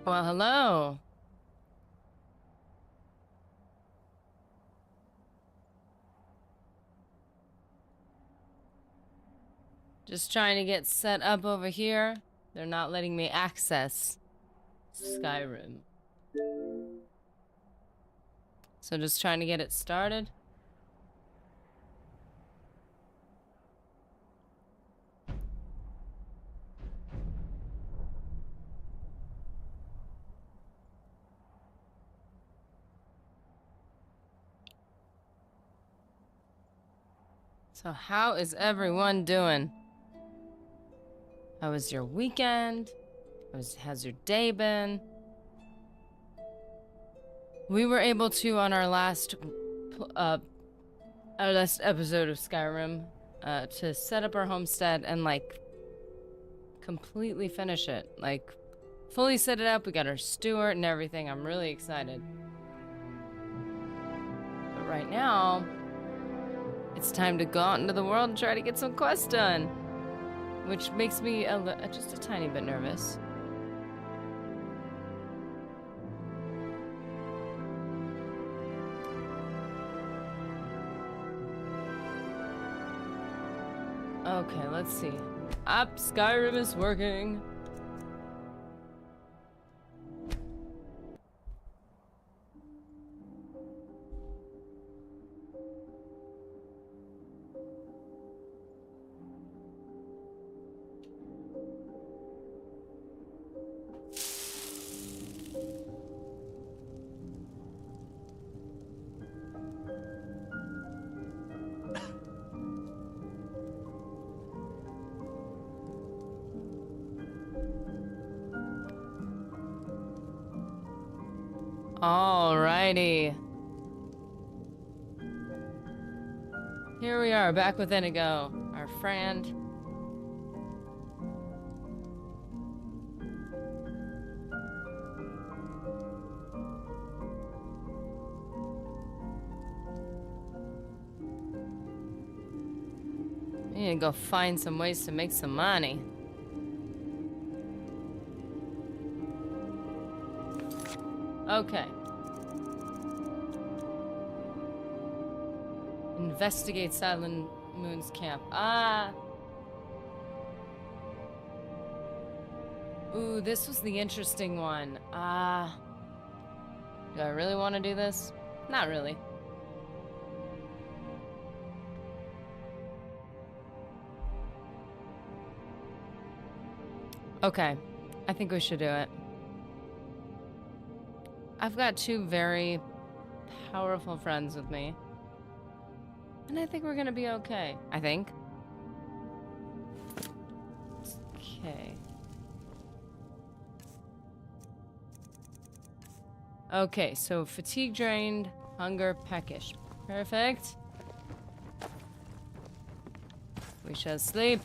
Well, hello. Just trying to get set up over here. They're not letting me access Skyrim. So just trying to get it started. So how is everyone doing? How was your weekend? How's your day been? We were able to, on our last episode of Skyrim, to set up our homestead and, like, completely finish it. Like, fully set it up. We got our steward and everything. I'm really excited. But right now, it's time to go out into the world and try to get some quests done. Which makes me just a tiny bit nervous. Okay, let's see. Skyrim is working. Alrighty. Here we are, back with Inigo, our friend. We need to go find some ways to make some money. Okay. Investigate Silent Moon's camp. Ooh, this was the interesting one. Do I really want to do this? Not really. Okay. I think we should do it. I've got two very powerful friends with me. And I think we're gonna be okay. I think. Okay. Okay, so fatigue drained, hunger peckish. Perfect. We shall sleep.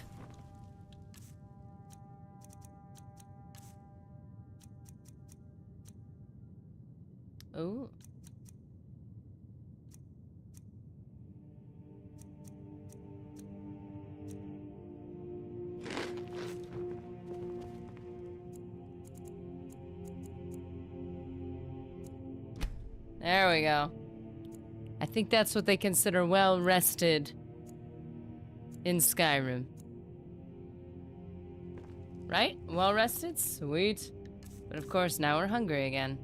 Ooh. There we go. I think that's what they consider well rested in Skyrim. Right? Well rested? Sweet. But of course, now we're hungry again.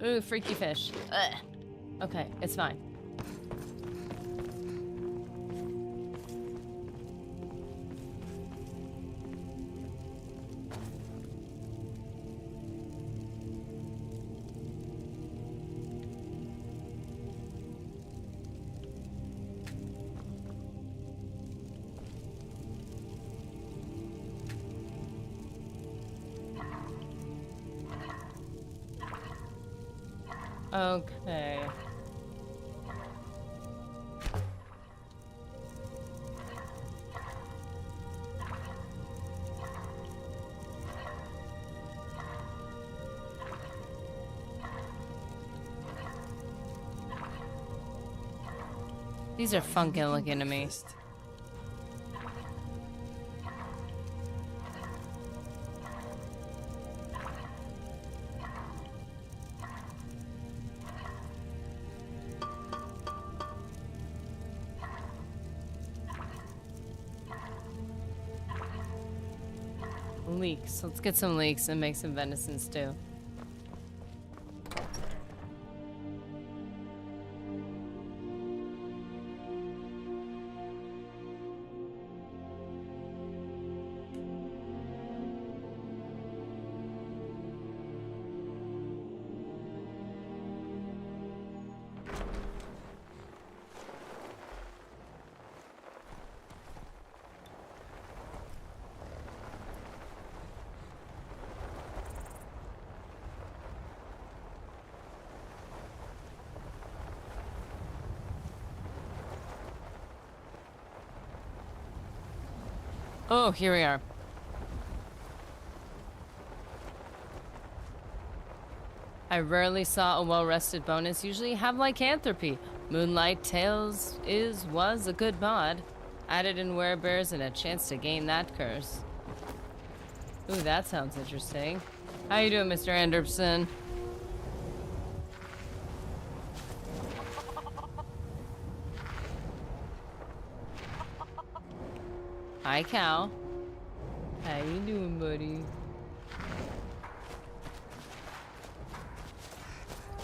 Ooh, freaky fish. Ugh. Okay, it's fine. Okay. These are funky looking to me. Leeks. Let's get some leeks and make some venison stew. Oh, here we are. I rarely saw a well-rested bonus. Usually have lycanthropy. Moonlight Tales was a good mod. Added in werebears and a chance to gain that curse. Ooh, that sounds interesting. How you doing, Mr. Anderson? Hi, Cal. How you doing, buddy?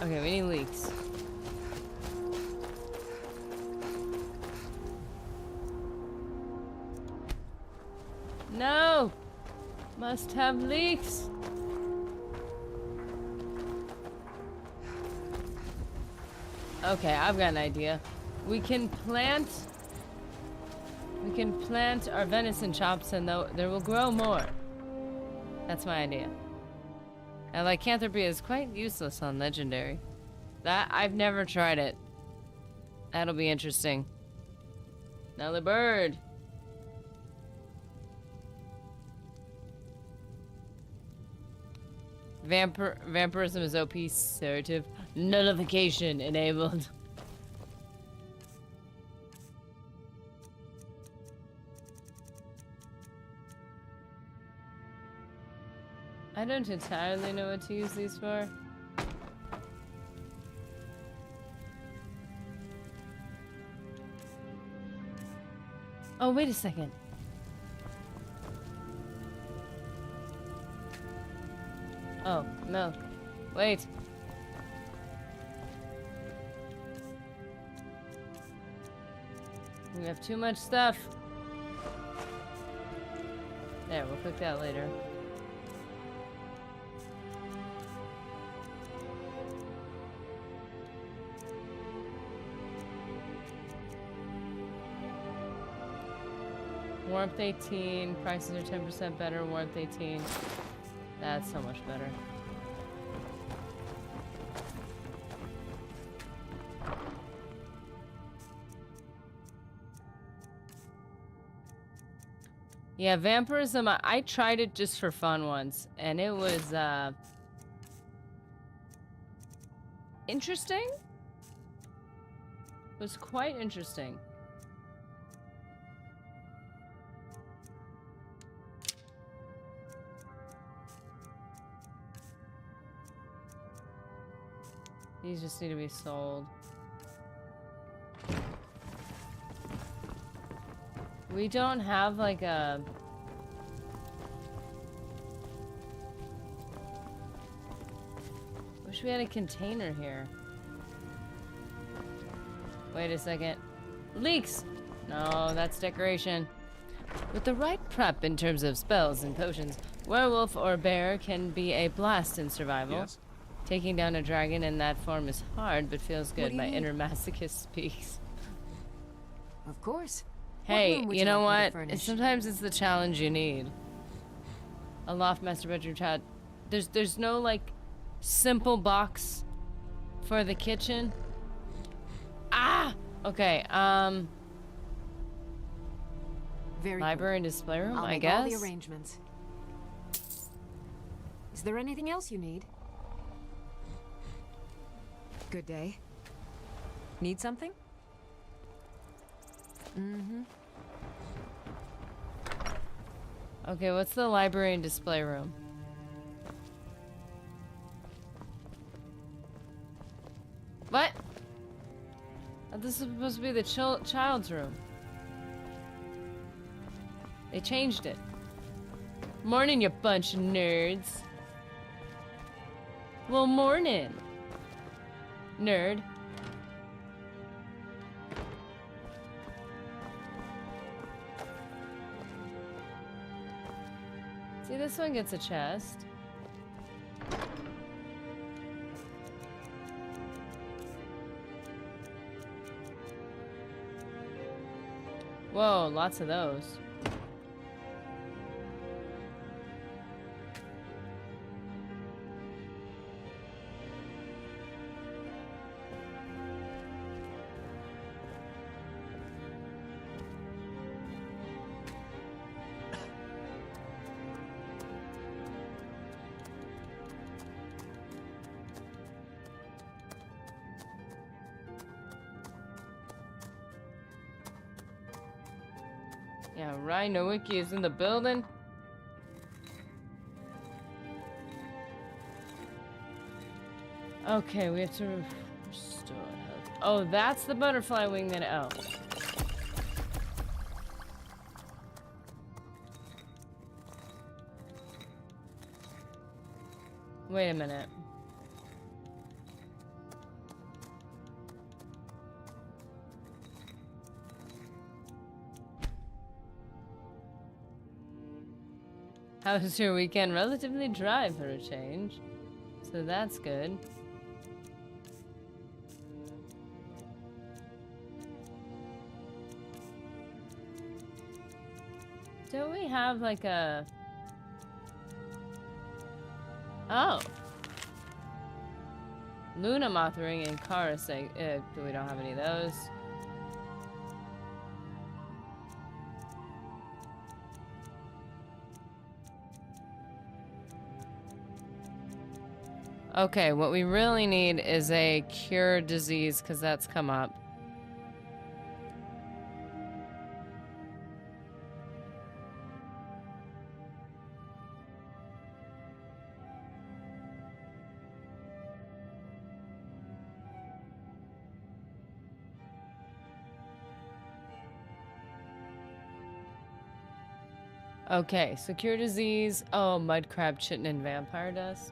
Okay, we need leeks. No! Must have leeks. Okay, I've got an idea. We can plant our venison chops and there will grow more. That's my idea. And lycanthropy is quite useless on legendary. That I've never tried it. That'll be interesting. Another bird. Vampirism is OP assertive. Nullification enabled. I don't entirely know what to use these for. Oh, wait a second. Oh, milk. Wait. We have too much stuff. There, we'll cook that later. Warmth 18, prices are 10% better, warmth 18. That's so much better. Yeah, vampirism, I tried it just for fun once, and it was, interesting? It was quite interesting. These just need to be sold. We don't have like a... Wish we had a container here. Wait a second. Leeks! No, that's decoration. With the right prep in terms of spells and potions, werewolf or bear can be a blast in survival. Yes. Taking down a dragon in that form is hard, but feels good. My inner masochist speaks. Of course. Hey, you know what? Sometimes it's the challenge you need. A loft, master bedroom, child. There's no like simple box for the kitchen. Ah! Okay, Very library and display room, I guess. I'll make all the arrangements. Is there anything else you need? Good day. Need something? Mm-hmm. Okay, what's the library and display room? What? This is supposed to be the child's room. They changed it. Morning, you bunch of nerds. Well, morning. Nerd. See, this one gets a chest. Whoa, lots of those. Yeah, Rhino Wiki is in the building. Okay, we have to restore health. Oh, that's the butterfly wing that. Oh. Wait a minute. How was your weekend? Relatively dry for a change. So that's good. Don't we have like a... Oh. Luna Moth Ring and Karasek. We don't have any of those. Okay, what we really need is a cure disease, because that's come up. Okay, so cure disease. Oh, mud crab, chitin, and vampire dust.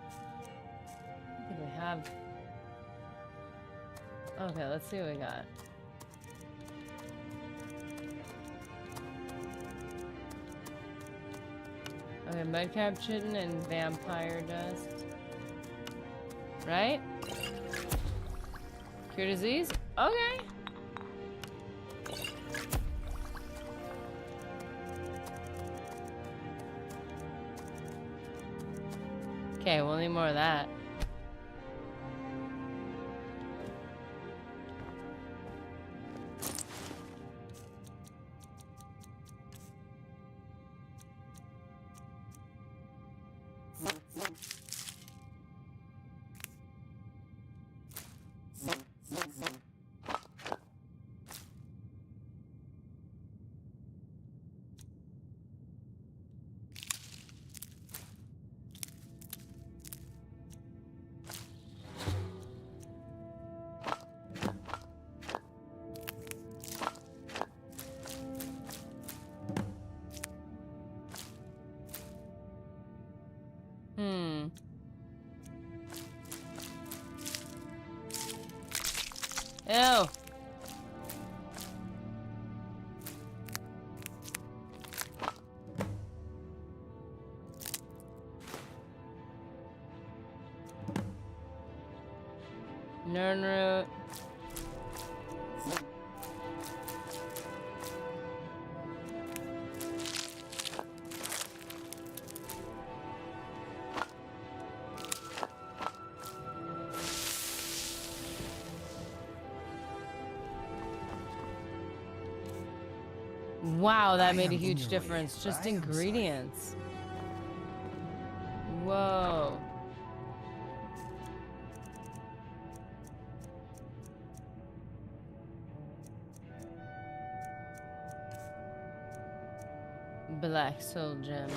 I think we have. Okay, let's see what we got. Okay, mud crab, chitin, and vampire dust. Right? Cure disease? Okay. Okay, we'll need more of that. Ew. Nern root. Wow, that made a huge difference. Just ingredients. Whoa. Black soul gem.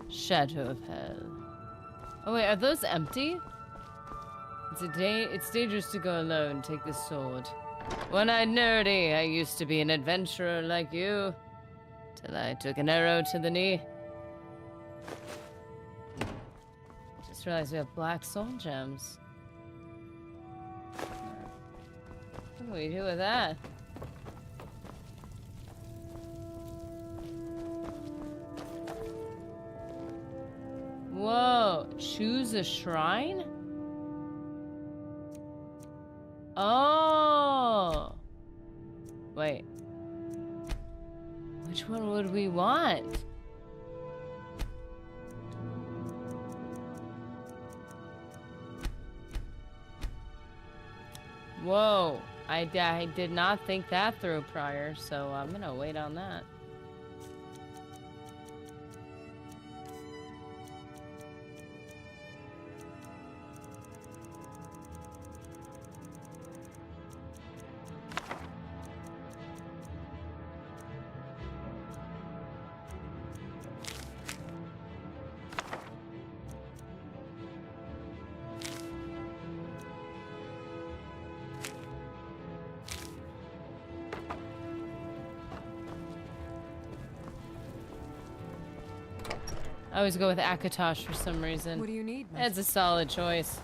Shadow of Hell. Oh wait, are those empty? It's dangerous to go alone. Take this sword. One-eyed nerdy, I used to be an adventurer like you. Till I took an arrow to the knee. Just realized we have black soul gems. What do we do with that? Whoa, choose a shrine? Oh! Wait. Which one would we want? Whoa. I did not think that through prior, so I'm gonna wait on that. I always go with Akatosh for some reason. What do you need, miss? That's a solid choice.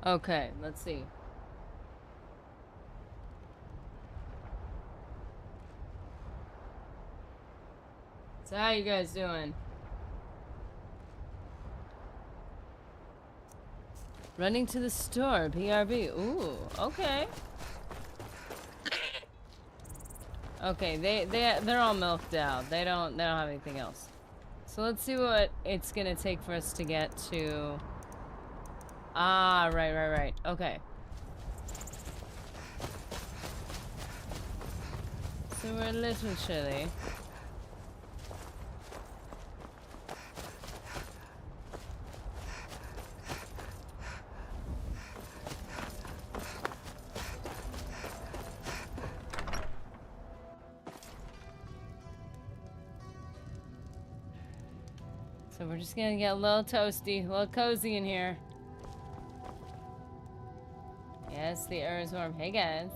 Okay, let's see. So how you guys doing? Running to the store, PRB. Ooh, okay. Okay, they're all milked out. They don't have anything else. So let's see what it's gonna take for us to get to. Ah, right. Okay. So we're a little chilly. So we're just gonna get a little toasty, a little cozy in here. Yes, the air is warm. Hey guys.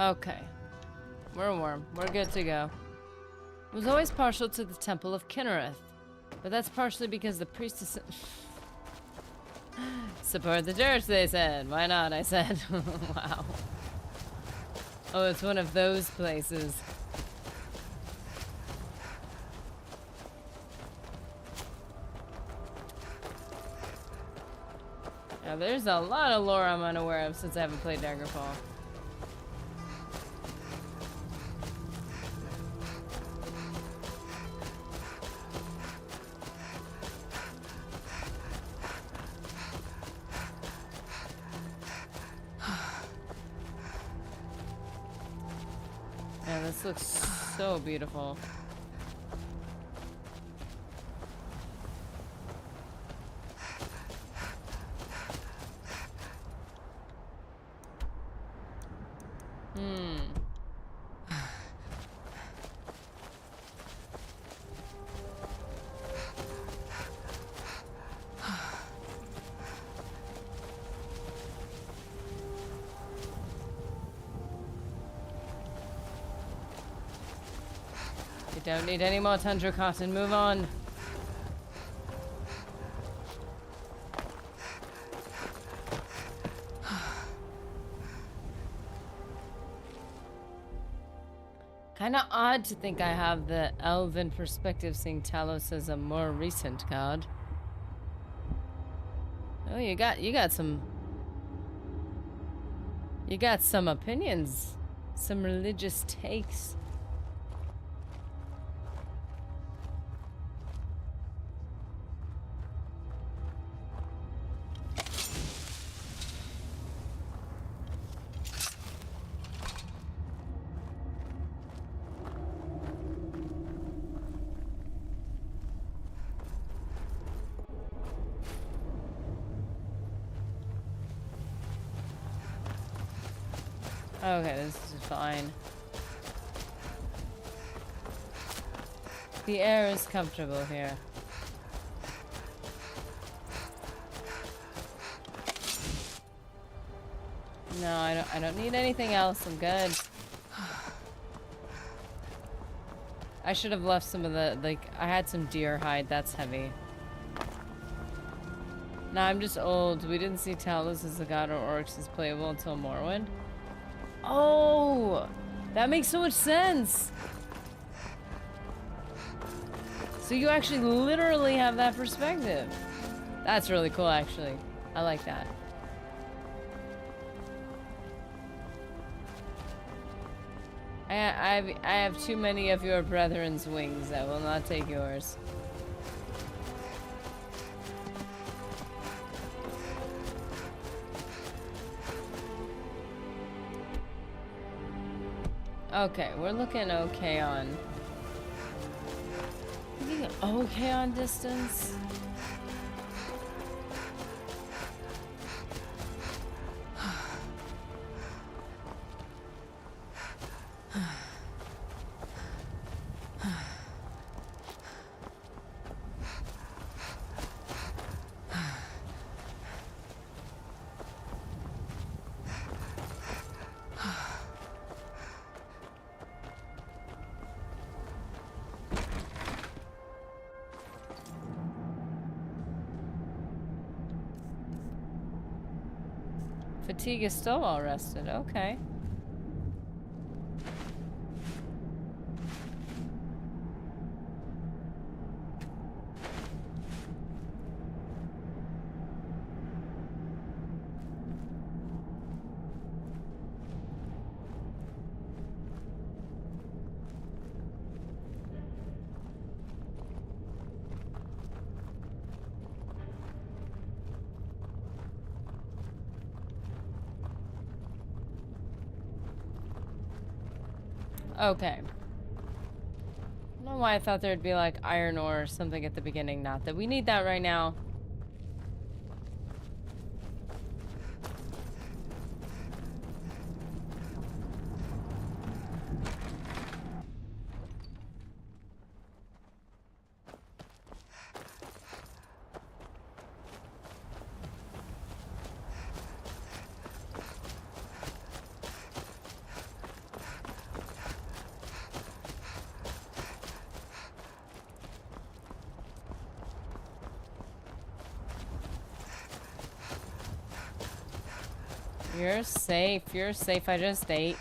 Okay. We're warm. We're good to go. I was always partial to the Temple of Kinnereth, but that's partially because the priestess... Support the church, they said. Why not, I said. Wow. Oh, it's one of those places. Now, there's a lot of lore I'm unaware of since I haven't played Daggerfall. Yeah, this looks so beautiful. We don't need any more tundra cotton. Move on. Kinda odd to think I have the elven perspective, seeing Talos as a more recent god. you got some opinions, some religious takes. Okay, this is fine. The air is comfortable here. No, I don't need anything else. I'm good. I should have left some of the, like, I had some deer hide. That's heavy. Nah, I'm just old. We didn't see Talos as the god or orcs as playable until Morrowind. Oh, that makes so much sense. So you actually literally have that perspective. That's really cool, actually. I like that. I have too many of your brethren's wings. I will not take yours. Okay, we're looking okay on... Looking okay on distance? Fatigue is still well rested. Okay. Okay. I don't know why I thought there'd be like iron ore or something at the beginning. Not that we need that right now. You're safe. You're safe. I just ate.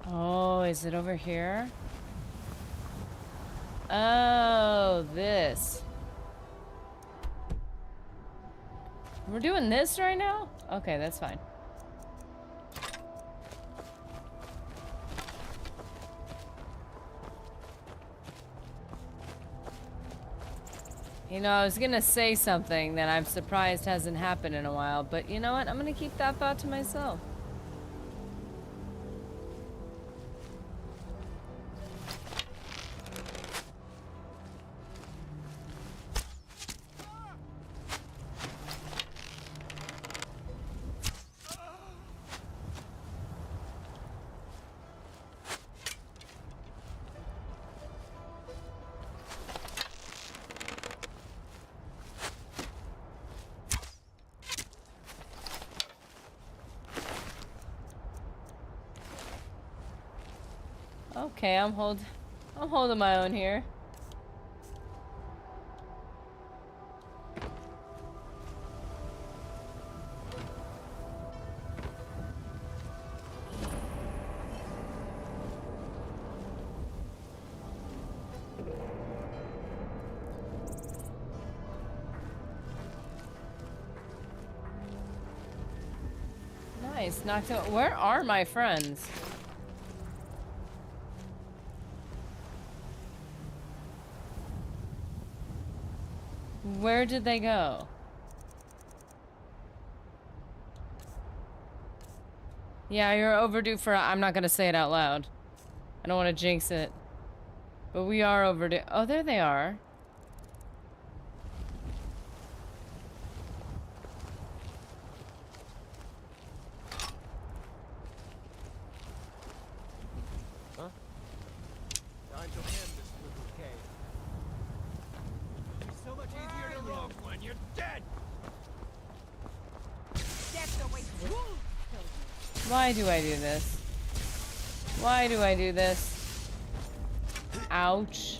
Oh, is it over here? Oh, this. We're doing this right now? Okay, that's fine. You know, I was gonna say something that I'm surprised hasn't happened in a while, but you know what? I'm gonna keep that thought to myself. Okay, I'm holding my own here. Nice. Knocked out. Where are my friends? Where did they go? Yeah, you're overdue for. I'm not gonna say it out loud. I don't want to jinx it. But we are overdue. Oh, there they are. Huh? Time to end this little cave. It's so much easier to look when you're dead. That's the way. Why do I do this? Why do I do this? Ouch.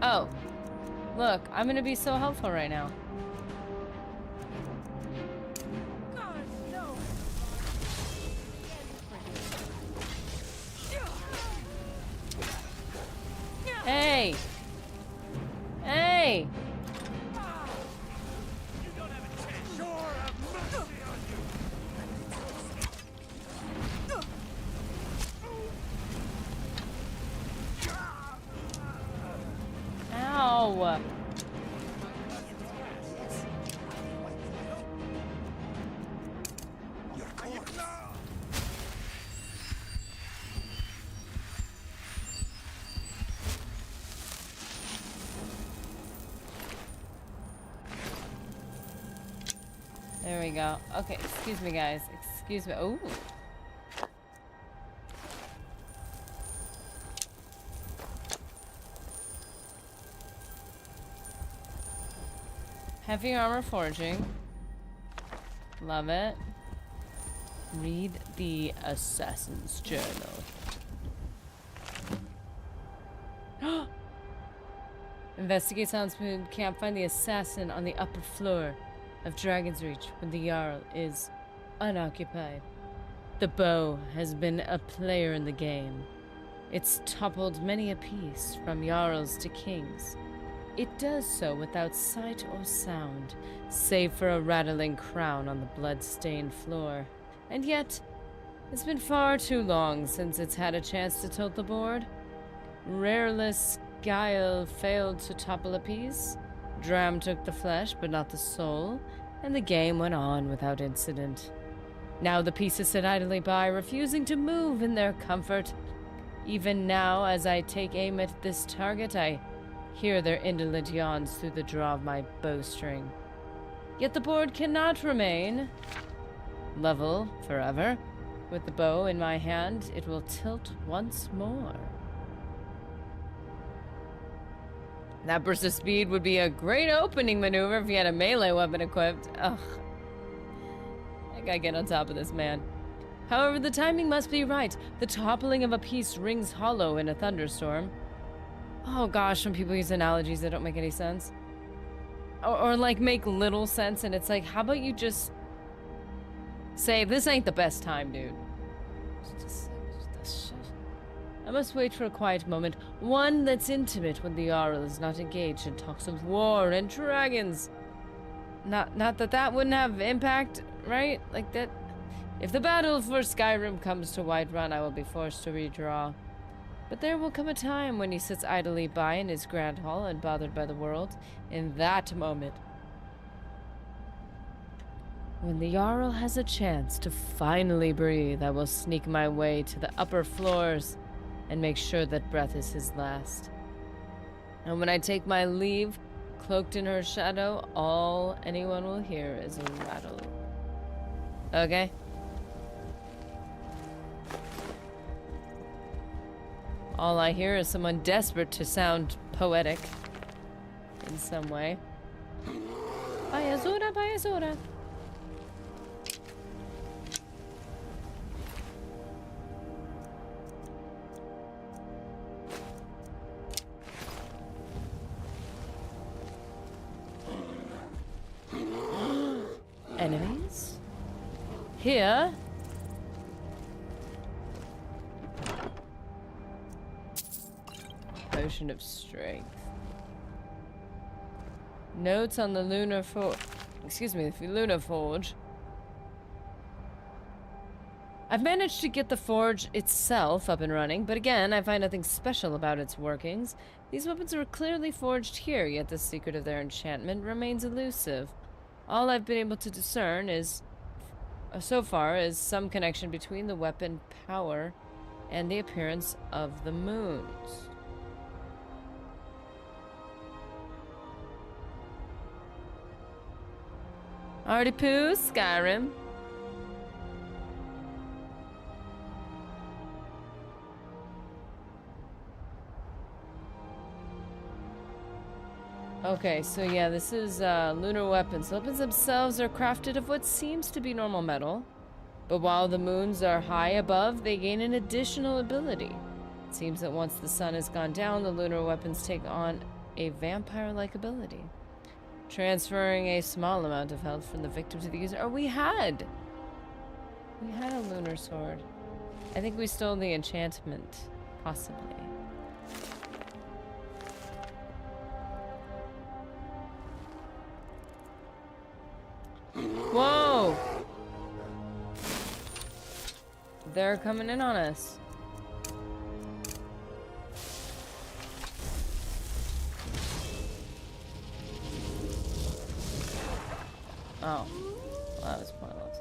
Oh. Look, I'm gonna be so helpful right now. Hey! Hey! You don't have a chance. Sure have mercy on you. Ow! There we go. Okay, excuse me, guys. Excuse me. Ooh. Heavy armor forging. Love it. Read the Assassin's Journal. Investigate Soundspoon Camp. Find the assassin on the upper floor of Dragon's Reach when the Jarl is unoccupied. The bow has been a player in the game. It's toppled many a piece, from Jarls to kings. It does so without sight or sound, save for a rattling crown on the blood-stained floor. And yet, it's been far too long since it's had a chance to tilt the board. Rareless Guile failed to topple a piece. Dram took the flesh, but not the soul, and the game went on without incident. Now the pieces sit idly by, refusing to move in their comfort. Even now, as I take aim at this target, I hear their indolent yawns through the draw of my bowstring. Yet the board cannot remain level forever. With the bow in my hand, it will tilt once more. That burst of speed would be a great opening maneuver if you had a melee weapon equipped. Ugh. I gotta get on top of this, man. However, the timing must be right. The toppling of a piece rings hollow in a thunderstorm. Oh gosh, when people use analogies that don't make any sense. Or like make little sense, and it's like, how about you just say, this ain't the best time, dude. I must wait for a quiet moment, one that's intimate when the Jarl is not engaged in talks of war and dragons. Not that that wouldn't have impact, right? Like that. If the battle for Skyrim comes to Whiterun, I will be forced to redraw. But there will come a time when he sits idly by in his grand hall, unbothered by the world. In that moment, when the Jarl has a chance to finally breathe, I will sneak my way to the upper floors and make sure that breath is his last. And when I take my leave, cloaked in her shadow, all anyone will hear is a rattle. Okay? All I hear is someone desperate to sound poetic in some way. Bayazura, Bayazura. Enemies? Here? potion of strength. Notes on the lunar forge. Excuse me, the lunar forge. I've managed to get the forge itself up and running, but again, I find nothing special about its workings. These weapons were clearly forged here, yet the secret of their enchantment remains elusive. All I've been able to discern is, so far, is some connection between the weapon power and the appearance of the moons. Already poo, Skyrim. Okay, so yeah, this is lunar weapons. The weapons themselves are crafted of what seems to be normal metal, but while the moons are high above, they gain an additional ability. It seems that once the sun has gone down, the lunar weapons take on a vampire-like ability, transferring a small amount of health from the victim to the user. Oh, we had a lunar sword. I think we stole the enchantment, possibly. Whoa! They're coming in on us. Oh. Well, that was pointless.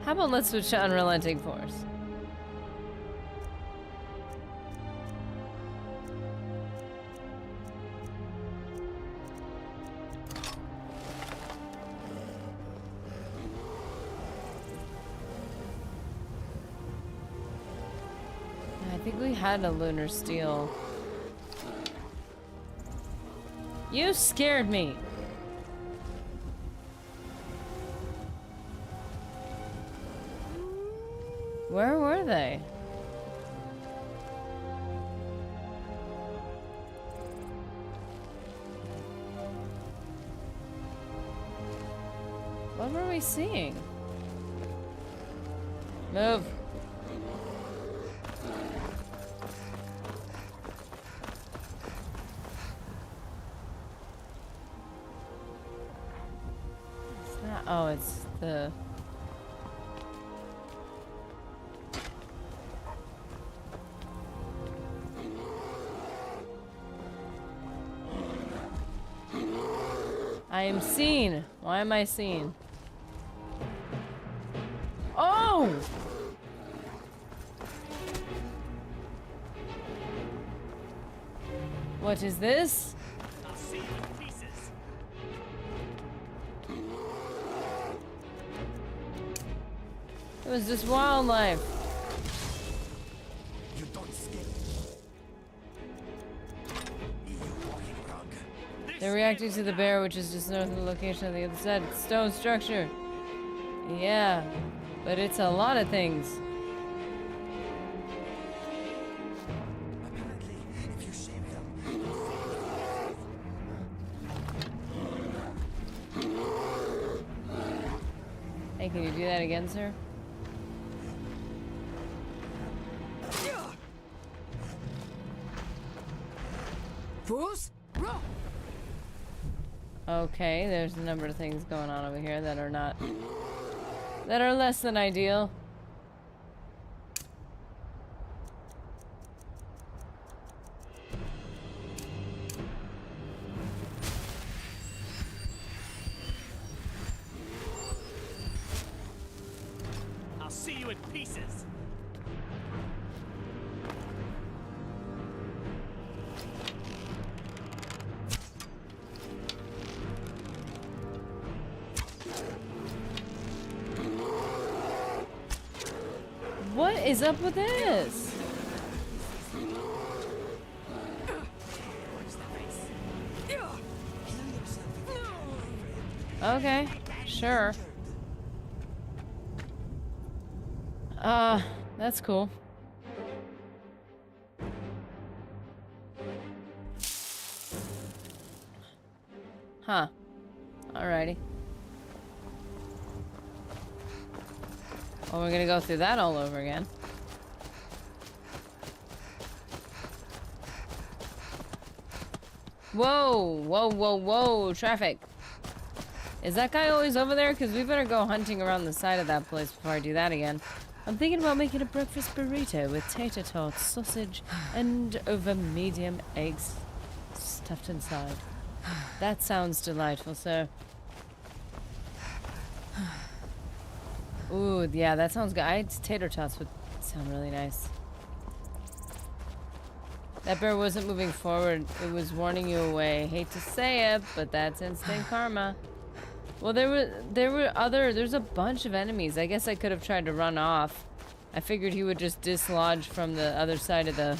How about let's switch to Unrelenting Force? I think we had a lunar steel. You scared me. Where were they? What were we seeing? Move. Oh, it's the... I am seen. Why am I seen? Oh! What is this? I'll see you in pieces. It was just wildlife. You don't scare me. They're reacting to the bear, which is just north of the location of the other side. Stone structure. Yeah, but it's a lot of things. Apparently, if you shave them, Hey, can you do that again, sir? Fools? Roll! Okay, there's a number of things going on over here that are not... that are less than ideal. I'll see you in pieces. What is up with this? Okay, sure. That's cool. Huh. Alrighty. Oh, we're gonna go through that all over again. Whoa, whoa, whoa, whoa, traffic. Is that guy always over there? Because we better go hunting around the side of that place before I do that again. I'm thinking about making a breakfast burrito with tater tots, sausage, and over medium eggs stuffed inside. That sounds delightful, sir. Ooh, yeah, that sounds good. Tater tots would sound really nice. That bear wasn't moving forward. It was warning you away. Hate to say it, but that's instant karma. Well, there's a bunch of enemies. I guess I could have tried to run off. I figured he would just dislodge from the other side of the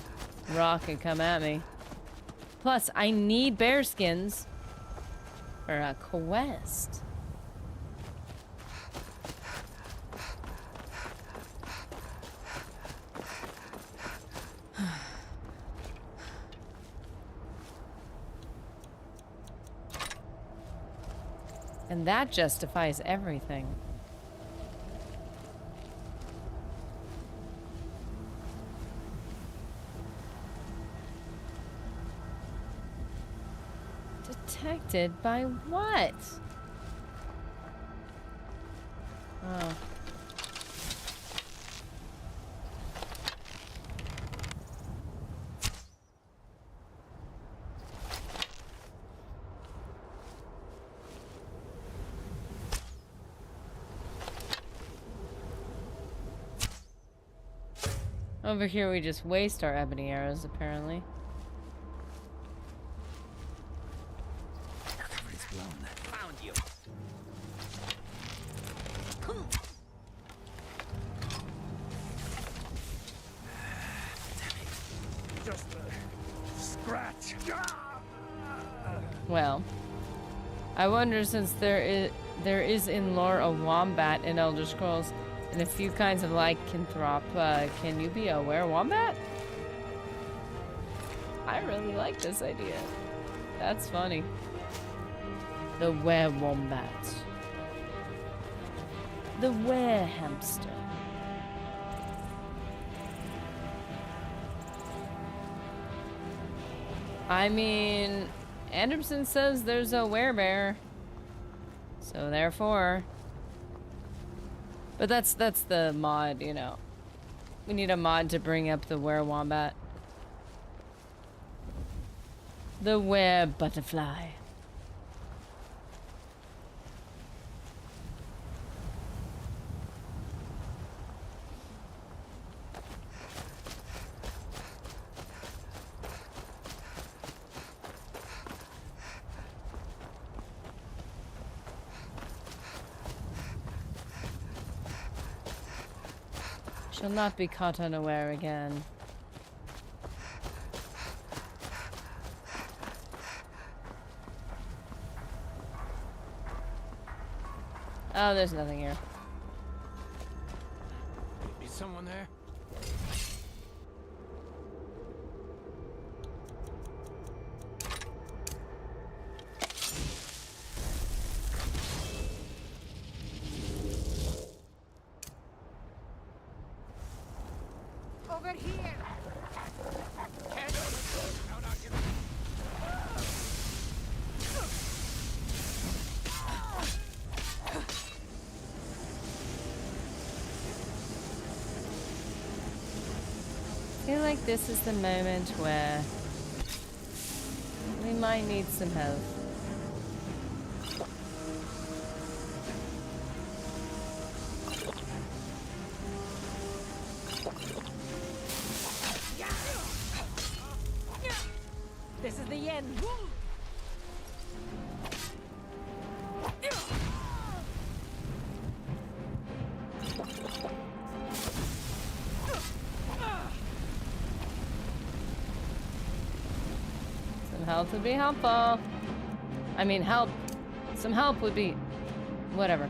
rock and come at me. Plus, I need bear skins for a quest. And that justifies everything. Detected by what? Oh. Over here we just waste our ebony arrows, apparently. Everybody's blown. Found you. Just a scratch. Well, I wonder, since there is in lore a wombat in Elder Scrolls and a few kinds of lycanthrope, can you be a were-wombat? I really like this idea. That's funny. The were-wombat. The were-hamster. I mean, Anderson says there's a werebear, so therefore. But that's the mod, you know. We need a mod to bring up the were-wombat. The were-butterfly. Shall not be caught unaware again. Oh, there's nothing here. Is someone there? Over here. I feel like this is the moment where we might need some help. This is the end. Some help would be helpful. I mean, help. Some help would be... whatever.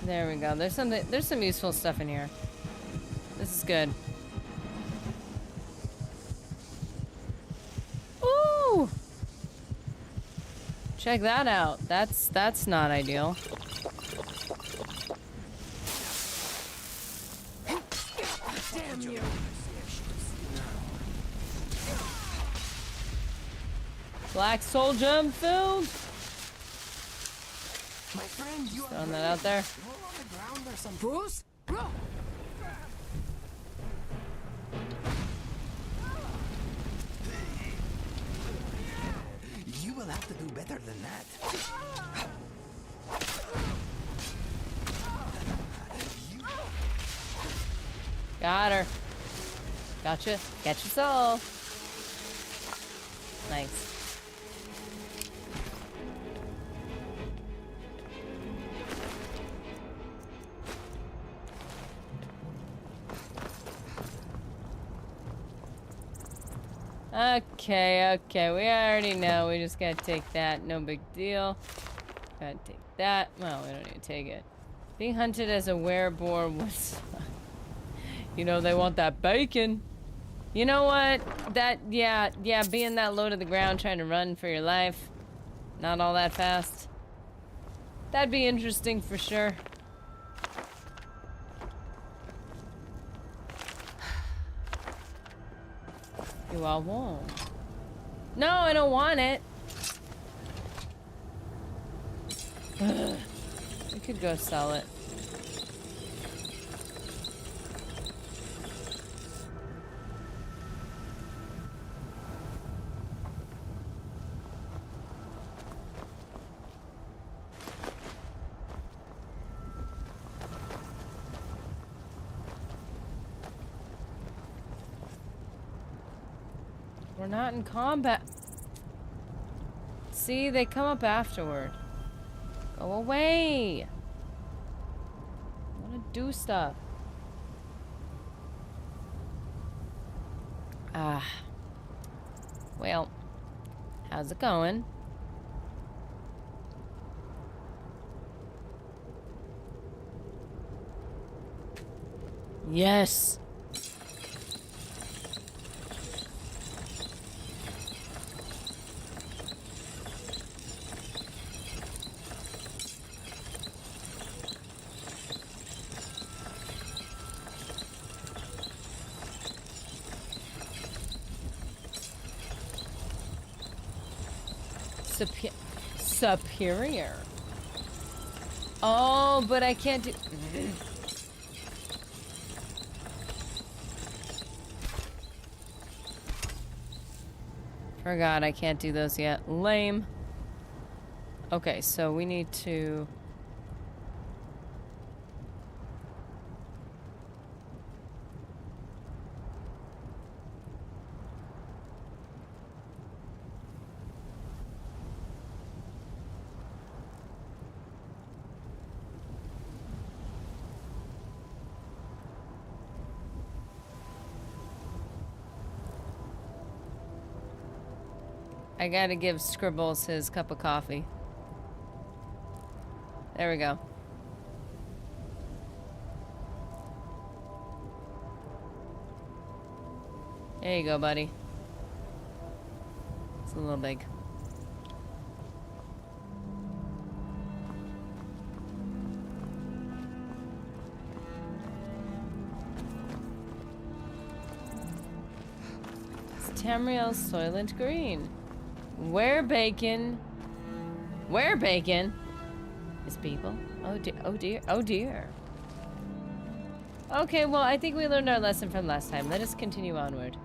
There we go. There's some useful stuff in here. This is good. Ooh! Check that out. That's not ideal. Damn you! Black soul gem filled. My friend, you Throwing that out there. Roll on the ground or some Bruce? Bro! You will have to do better than that. Got her. Gotcha. Catch your soul. Nice. Okay, we already know. We just gotta take that. No big deal. Gotta take that. Well, we don't need to take it. Being hunted as a wereboar was... You know, they want that bacon. You know what? Yeah, being that low to the ground, trying to run for your life. Not all that fast. That'd be interesting for sure. You all won't. No, I don't want it. We could go sell it. We're not in combat. See, they come up afterward. Go away. I want to do stuff. Ah. Well, how's it going? Yes. Superior. Oh, but I can't do... Forgot I can't do those yet. Lame. Okay, so we need to... I gotta give Scribbles his cup of coffee. There we go. There you go, buddy. It's a little big. It's Tamriel's Soylent Green. Where bacon? Where bacon? Is people? Oh dear, oh dear, oh dear. Okay, well, I think we learned our lesson from last time. Let us continue onward.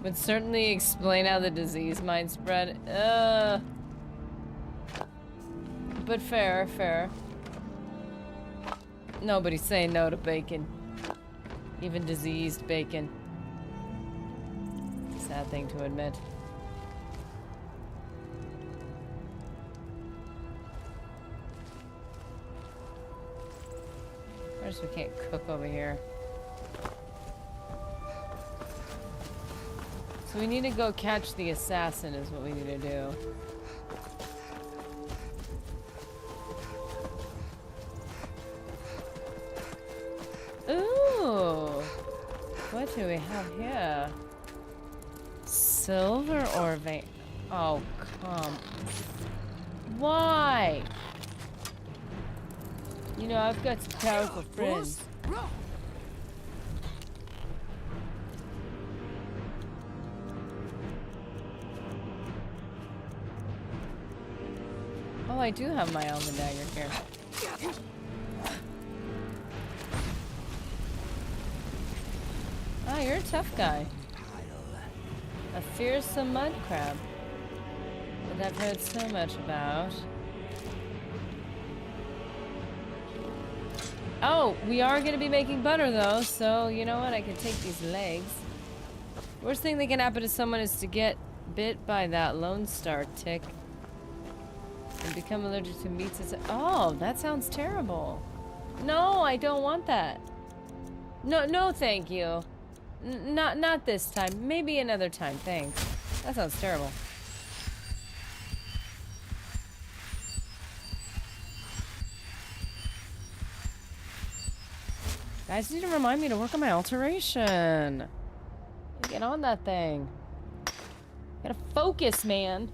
Would certainly explain how the disease might spread. But fair. Nobody's saying no to bacon. Even diseased bacon. It's a sad thing to admit. Of course we can't cook over here. So we need to go catch the assassin is what we need to do. Ooh! What do we have here? Silver or vein? Oh, come. Why? You know, I've got some powerful friends. Oh, I do have my elven dagger here. Ah, you're a tough guy. A fearsome mud crab that I've heard so much about. Oh, we are going to be making butter though, so you know what? I can take these legs. Worst thing that can happen to someone is to get bit by that Lone Star tick and become allergic to meats. Oh, that sounds terrible. No, I don't want that. No, no, thank you. Not this time. Maybe another time. Thanks. That sounds terrible. Guys need to remind me to work on my alteration. Get on that thing. Gotta focus, man.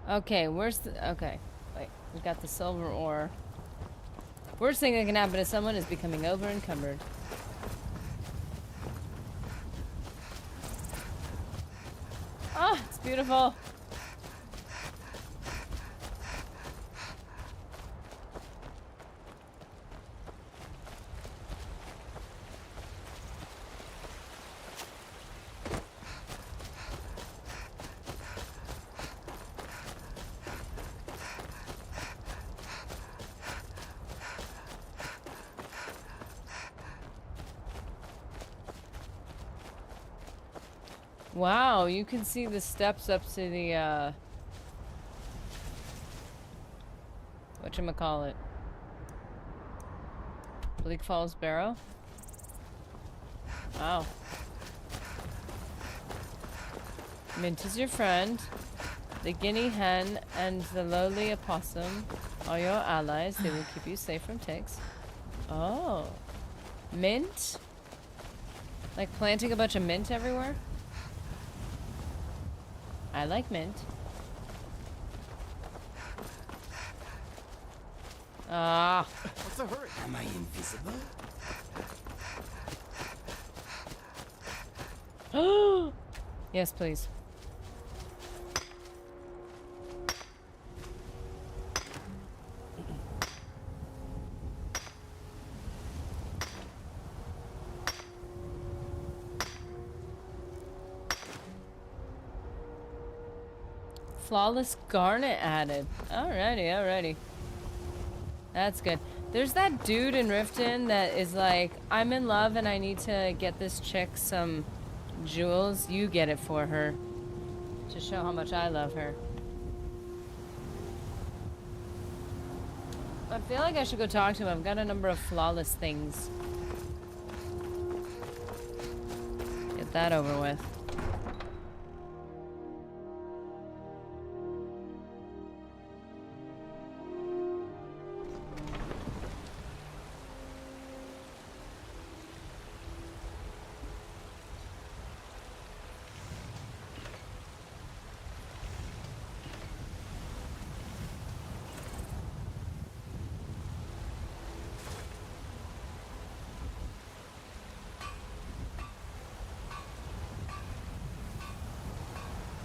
Okay, where's the... Okay, wait. We got the silver ore. Worst thing that can happen to someone is becoming over encumbered. Oh, it's beautiful. Wow, you can see the steps up to the, whatchamacallit? Bleak Falls Barrow? Wow. Mint is your friend. The guinea hen and the lowly opossum are your allies. They will keep you safe from ticks. Oh. Mint? Like planting a bunch of mint everywhere? I like mint. Ah. What's the hurry? Am I invisible? Oh. Yes, please. Flawless garnet added. Alrighty, alrighty. That's good. There's that dude in Riften that is like, I'm in love and I need to get this chick some jewels. You get it for her. To show how much I love her. I feel like I should go talk to him. I've got a number of flawless things. Get that over with.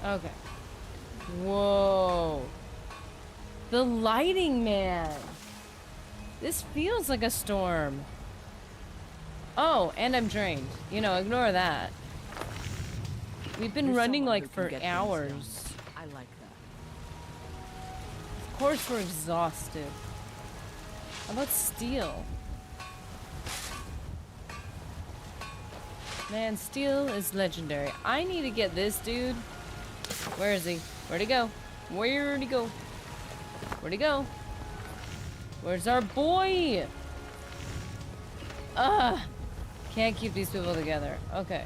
Okay. Whoa. The lighting, man. This feels like a storm. Oh, and I'm drained. You know, ignore that. We've been running like for hours. I like that. Of course we're exhausted. How about steel? Man, steel is legendary. I need to get this dude. Where is he? Where'd he go? Where'd he go? Where'd he go? Where's our boy? Can't keep these people together. Okay.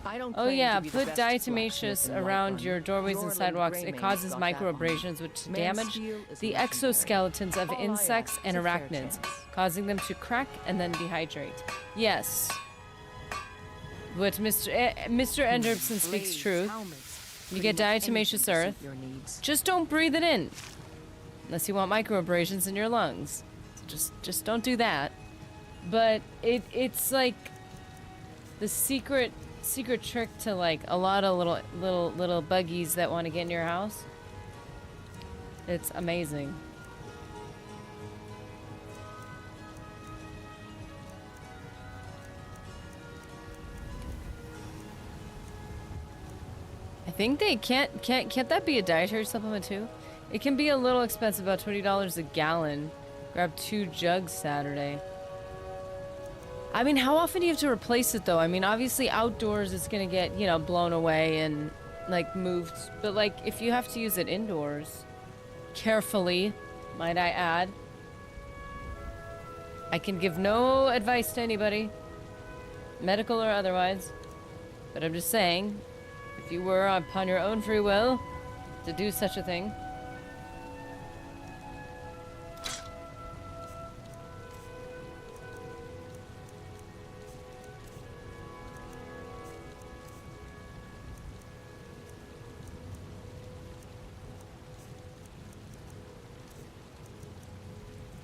I don't Oh claim yeah, to be the put best diatomaceous blacksmith in around Whiterun. your doorways and Norland sidewalks. It Greymane causes got that microabrasions which Man damage steel is the legendary. exoskeletons of All I insects ask and is a fair arachnids, chance. causing them to crack and then dehydrate. Yes. What Mr. Enderpson speaks Blades, truth. helmets, You pretty get much anything diatomaceous to suit earth. your needs. Just don't breathe it in. Unless you want microabrasions in your lungs. So just don't do that. But it's like the secret trick to like a lot of little buggies that want to get in your house. It's amazing. I think they can't that be a dietary supplement too? It can be a little expensive, about $20 a gallon. Grab 2 jugs Saturday. I mean, how often do you have to replace it though? I mean, obviously outdoors it's gonna get, you know, blown away and like moved. But like if you have to use it indoors, carefully, might I add. I can give no advice to anybody, medical or otherwise. But I'm just saying, if you were upon your own free will to do such a thing.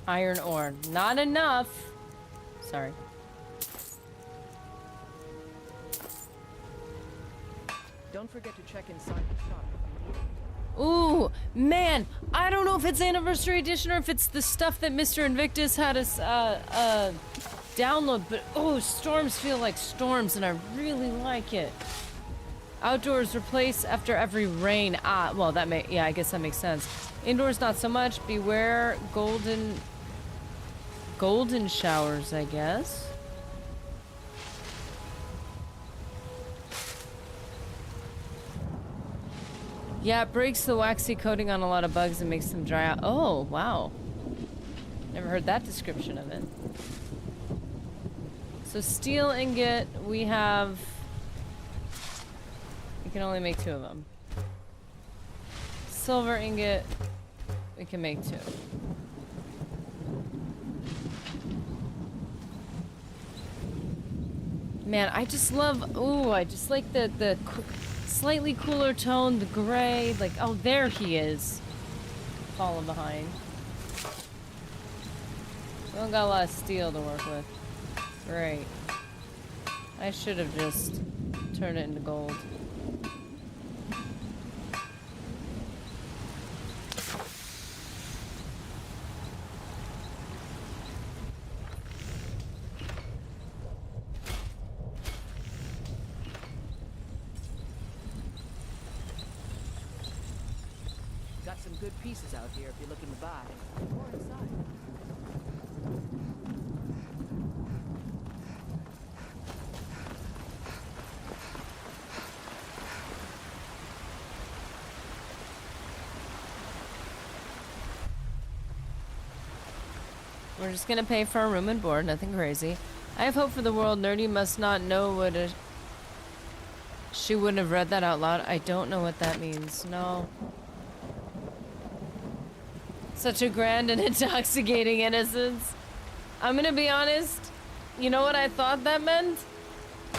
Iron ore. Not enough. Sorry. Don't forget to check inside the shop if you need it. Ooh, man. I don't know if it's Anniversary Edition or if it's the stuff that Mr. Invictus had us download, but oh, storms feel like storms and I really like it. Outdoors replace after every rain. Ah, well, yeah, I guess that makes sense. Indoors, not so much. Beware golden showers, I guess. Yeah, it breaks the waxy coating on a lot of bugs and makes them dry out. Oh, wow. Never heard that description of it. So steel ingot, we have... We can only make 2 of them. Silver ingot, we can make 2. Man, I just love, ooh, I just like the slightly cooler tone, the gray, like, oh, there he is. Falling behind. We don't got a lot of steel to work with. Great. I should have just turned it into gold. Got some good pieces out here if you're looking to buy. Or inside. We're just gonna pay for our room and board, nothing crazy. I have hope for the world. Nerdy must not know what a... She wouldn't have read that out loud. I don't know what that means. No. Such a grand and intoxicating innocence. I'm gonna be honest. You know what I thought that meant?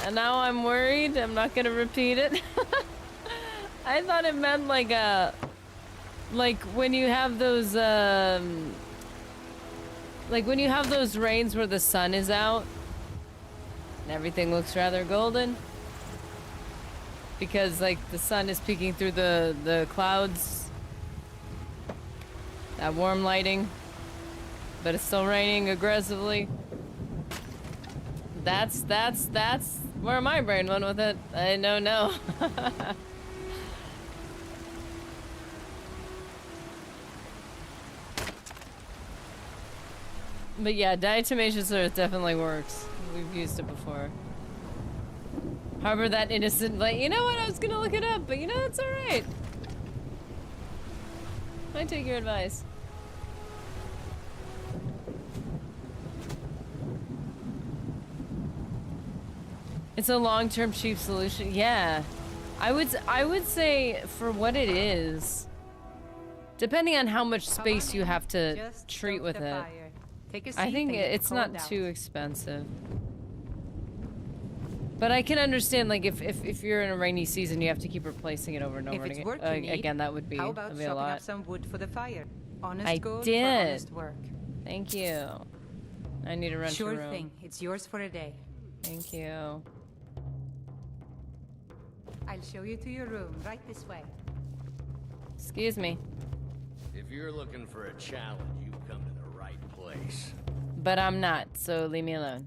And now I'm worried. I'm not gonna repeat it. I thought it meant like a... Like when you have those, like when you have those rains where the sun is out and everything looks rather golden because like the sun is peeking through the clouds, that warm lighting, but it's still raining aggressively. That's where my brain went with it. I don't know. But yeah, diatomaceous earth definitely works. We've used it before. harbor that innocent, like, you know what, I was gonna look it up, but you know, it's alright. I take your advice. It's a long-term cheap solution. Yeah. I would say for what it is, depending on how much space you have to treat with it, I think it's not too expensive. But I can understand, like, if you're in a rainy season, you have to keep replacing it over and over again. Again, that would be a lot. How about chopping up some wood for the fire? Honest I gold did. for honest work. Thank you. I need to rent a room. Sure thing. It's yours for a day. Thank you. I'll show you to your room right this way. Excuse me. If you're looking for a challenge, you've come to the right place. But I'm not, so leave me alone.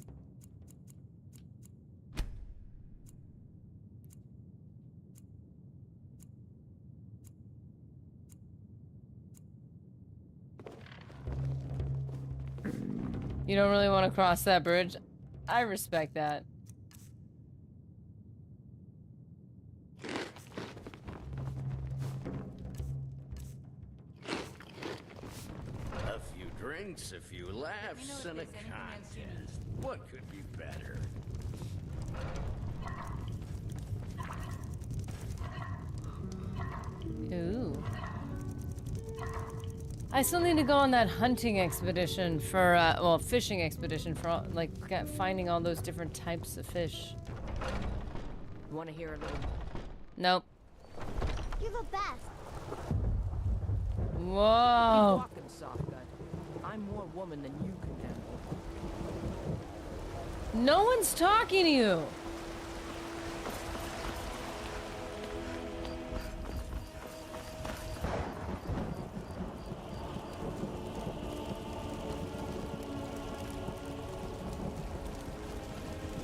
You don't really want to cross that bridge. I respect that. A few drinks, a few laughs, and a contest. What could be better? Ooh. I still need to go on that hunting expedition for, well, fishing expedition for, like, finding all those different types of fish. Want to hear a little? Nope. You're the best. Whoa. Keep walking, soft gut. I'm more woman than you can handle. No one's talking to you.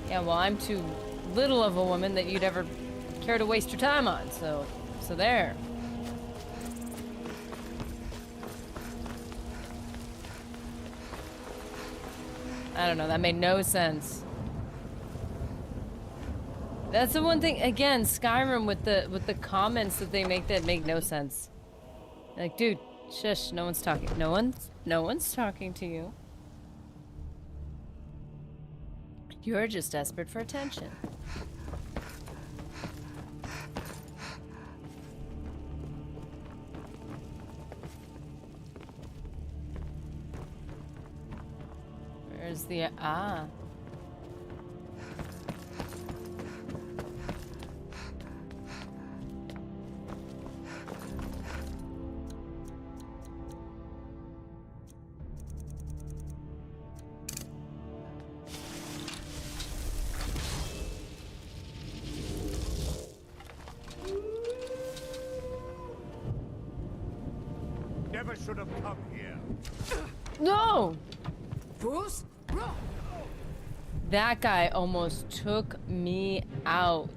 Yeah, well, I'm too little of a woman that you'd ever care to waste your time on, so there. I don't know, that made no sense. That's the one thing, again, Skyrim with the comments that they make no sense. Like, dude, shush, no one's talking. No one's talking to you. You're just desperate for attention. Where's the ah? Never should have come here. No! Bruce? That guy almost took me out.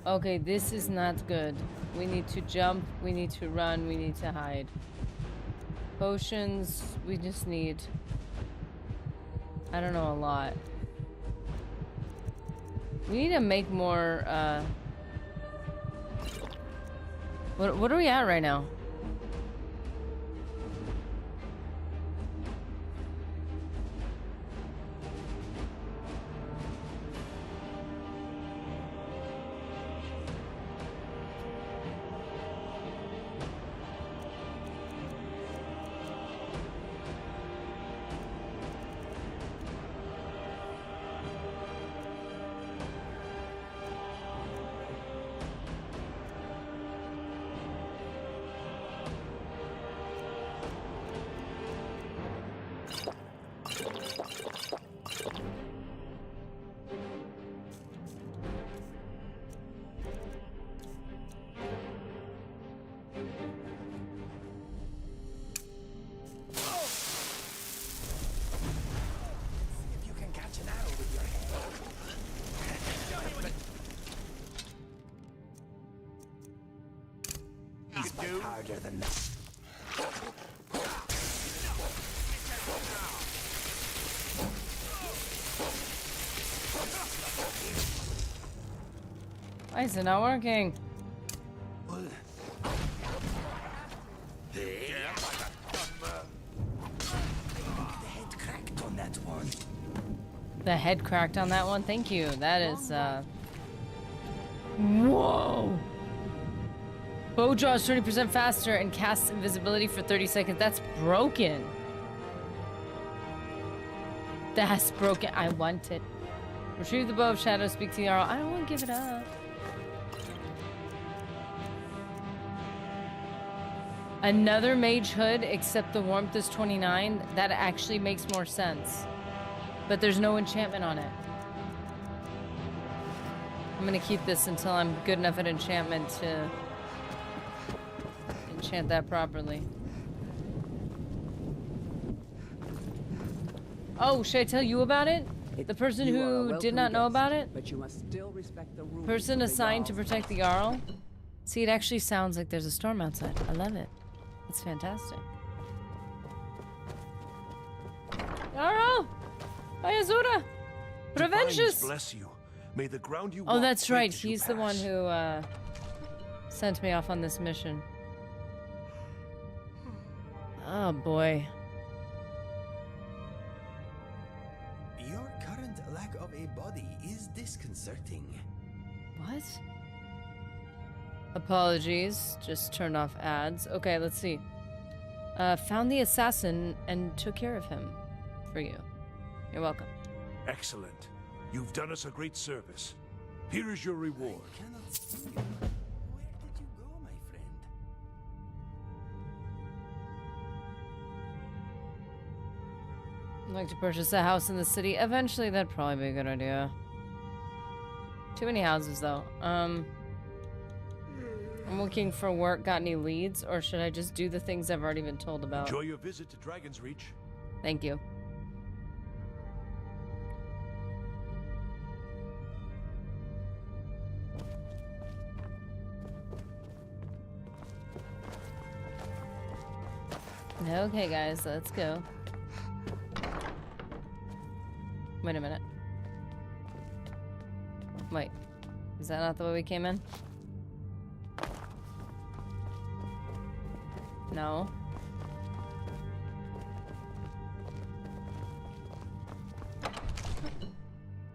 Okay, this is not good. We need to jump, we need to run, we need to hide. Potions, we just need... I don't know, a lot. We need to make more, What are we at right now? Harder than that. Why is it not working? The head cracked on that one. The head cracked on that one. Thank you. That is, Whoa! Bow draws 30% faster and casts invisibility for 30 seconds. That's broken. That's broken. I want it. Retrieve the bow of shadow. Speak to the Jarl. I don't want to give it up. Another mage hood, except the warmth is 29. That actually makes more sense. But there's no enchantment on it. I'm gonna keep this until I'm good enough at enchantment to enchant that properly. Oh, should I tell you about it? The person who did not know about it? But you must still respect the rules. Person assigned to protect the Jarl? See, it actually sounds like there's a storm outside. I love it. It's fantastic. Jarl! Ayazura! Preventius! Bless you. May the ground you Oh, walk that's wait right. as you He's the one pass. who sent me off on this mission. Oh boy. Your current lack of a body is disconcerting. What? Apologies. Just turned off ads. Okay, let's see. Found the assassin and took care of him. For you. You're welcome. Excellent. You've done us a great service. Here is your reward. I cannot see you. Where did you go, my friend? I'd like to purchase a house in the city. Eventually, that'd probably be a good idea. Too many houses, though. I'm looking for work. Got any leads? Or should I just do the things I've already been told about? Enjoy your visit to Dragon's Reach. Thank you. Okay, guys, let's go. Wait a minute. Wait. Is that not the way we came in? No.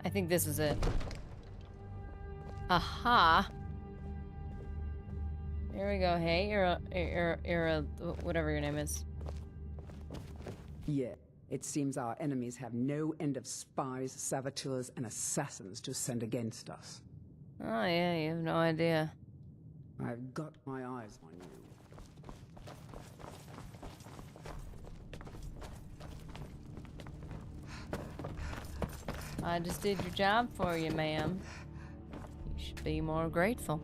I think this is it. Aha! Here we go. Hey, you're whatever your name is. Yeah, it seems our enemies have no end of spies, saboteurs, and assassins to send against us. Oh yeah, you have no idea. I've got my eyes on you. I just did your job for you, ma'am. You should be more grateful.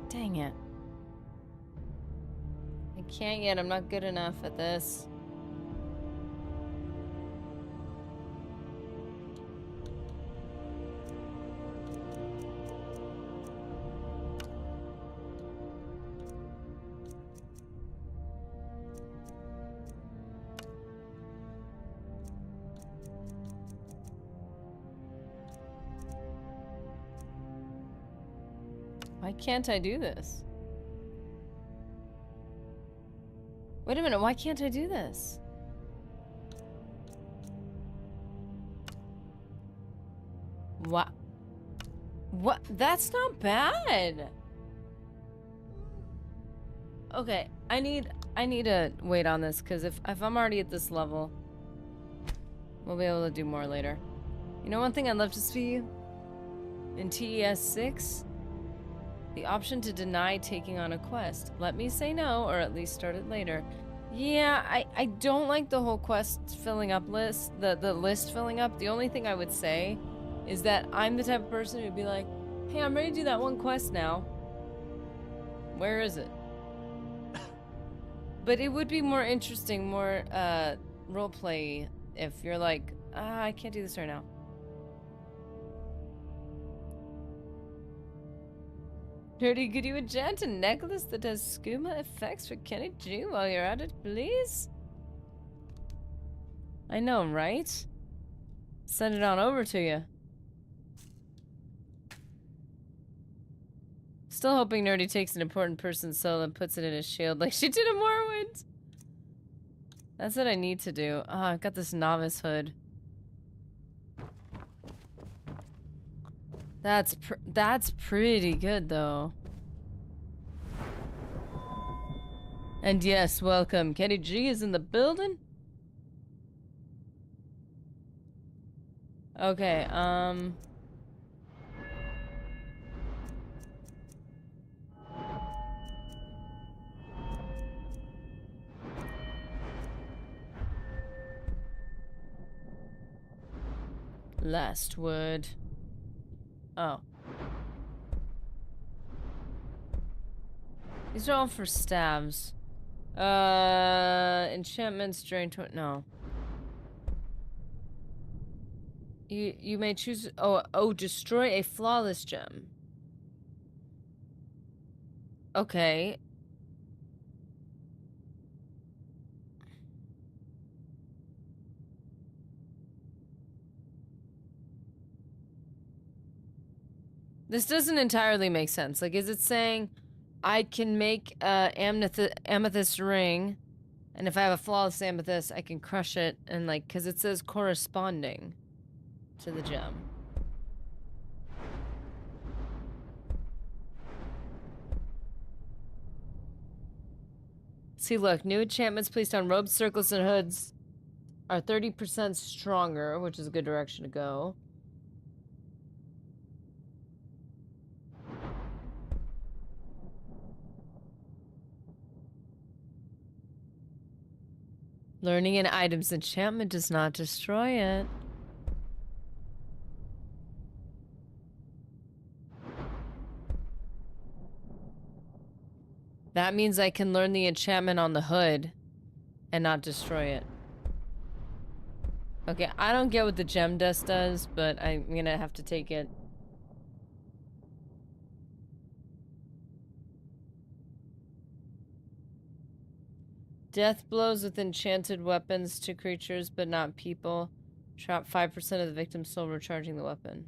Dang it. I can't yet. I'm not good enough at this. Why can't I do this? Wait a minute, why can't I do this? What? What? That's not bad. Okay, I need to wait on this, because if I'm already at this level, we'll be able to do more later. You know one thing I'd love to see in TES 6? The option to deny taking on a quest. Let me say no, or at least start it later. Yeah, I don't like the whole quest filling up list, the list filling up. The only thing I would say is that I'm the type of person who'd be like, hey, I'm ready to do that one quest now. Where is it? But it would be more interesting, more roleplay if you're like, I can't do this right now. Dirty, could you enchant a necklace that has skooma effects for Kenny G while you're at it, please? I know, right? Send it on over to you. Still hoping Nerdy takes an important person's soul and puts it in his shield like she did in Morrowind. That's what I need to do. Oh, I've got this novice hood. That's pretty good, though. And yes, welcome. Kenny G is in the building. Okay, last word. Oh. These are all for stabs. Enchantments during no. You may choose destroy a flawless gem. Okay. This doesn't entirely make sense. Like, is it saying I can make amethyst ring, and if I have a flawless amethyst, I can crush it and like, because it says corresponding to the gem. See, look, new enchantments placed on robes, circlets, and hoods are 30% stronger, which is a good direction to go. Learning an item's enchantment does not destroy it. That means I can learn the enchantment on the hood and not destroy it. Okay, I don't get what the gem dust does, but I'm gonna have to take it. Death blows with enchanted weapons to creatures, but not people. Trap 5% of the victim's soul, recharging the weapon.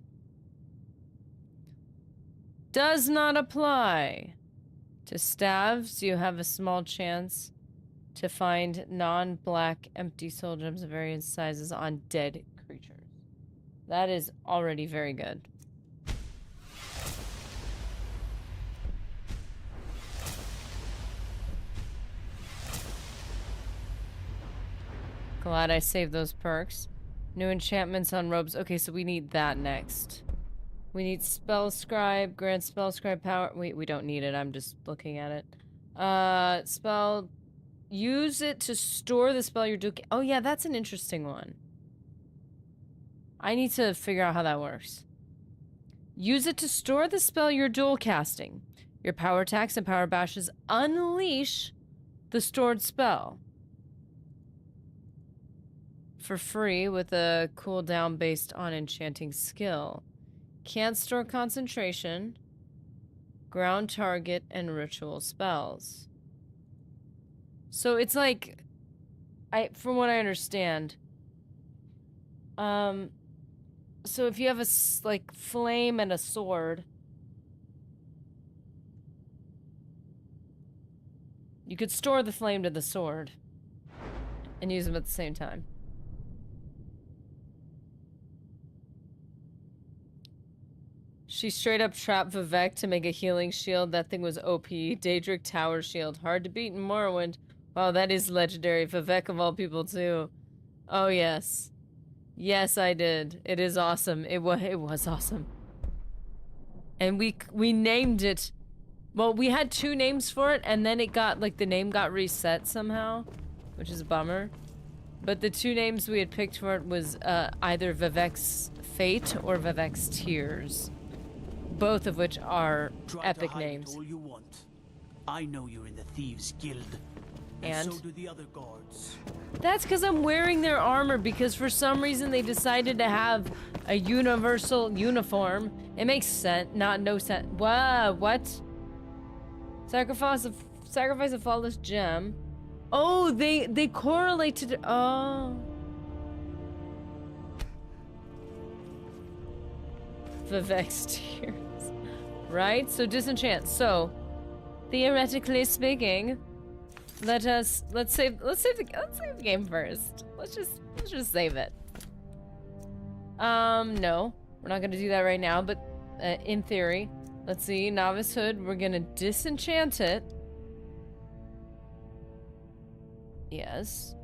Does not apply. To staves, you have a small chance to find non-black empty soul gems of various sizes on dead creatures. That is already very good. Glad I saved those perks. New enchantments on robes. Okay, so we need that next. We need spell scribe, grant spell scribe power. Wait, we don't need it. I'm just looking at it. Spell. Use it to store the spell you're doing. Oh yeah, that's an interesting one. I need to figure out how that works. Use it to store the spell you're dual casting. Your power attacks and power bashes unleash the stored spell. For free with a cooldown based on enchanting skill. Can't store concentration, ground target, and ritual spells. So it's like, from what I understand, so if you have a like flame and a sword, you could store the flame to the sword and use them at the same time. She straight up trapped Vivek to make a healing shield. That thing was OP. Daedric Tower Shield. Hard to beat in Morrowind. Wow, that is legendary. Vivek of all people, too. Oh, yes. Yes, I did. It is awesome. It was awesome. And we named it. Well, we had 2 names for it, and then it got, like, the name got reset somehow, which is a bummer. But the 2 names we had picked for it was either Vivek's Fate or Vivek's Tears. Both of which are epic names. All you want. I know you're in the Thieves Guild. And so do the other guards. That's because I'm wearing their armor, because for some reason they decided to have a universal uniform. It makes sense. No sense. Wow, what? Sacrifice a flawless gem. Oh, they correlate to the, oh. Vivek's tears. Right? So disenchant. So, theoretically speaking, let's save the game first. Let's just save it. No. We're not gonna do that right now, but in theory. Let's see, Novice Hood, we're gonna disenchant it. Yes.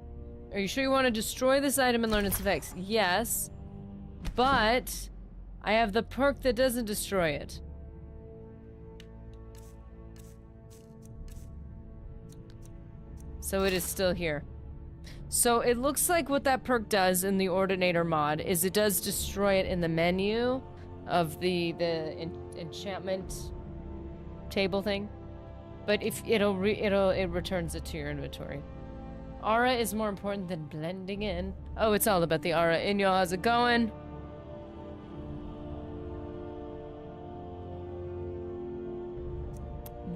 Are you sure you want to destroy this item and learn its effects? Yes. But I have the perk that doesn't destroy it. So it is still here. So it looks like what that perk does in the Ordinator mod is it does destroy it in the menu of the enchantment table thing. But if it returns it to your inventory. Aura is more important than blending in. Oh, it's all about the aura. Inyo, how's it going?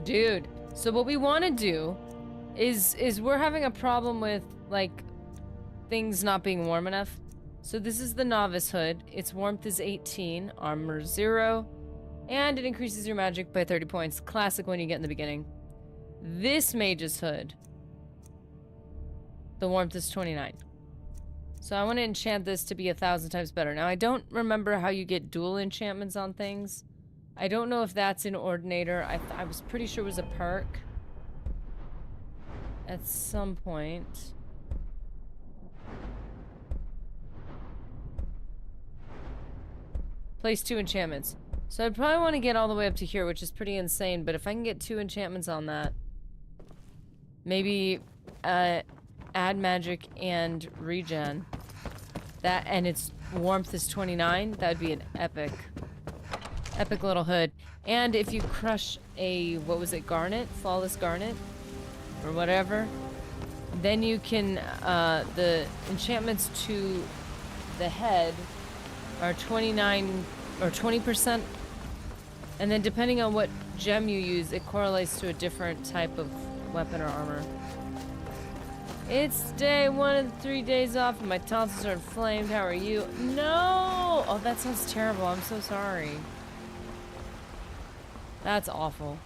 Dude, so what we want to do is we're having a problem with, like, things not being warm enough. So this is the Novice Hood. Its warmth is 18, armor 0, and it increases your magic by 30 points. Classic one you get in the beginning. This Mage's Hood, the warmth is 29. So I want to enchant this to be 1,000 times better. Now, I don't remember how you get dual enchantments on things. I don't know if that's in Ordinator. I was pretty sure it was a perk at some point. Place 2 enchantments. So I'd probably want to get all the way up to here, which is pretty insane, but if I can get 2 enchantments on that, maybe add magic and regen. That, and its warmth is 29, that would be an epic little hood. And if you crush a, what was it, garnet? Flawless garnet? Or whatever. Then you can, the enchantments to the head are 29 or 20%. And then depending on what gem you use, it correlates to a different type of weapon or armor. It's day 1 of the 3 days off and my tonsils are inflamed. How are you? No! Oh, that sounds terrible. I'm so sorry. That's awful.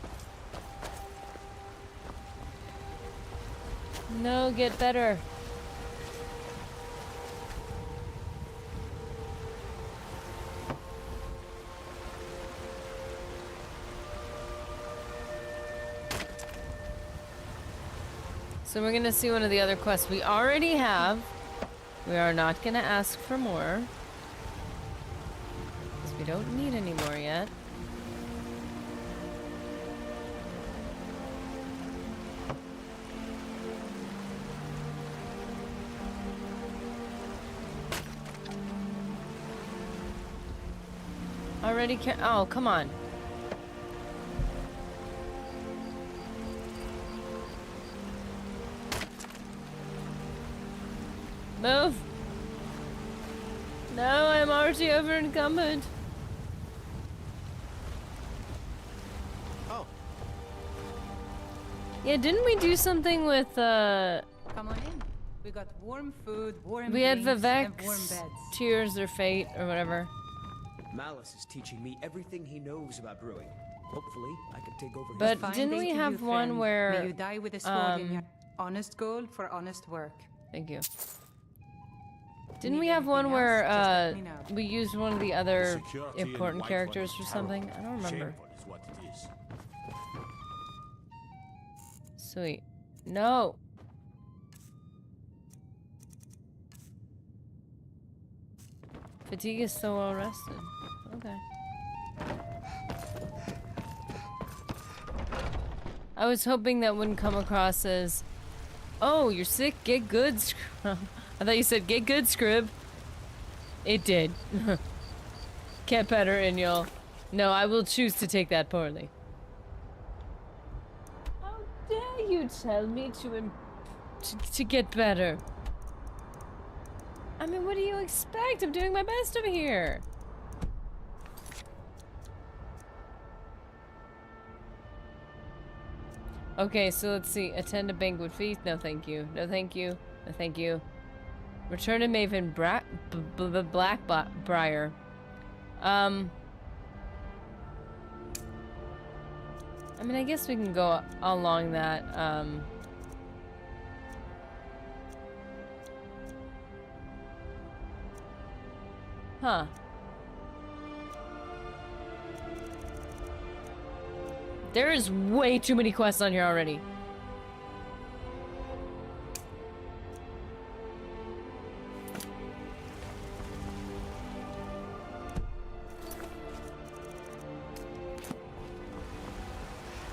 No, get better. So we're gonna see one of the other quests we already have. We are not gonna ask for more, because we don't need any more yet. Already oh, come on. Move! No, I'm already over encumbered. Oh. Yeah, didn't we do something with, Come on in. We got warm food, warm we had drinks, and warm Vivek's beds. Tears or Fate or whatever. Malice is teaching me everything he knows about brewing. Hopefully, I can take over his But Fine didn't day we to have you, one friend. where, May you die with a sword in your honest gold for honest work. Thank you. Didn't Need we have one anything where, else? Just let me know. we used one of the other Security and important white characters one for is something? terrible. I don't remember. Shameful is what it is. Sweet. No! Fatigue is so well rested. Okay. I was hoping that wouldn't come across as, oh, you're sick, get good, Scrub. I thought you said, get good, Scrib. It did. Get better, Inyol. No, I will choose to take that poorly. How dare you tell me to get better? I mean, what do you expect? I'm doing my best over here. Okay, so let's see. Attend a banquet feast. No, thank you. No, thank you. No, thank you. Return to Maven Blackbriar. I mean, I guess we can go along that. Huh. There is way too many quests on here already.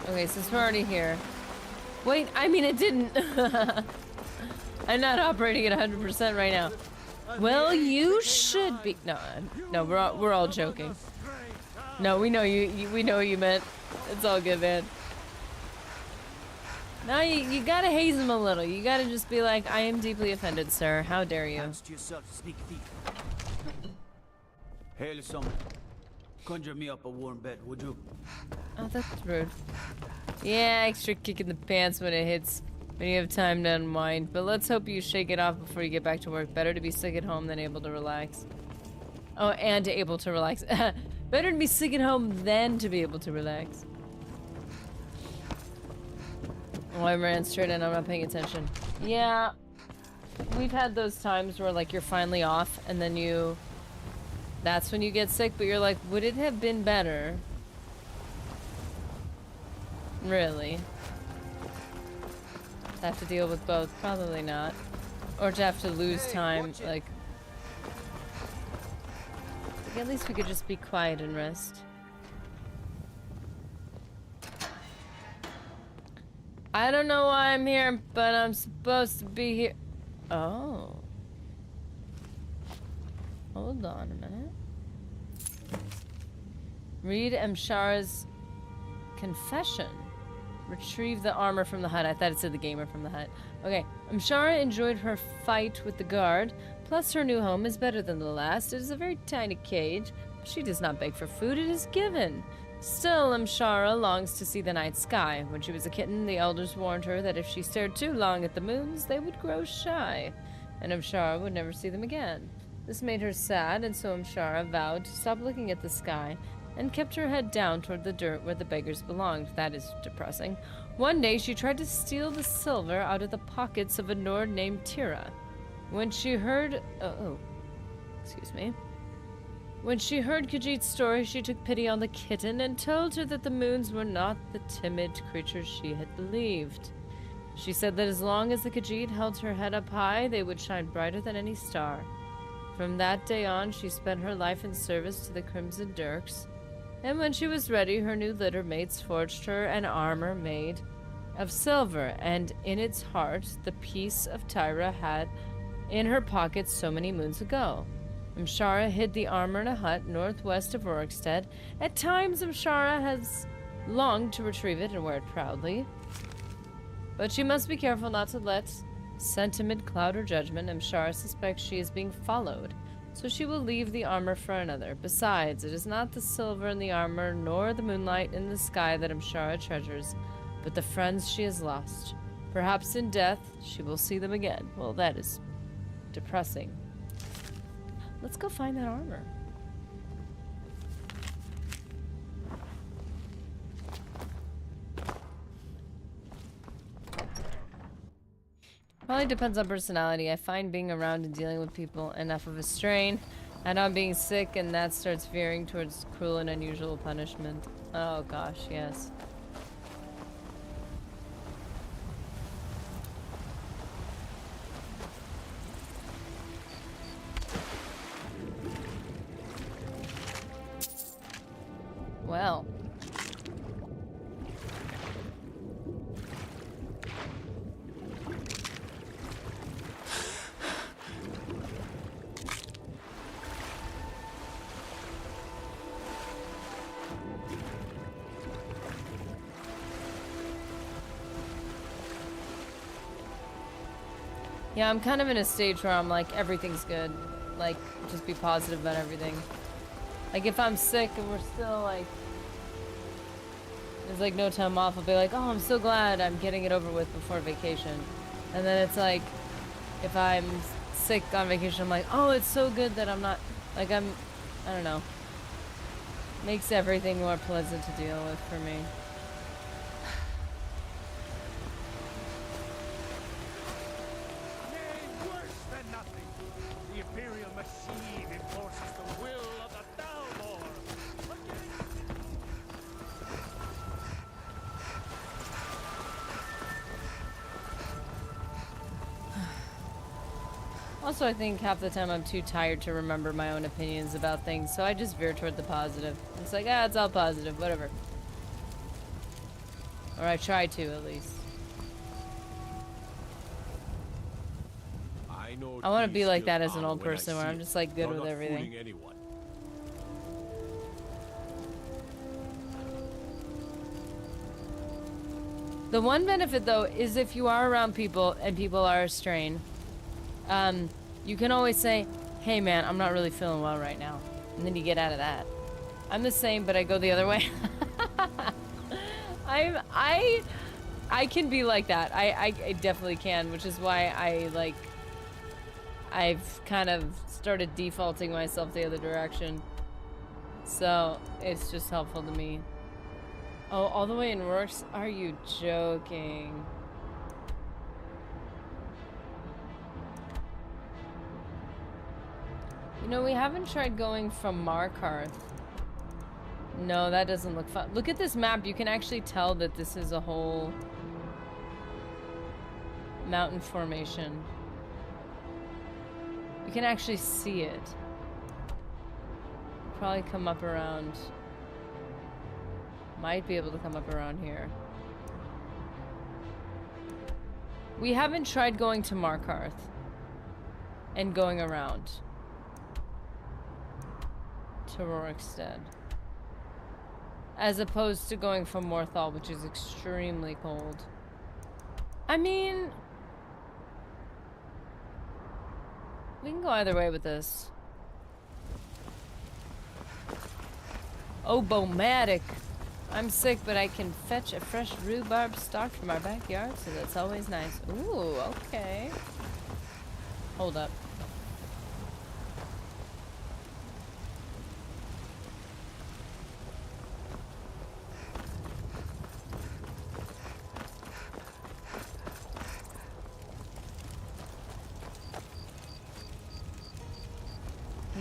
Okay, since we're already here. Wait, I mean it didn't. I'm not operating at 100% right now. Well, you should be. No, we're all joking. No, we know we know what you meant. It's all good, man. Now you gotta haze him a little. You gotta just be like, I am deeply offended, sir. How dare you? Hands to yourself, sneak thief. Hail someone. Conjure me up a warm bed, would you? Oh, that's rude. Yeah, extra kick in the pants when it hits, when you have time to unwind. But let's hope you shake it off before you get back to work. Better to be sick at home than able to relax. Oh, and able to relax. Better to be sick at home than to be able to relax. Oh, I ran straight in. I'm not paying attention. Yeah, we've had those times where, like, you're finally off, and then you... That's when you get sick, but you're like, would it have been better? Really? To have to deal with both? Probably not. Or to have to lose time, like... At least we could just be quiet and rest. I don't know why I'm here, but I'm supposed to be here. Oh. Hold on a minute. Read Amshara's confession. Retrieve the armor from the hut. I thought it said the gamer from the hut. Okay. Amshara enjoyed her fight with the guard. Plus, her new home is better than the last. It is a very tiny cage. She does not beg for food. It is given. Still, Amshara longs to see the night sky. When she was a kitten, the elders warned her that if she stared too long at the moons, they would grow shy, and Amshara would never see them again. This made her sad, and so Amshara vowed to stop looking at the sky and kept her head down toward the dirt where the beggars belonged. That is depressing. One day, she tried to steal the silver out of the pockets of a Nord named Tira. When she heard... excuse me. When she heard Khajiit's story, she took pity on the kitten and told her that the moons were not the timid creatures she had believed. She said that as long as the Khajiit held her head up high, they would shine brighter than any star. From that day on, she spent her life in service to the Crimson Dirks, and when she was ready, her new litter mates forged her an armor made of silver, and in its heart, the piece of Tyra had in her pocket so many moons ago. Amshara hid the armor in a hut northwest of Rorikstead. At times, Amshara has longed to retrieve it and wear it proudly. But she must be careful not to let sentiment cloud her judgment. Amshara suspects she is being followed, so she will leave the armor for another. Besides, it is not the silver in the armor nor the moonlight in the sky that Amshara treasures, but the friends she has lost. Perhaps in death, she will see them again. Well, that is depressing. Let's go find that armor. Probably depends on personality. I find being around and dealing with people enough of a strain, and on being sick, and that starts veering towards cruel and unusual punishment. Oh gosh, yes. Well. Yeah, I'm kind of in a stage where I'm like, everything's good. Like, just be positive about everything. Like, if I'm sick and we're still like, there's like no time off, I'll be like, oh, I'm so glad I'm getting it over with before vacation. And then it's like, if I'm sick on vacation, I'm like, oh, it's so good that I'm not, like, I don't know. Makes everything more pleasant to deal with for me. Nay, worse than nothing. The Imperial machine enforces the will of the Thalmor. Also, I think half the time I'm too tired to remember my own opinions about things, so I just veer toward the positive. It's like, ah, it's all positive, whatever. Or I try to, at least. I want to be like that as an old person, where I'm just like good with everything. The one benefit, though, is if you are around people and people are a strain, you can always say, hey man, I'm not really feeling well right now. And then you get out of that. I'm the same, but I go the other way. I can be like that. I definitely can, which is why I've kind of started defaulting myself the other direction. So it's just helpful to me. Oh, all the way in Rorks? Are you joking? You know, we haven't tried going from Markarth. No, that doesn't look fun. Look at this map. You can actually tell that this is a whole mountain formation. You can actually see it. Probably come up around. Might be able to come up around here. We haven't tried going to Markarth and going around to Rorikstead, as opposed to going from Morthal, which is extremely cold. I mean, we can go either way with this. Oh, Bomatic. I'm sick, but I can fetch a fresh rhubarb stalk from our backyard, so that's always nice. Ooh, okay. Hold up.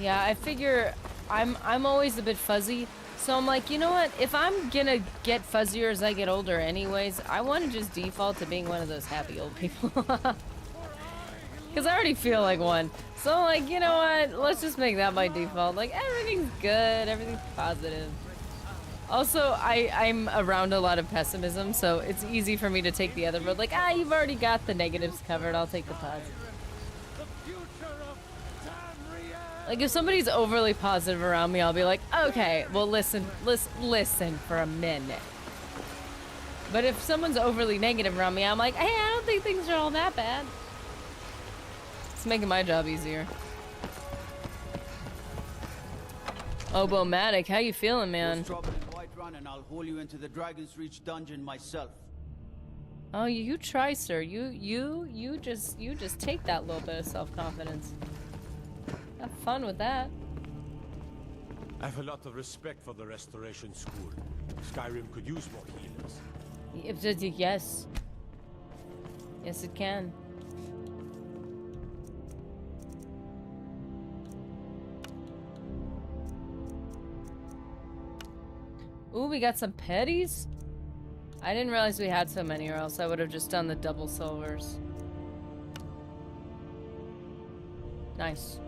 Yeah, I figure I'm always a bit fuzzy, so I'm like, you know what? If I'm gonna get fuzzier as I get older anyways, I want to just default to being one of those happy old people. Because I already feel like one. So I'm like, you know what? Let's just make that my default. Like, everything's good, everything's positive. Also, I'm around a lot of pessimism, so it's easy for me to take the other road. Like, ah, you've already got the negatives covered, I'll take the positive. Like, if somebody's overly positive around me, I'll be like, okay, well, listen for a minute. But if someone's overly negative around me, I'm like, hey, I don't think things are all that bad. It's making my job easier. Obomatic, how you feeling, man? And I'll haul you into the Dragon's Reach dungeon myself. Oh, you try, sir. You just take that little bit of self-confidence. Have fun with that. I have a lot of respect for the Restoration School. Skyrim could use more healers. Yes. Yes, it can. Ooh, we got some petties? I didn't realize we had so many, or else I would have just done the double silvers. Nice.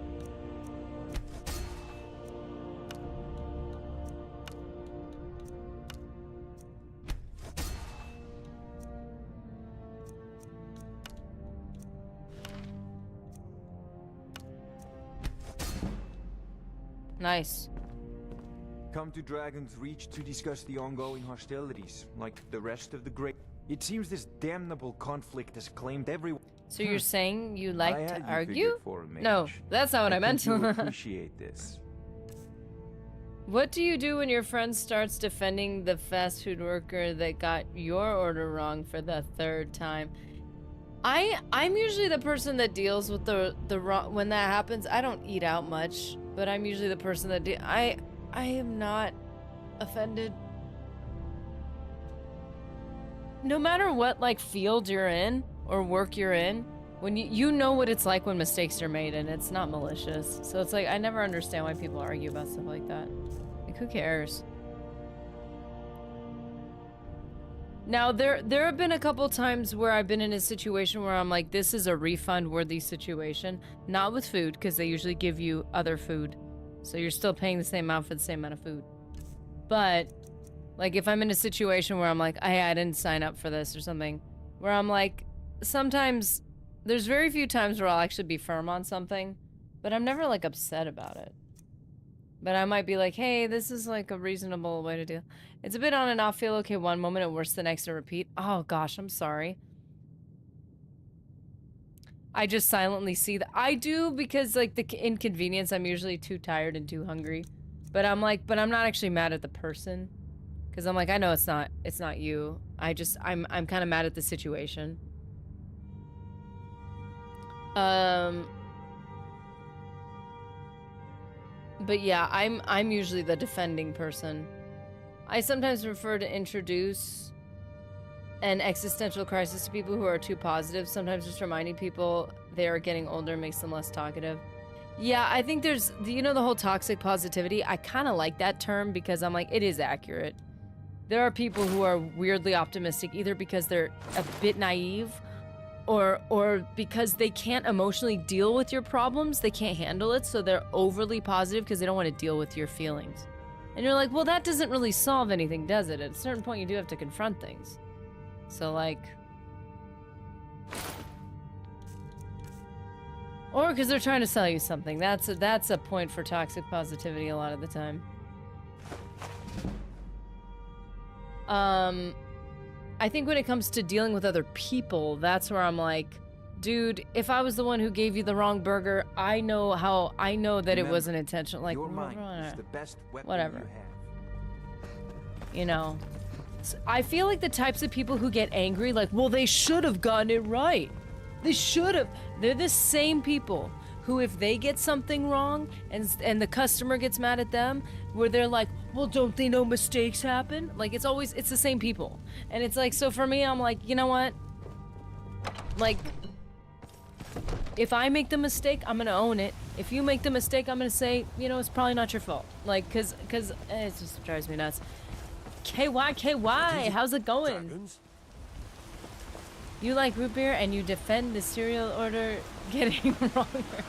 Nice. Come to Dragon's Reach to discuss the ongoing hostilities, like the rest of the Great. It seems this damnable conflict has claimed everyone. So you're saying you like I to had you argue? figured for a mage. No, that's not what I meant. think you'll appreciate this. What do you do when your friend starts defending the fast food worker that got your order wrong for the 3rd time? I'm usually the person that deals with the wrong when that happens. I don't eat out much, but I'm usually the person that I am not offended. No matter what like field you're in or work you're in, when you know what it's like when mistakes are made and it's not malicious. So it's like I never understand why people argue about stuff like that. Like who cares? Now there have been a couple times where I've been in a situation where I'm like, this is a refund worthy situation. Not with food, because they usually give you other food. So you're still paying the same amount for the same amount of food. But like if I'm in a situation where I'm like, I didn't sign up for this or something, where I'm like, sometimes there's very few times where I'll actually be firm on something, but I'm never like upset about it. But I might be like, hey, this is like a reasonable way to do. It's a bit on and off, feel okay one moment and worse the next to repeat. Oh gosh, I'm sorry. I just silently see that. I do because like the inconvenience, I'm usually too tired and too hungry. But I'm like, but I'm not actually mad at the person. Cause I'm like, I know it's not you. I'm kind of mad at the situation. But yeah, I'm usually the defending person. I sometimes prefer to introduce an existential crisis to people who are too positive. Sometimes just reminding people they are getting older makes them less talkative. Yeah, I think there's, you know, the whole toxic positivity. I kind of like that term because I'm like, it is accurate. There are people who are weirdly optimistic either because they're a bit naive or because they can't emotionally deal with your problems. They can't handle it, so they're overly positive because they don't want to deal with your feelings. And you're like, well, that doesn't really solve anything, does it? At a certain point, you do have to confront things. So, like... Or because they're trying to sell you something. That's a point for toxic positivity a lot of the time. I think when it comes to dealing with other people, that's where I'm like, dude, if I was the one who gave you the wrong burger, I know that it wasn't intentional. Like, your mind is the best weapon whatever. you have. You know, I feel like the types of people who get angry, like, well, they should have gotten it right. They should have. They're the same people who, if they get something wrong and the customer gets mad at them, where they're like, well, don't they know mistakes happen? Like, it's the same people. And it's like, so for me, I'm like, you know what? Like, if I make the mistake, I'm gonna own it. If you make the mistake, I'm gonna say, you know, it's probably not your fault. Like, cause it just drives me nuts. KY, how's it going? Dragons? You like root beer and you defend the cereal order getting wronger.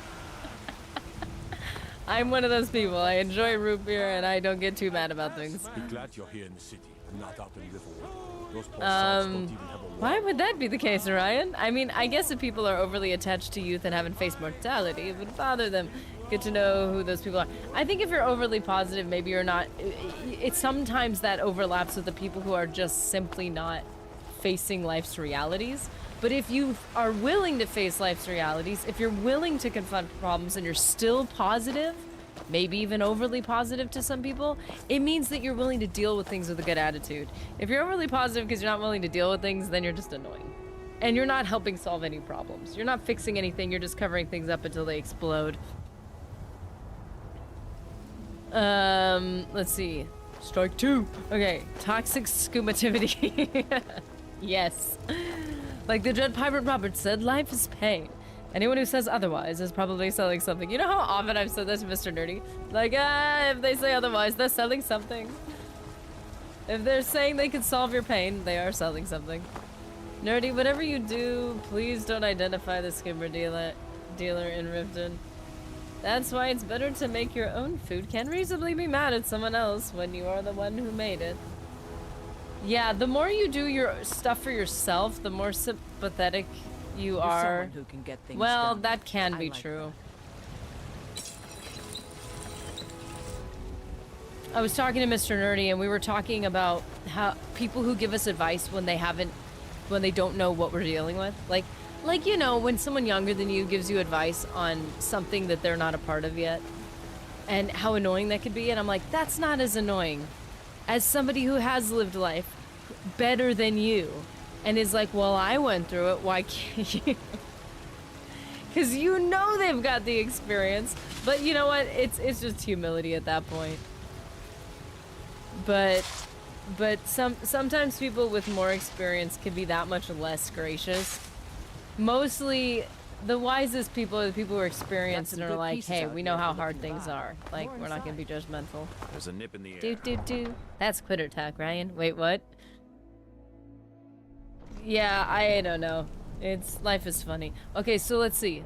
I'm one of those people. I enjoy root beer and I don't get too mad about things. Be glad you're here in the city and not out in Riverwood. Those poor souls don't even have a Why would that be the case, Ryan? I mean, I guess if people are overly attached to youth and haven't faced mortality, it would bother them. Good to know who those people are. I think if you're overly positive, maybe you're not. It's sometimes that overlaps with the people who are just simply not facing life's realities. But if you are willing to face life's realities, if you're willing to confront problems and you're still positive, maybe even overly positive to some people, it means that you're willing to deal with things with a good attitude. If you're overly positive because you're not willing to deal with things, then you're just annoying. And you're not helping solve any problems. You're not fixing anything, you're just covering things up until they explode. Let's see. Strike 2. Okay, toxic scumativity. Yes. Like the Dread Pirate Robert said, life is pain. Anyone who says otherwise is probably selling something. You know how often I've said this to Mr. Nerdy? Like, if they say otherwise, they're selling something. If they're saying they can solve your pain, they are selling something. Nerdy, whatever you do, please don't identify the skimmer dealer in Riften. That's why it's better to make your own food. Can't reasonably be mad at someone else when you are the one who made it. Yeah, the more you do your stuff for yourself, the more sympathetic you are. Who can get things Well, done. that can be like true. I was talking to Mr. Nerdy and we were talking about how people who give us advice when they don't know what we're dealing with. Like, Like, you know, when someone younger than you gives you advice on something that they're not a part of yet, and how annoying that could be, and I'm like, that's not as annoying as somebody who has lived life better than you, and is like, well, I went through it, why can't you? Because you know they've got the experience, but you know what? It's just humility at that point. But sometimes people with more experience can be that much less gracious. Mostly, the wisest people are the people who are experienced and are like, hey, we know how hard things are. Like, we're not gonna be judgmental. There's a nip in the air. Do. That's quitter talk, Ryan. Wait, what? Yeah, I don't know. Life is funny. Okay, so let's see.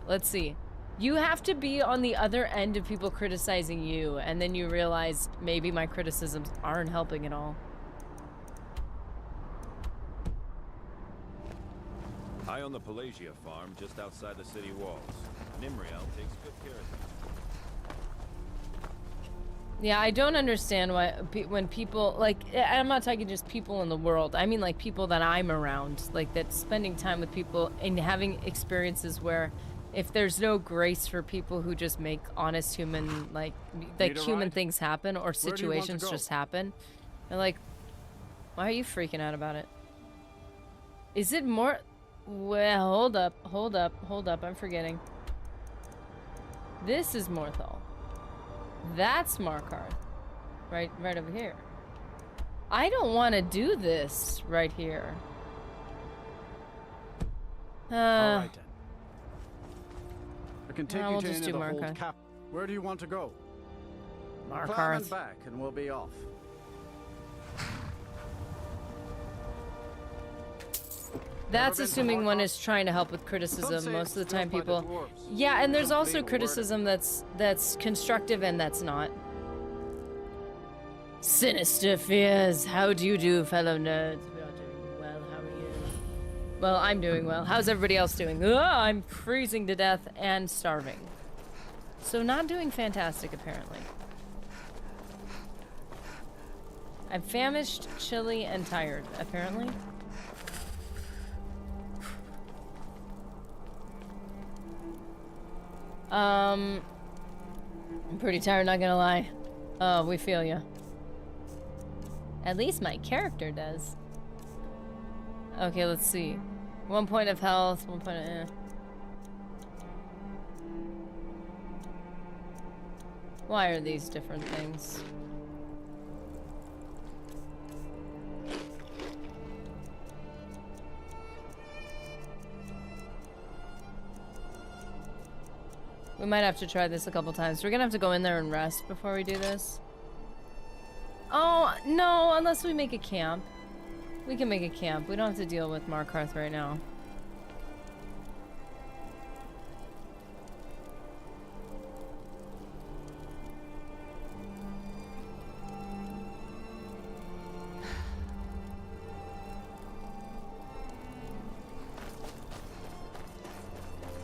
You have to be on the other end of people criticizing you, and then you realize maybe my criticisms aren't helping at all. I own the Pelagia farm just outside the city walls. Nimriel takes good care of it. Yeah, I don't understand why when people, like, I'm not talking just people in the world. I mean, like, people that I'm around, like, that spending time with people and having experiences where if there's no grace for people who just make honest human, like human things happen or situations just happen, they're like, why are you freaking out about it? Is it more... Well, hold up, I'm forgetting. This is Morthal. That's Markarth. Right over here. I don't want to do this right here. Alright then. I can take you we'll to just any do of the hold Markarth. cap. Where do you want to go? Climb Markarth. and back and we'll be off. That's assuming one is trying to help with criticism. Most of the time people... Yeah, and there's also criticism that's constructive and that's not. Sinister fears. How do you do, fellow nerds? We are doing well. How are you? Well, I'm doing well. How's everybody else doing? Ugh, I'm freezing to death and starving. So not doing fantastic, apparently. I'm famished, chilly, and tired, apparently. I'm pretty tired, not gonna lie. Oh, we feel ya. At least my character does. Okay, let's see. 1 point of health, 1 point of... Why are these different things? We might have to try this a couple times. We're gonna have to go in there and rest before we do this. Oh, no, unless we make a camp. We can make a camp. We don't have to deal with Markarth right now.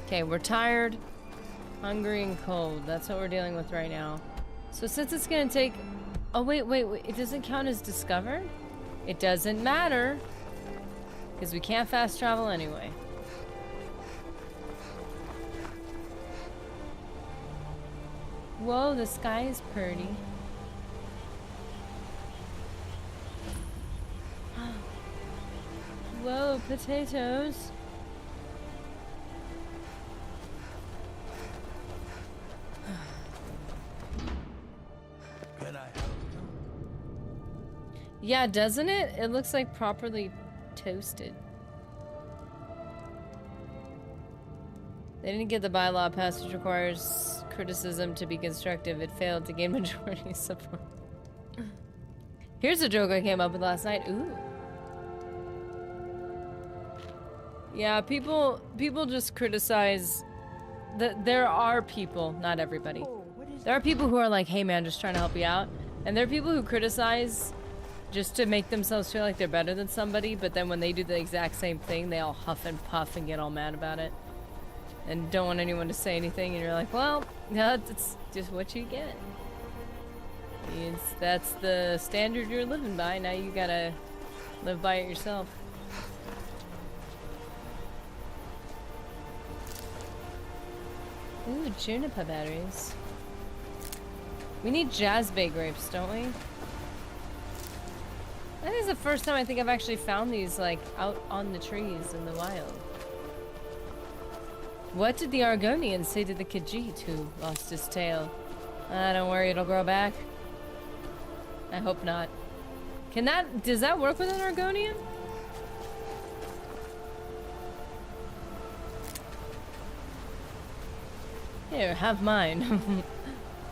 Okay, we're tired, hungry, and cold. That's what we're dealing with right now. So since it's gonna take... Oh, wait. It doesn't count as discovered? It doesn't matter. Because we can't fast travel anyway. Whoa, the sky is pretty. Whoa, potatoes. Yeah, doesn't it? It looks like properly toasted. They didn't get the bylaw passed, which requires criticism to be constructive. It failed to gain majority support. Here's a joke I came up with last night. Ooh. Yeah, people just criticize. There are people, not everybody. There are people who are like, hey man, just trying to help you out. And there are people who criticize just to make themselves feel like they're better than somebody, but then when they do the exact same thing, they all huff and puff and get all mad about it. And don't want anyone to say anything, and you're like, well, no, it's just what you get. That's the standard you're living by, now you gotta live by it yourself. juniper berries. We need jazzbay grapes, don't we? I think it's the first time I think I've actually found these, like, out on the trees in the wild. What did the Argonian say to the Khajiit who lost his tail? Don't worry, it'll grow back. I hope not. Does that work with an Argonian? Here, have mine.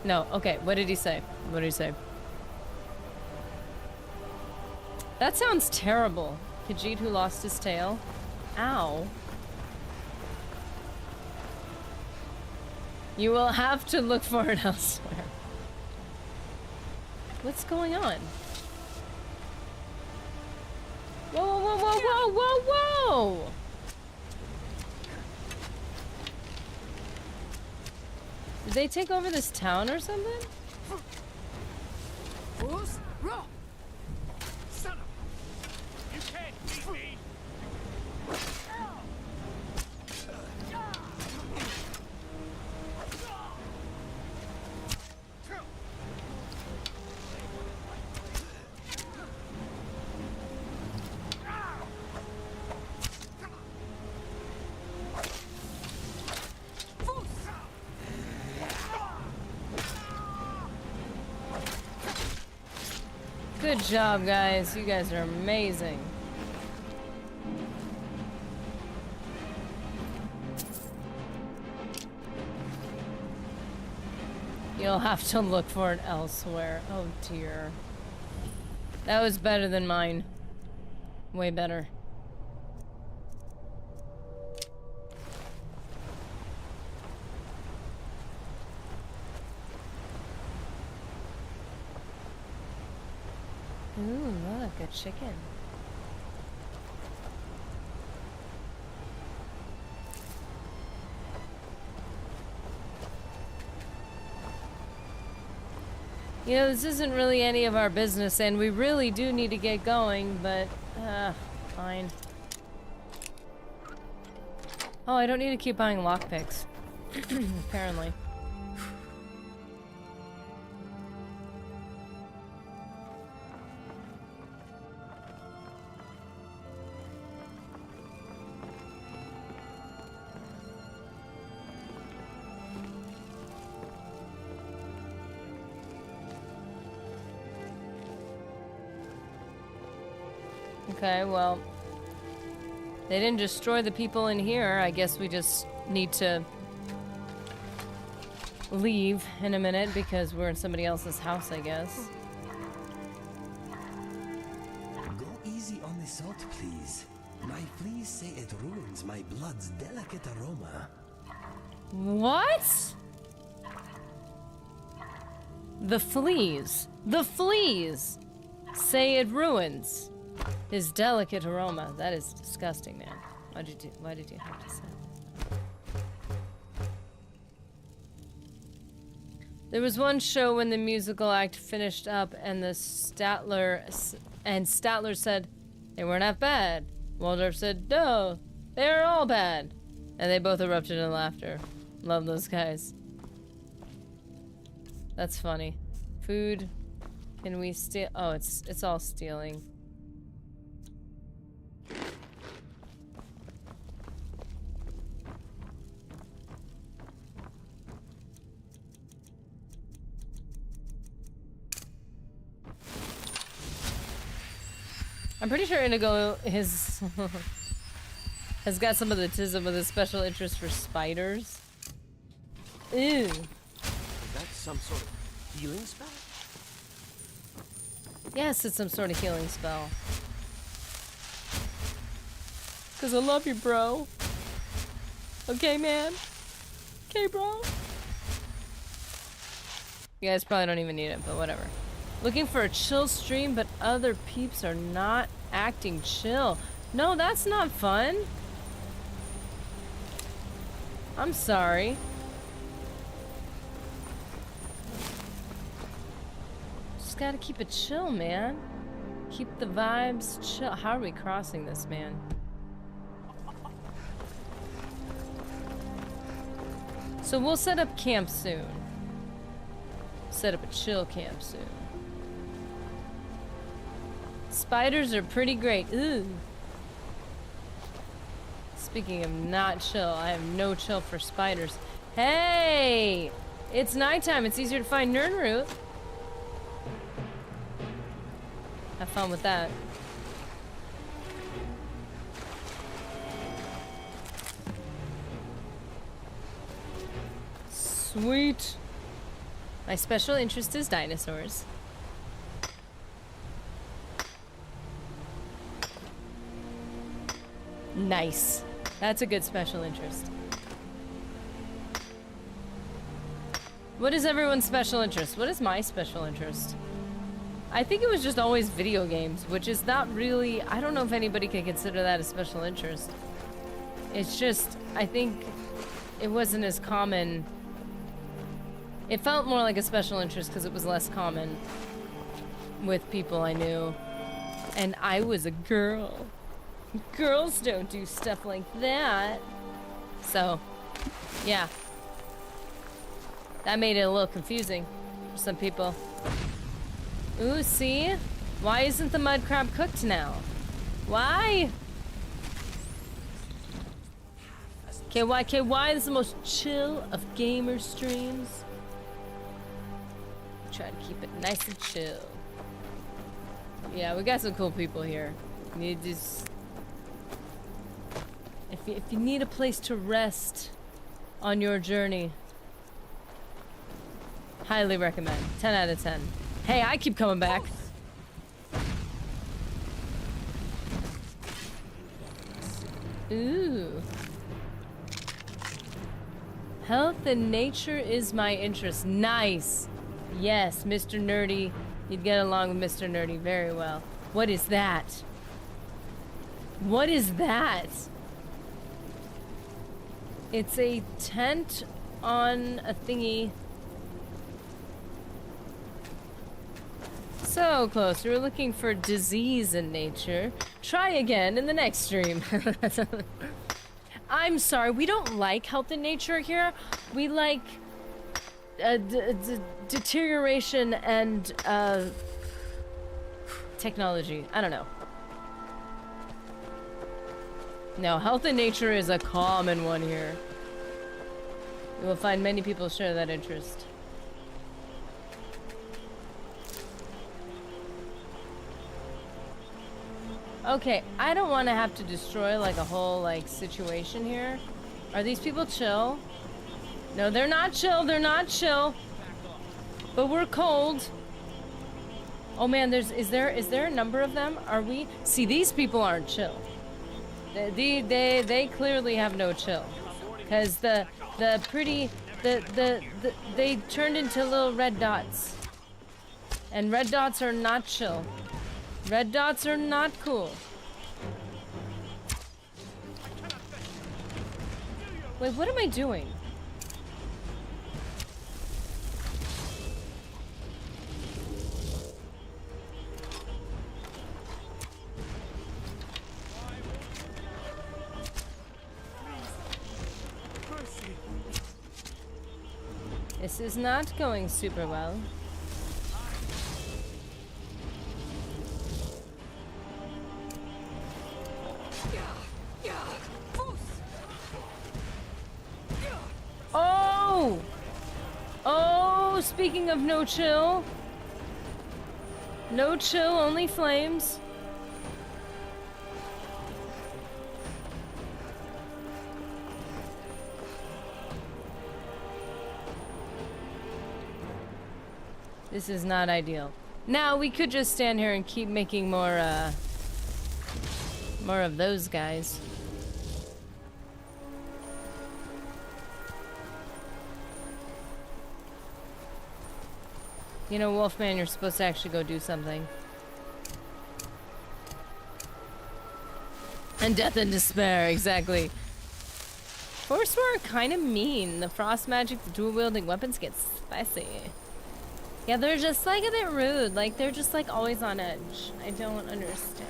No, okay, what did he say? What did he say? That sounds terrible. Khajiit who lost his tail. Ow. You will have to look for it elsewhere. What's going on? Whoa, whoa, whoa, whoa, whoa, whoa! Did they take over this town or something? Son of... You can't beat me! Good job, guys. You guys are amazing. You'll have to look for it elsewhere. Oh dear. That was better than mine. Way better. Ooh, look, a chicken. You know, this isn't really any of our business, and we really do need to get going, but, fine. Oh, I don't need to keep buying lockpicks. Apparently. Okay, well, they didn't destroy the people in here. I guess we just need to leave in a minute because we're in somebody else's house, I guess. Go easy on the salt, please. My fleas say it ruins my blood's delicate aroma. What? The fleas. The fleas say it ruins his delicate aroma. That is disgusting, man. Why did you have to say that? There was one show when the musical act finished up and Statler said they weren't that bad. Waldorf said, no, they're all bad. And they both erupted in laughter. Love those guys. That's funny. Food. Can we steal? Oh, it's all stealing. I'm pretty sure Indigo has got some of the tism with a special interest for spiders. Ew. Is that some sort of healing spell? Yes, it's some sort of healing spell. 'Cause I love you, bro. Okay, man? Okay, bro? You guys probably don't even need it, but whatever. Looking for a chill stream, but other peeps are not acting chill. No, that's not fun. I'm sorry. Just gotta keep it chill, man. Keep the vibes chill. How are we crossing this, man? So we'll set up camp soon. Set up a chill camp soon. Spiders are pretty great. Ooh. Speaking of not chill, I have no chill for spiders. Hey! It's nighttime. It's easier to find Nernroot. Have fun with that. Sweet. My special interest is dinosaurs. Nice. That's a good special interest. What is everyone's special interest? What is my special interest? I think it was just always video games, which is not really... I don't know if anybody can consider that a special interest. It's just... I think it wasn't as common... It felt more like a special interest because it was less common with people I knew. And I was a girl. Girls don't do stuff like that. So, yeah. That made it a little confusing for some people. Ooh, see? Why isn't the mud crab cooked now? Why? KY is the most chill of gamer streams. Try to keep it nice and chill. Yeah, we got some cool people here. You just... If you need a place to rest on your journey, highly recommend. 10 out of 10. Hey, I keep coming back. Ooh. Health and nature is my interest. Nice. Yes, Mr. Nerdy. You'd get along with Mr. Nerdy very well. What is that? What is that? It's a tent on a thingy. So close. We were looking for disease in nature. Try again in the next stream. I'm sorry, we don't like health in nature here. We like deterioration and technology. I don't know. No, health in nature is a common one here. You will find many people share that interest. Okay, I don't want to have to destroy like a whole like situation here. Are these people chill? No, they're not chill. They're not chill. But we're cold. Oh man, is there a number of them? Are we? See, these people aren't chill. They clearly have no chill. Cause they turned into little red dots. And red dots are not chill. Red dots are not cool. Wait, what am I doing? This is not going super well. Oh! Oh, speaking of no chill. No chill, only flames. This is not ideal. Now, we could just stand here and keep making more of those guys. You know, Wolfman, you're supposed to actually go do something. And death and despair, exactly. Forswear are kind of mean. The frost magic, the dual-wielding weapons get spicy. Yeah, they're just like a bit rude. Like, they're just like always on edge. I don't understand.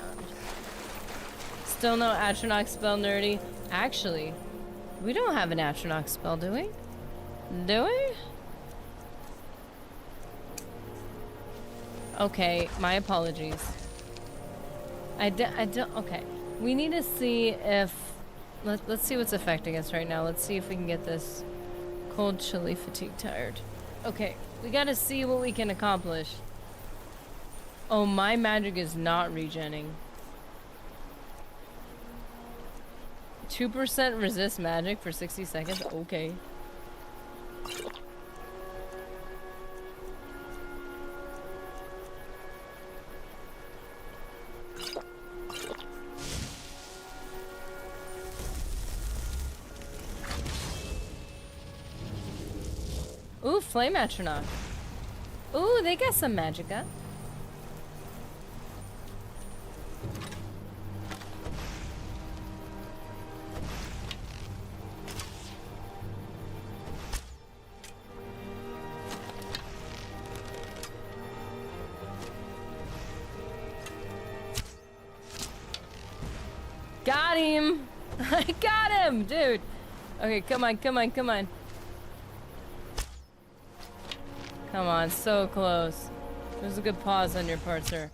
Still no Atronach spell, nerdy. Actually, we don't have an Atronach spell, do we? Do we? Okay, my apologies. I don't, okay. We need to see if, let's see what's affecting us right now. Let's see if we can get this cold, chilly, fatigue, tired. Okay, we gotta see what we can accomplish. Oh, my magic is not regenning. 2% resist magic for 60 seconds? Okay. Ooh, Flame Astronaut. Ooh, they got some magicka. Got him! I got him, dude! Okay, come on, come on, come on. Come on, so close. There's a good pause on your part, sir.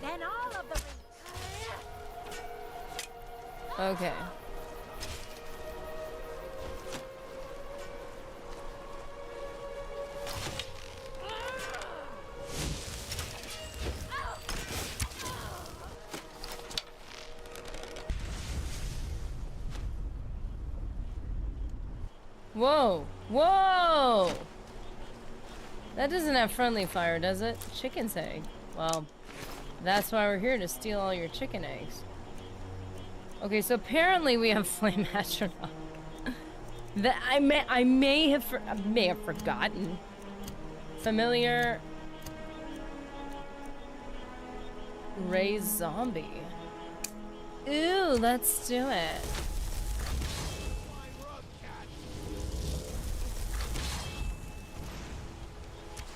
Then all of the Okay. Whoa! Whoa! That doesn't have friendly fire, does it? Chicken's egg. Well, that's why we're here, to steal all your chicken eggs. Okay, so apparently we have Flame Astronaut. That I may have forgotten. Familiar. Raise zombie. Ooh, let's do it.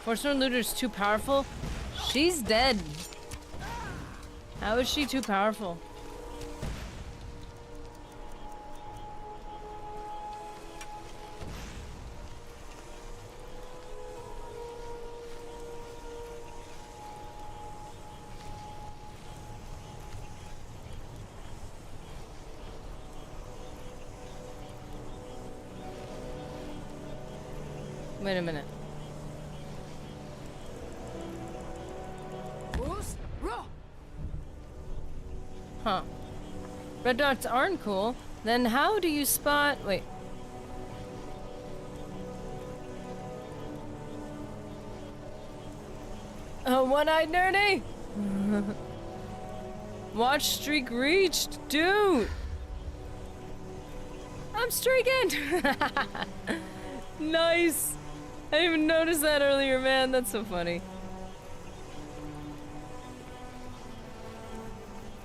Fortune Looter's too powerful? She's dead. How is she too powerful? Wait a minute. Huh. Red dots aren't cool. Then how do you spot... Wait. One-eyed nerdy! Watch streak reached! Dude! I'm streaking! Nice! I didn't even notice that earlier, man. That's so funny.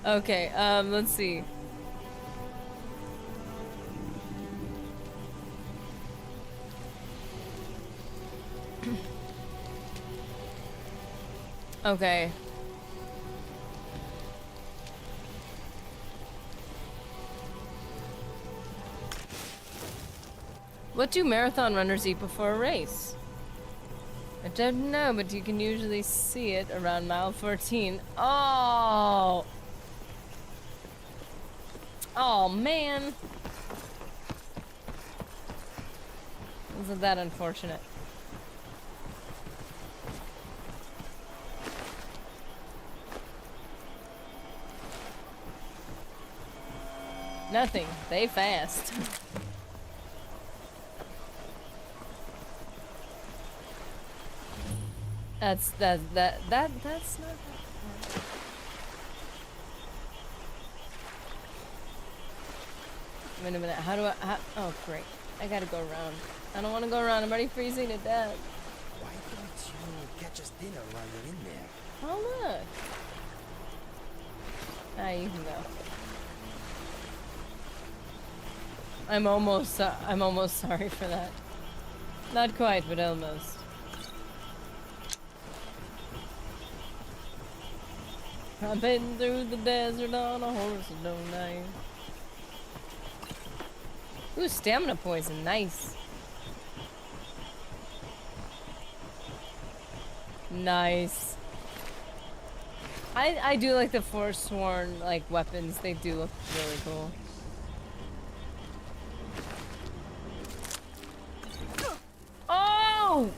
Okay, let's see. Okay. What do marathon runners eat before a race? I don't know, but you can usually see it around mile 14. Oh! Oh, man. Isn't that unfortunate? Nothing. They fast. That's not that. Wait a minute, how do I, oh great, I gotta go around. I don't want to go around, I'm already freezing to death. Why don't you catch us dinner while you're in there? Oh look. Ah, you can go. I'm almost sorry for that. Not quite, but almost. I've been through the desert on a horse and no name. Ooh, stamina poison, nice. Nice. I do like the Forsworn like weapons. They do look really cool. Oh!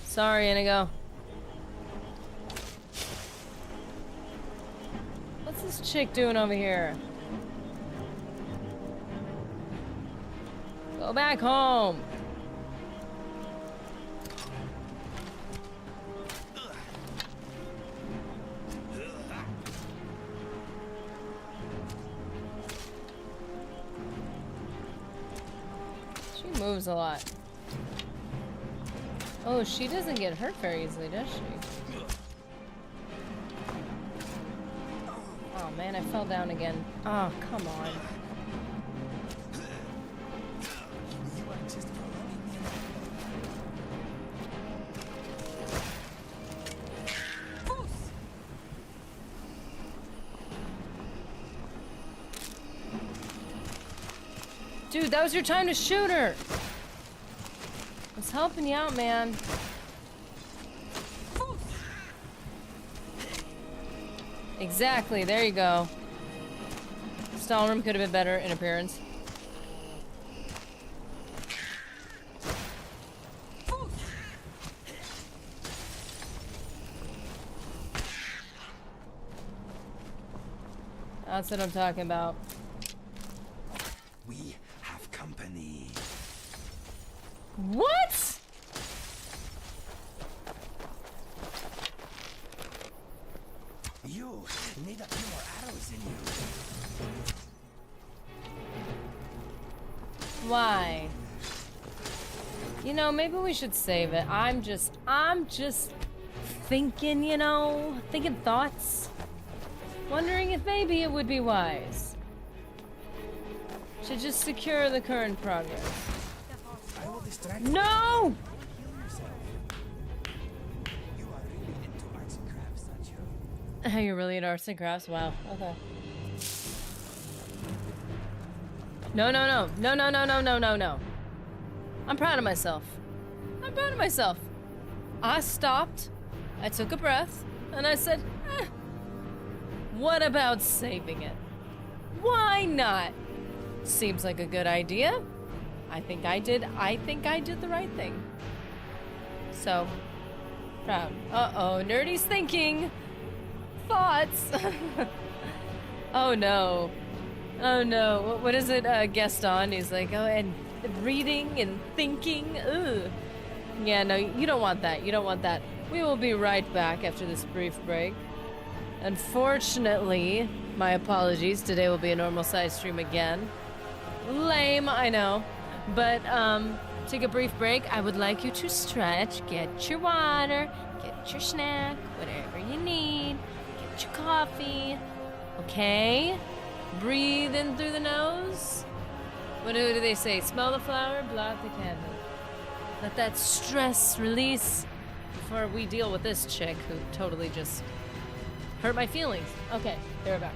Sorry, Inigo. What's this chick doing over here? Go back home. She moves a lot. Oh, she doesn't get hurt very easily, does she? Oh man, I fell down again. Oh, come on. Dude, that was your time to shoot her! I was helping you out, man. Exactly, there you go. Stall room could have been better in appearance. That's what I'm talking about. We have company. What? You need a few more arrows in you. Why? You know, maybe we should save it. I'm just thinking, you know, thinking thoughts. Wondering if maybe it would be wise to just secure the current progress. No! You're really into arts and crafts? Wow. Okay. No, no, no. No, no, no, no, no, no, no. I'm proud of myself. I'm proud of myself. I stopped, I took a breath, and I said, what about saving it? Why not? Seems like a good idea. I think I did the right thing. So, proud. Uh-oh, nerdy's thinking. Thoughts. Oh no. Oh no. What is it, Gaston? He's like, oh, and reading and thinking. Ugh. Yeah, no, you don't want that. You don't want that. We will be right back after this brief break. Unfortunately, my apologies, today will be a normal size stream again. Lame, I know. But, take a brief break. I would like you to stretch, get your water, get your snack, whatever you need, get your coffee, okay? Breathe in through the nose. What do they say? Smell the flower, blow out the candle. Let that stress release before we deal with this chick who totally just hurt my feelings. Okay, there we're back.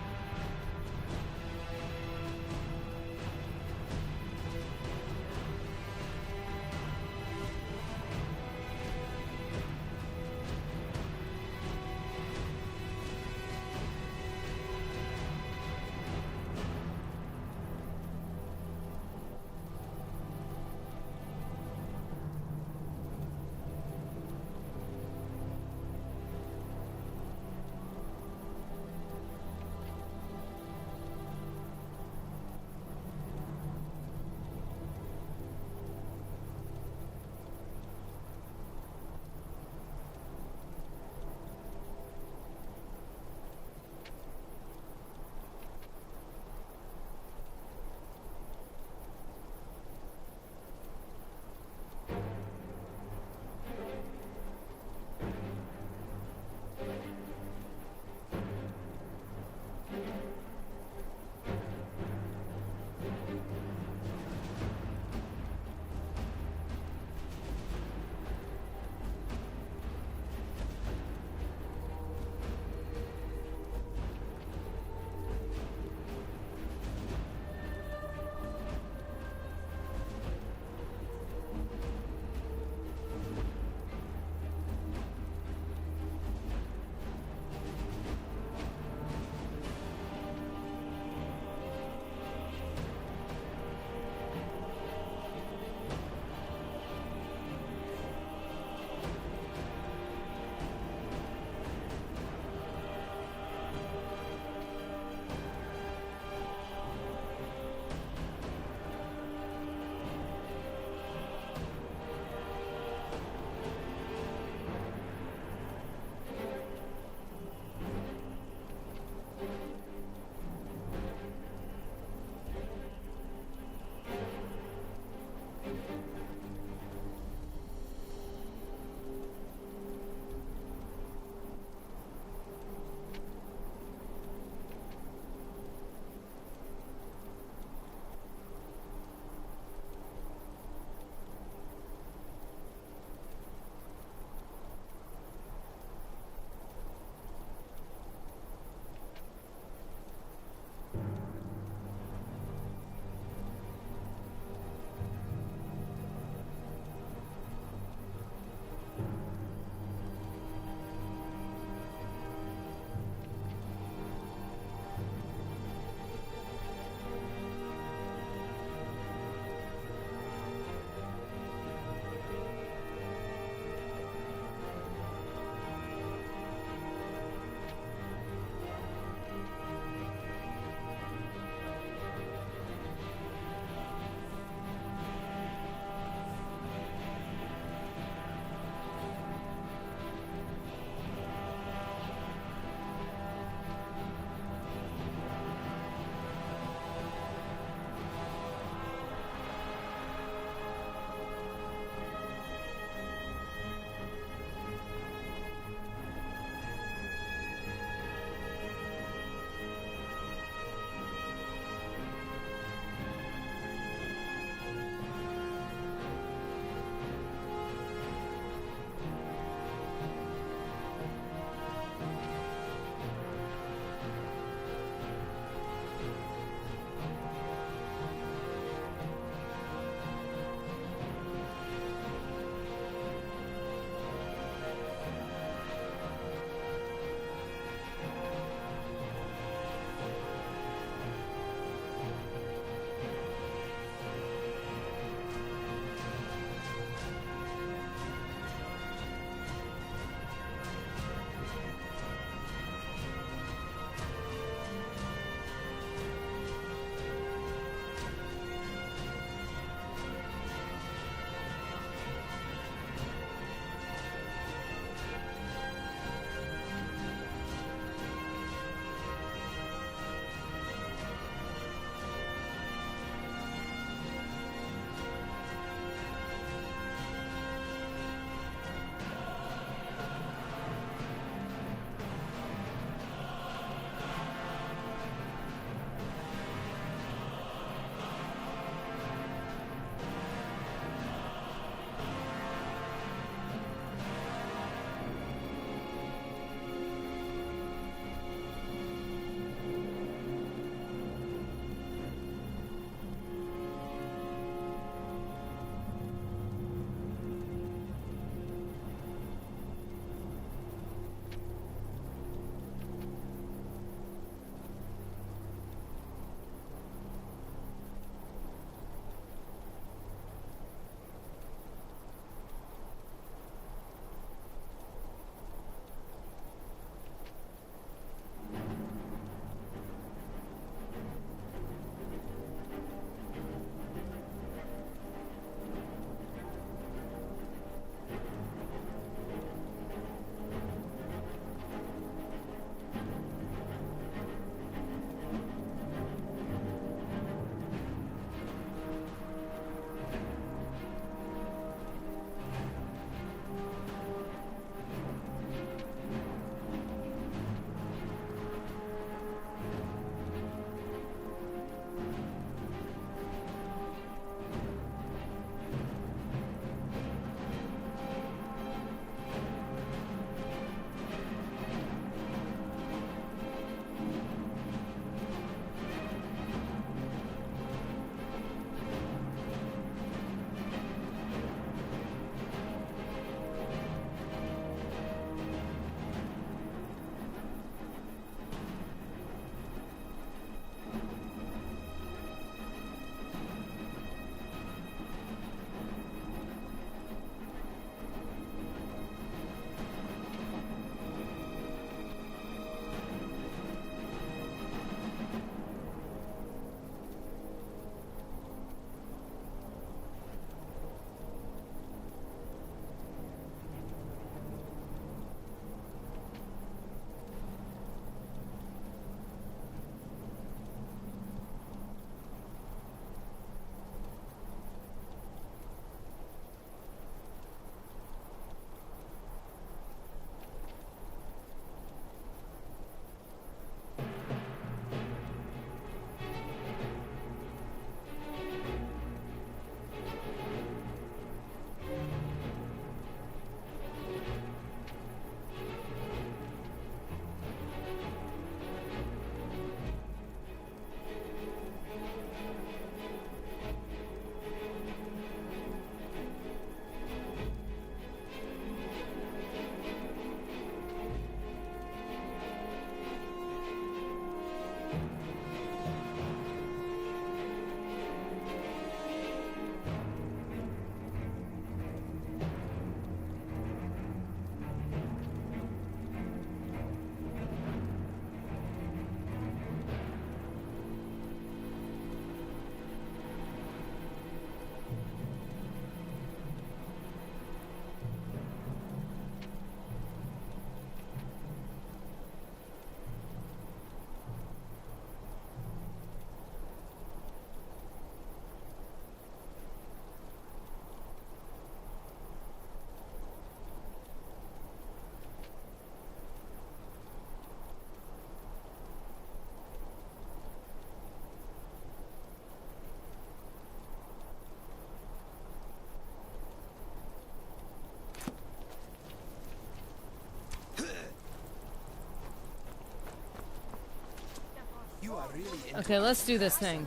Okay, let's do this thing.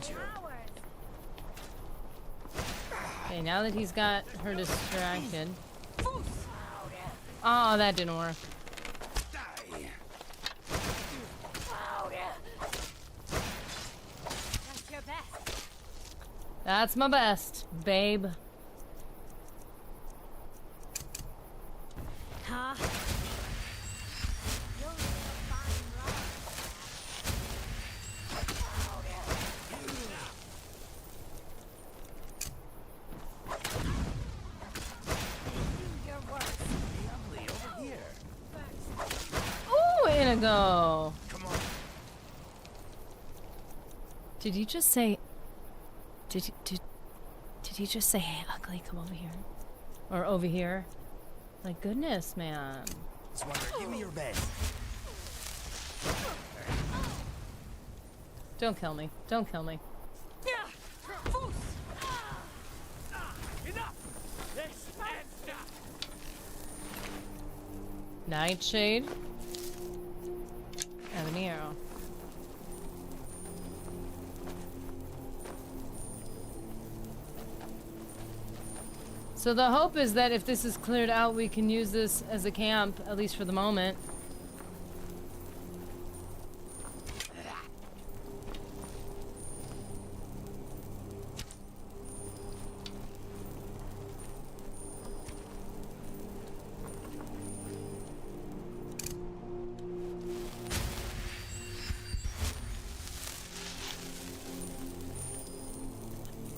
Okay, now that he's got her distracted. Oh, that didn't work. That's my best, babe. Huh? Ooh, Inigo. Come on. Did you just say? Did you just say, "Hey, ugly, come over here," or "over here"? Like, goodness, man. Swagger, give me your best. Don't kill me. Don't kill me. Enough! This enough! Nightshade. Ebony arrow. So the hope is that if this is cleared out, we can use this as a camp, at least for the moment.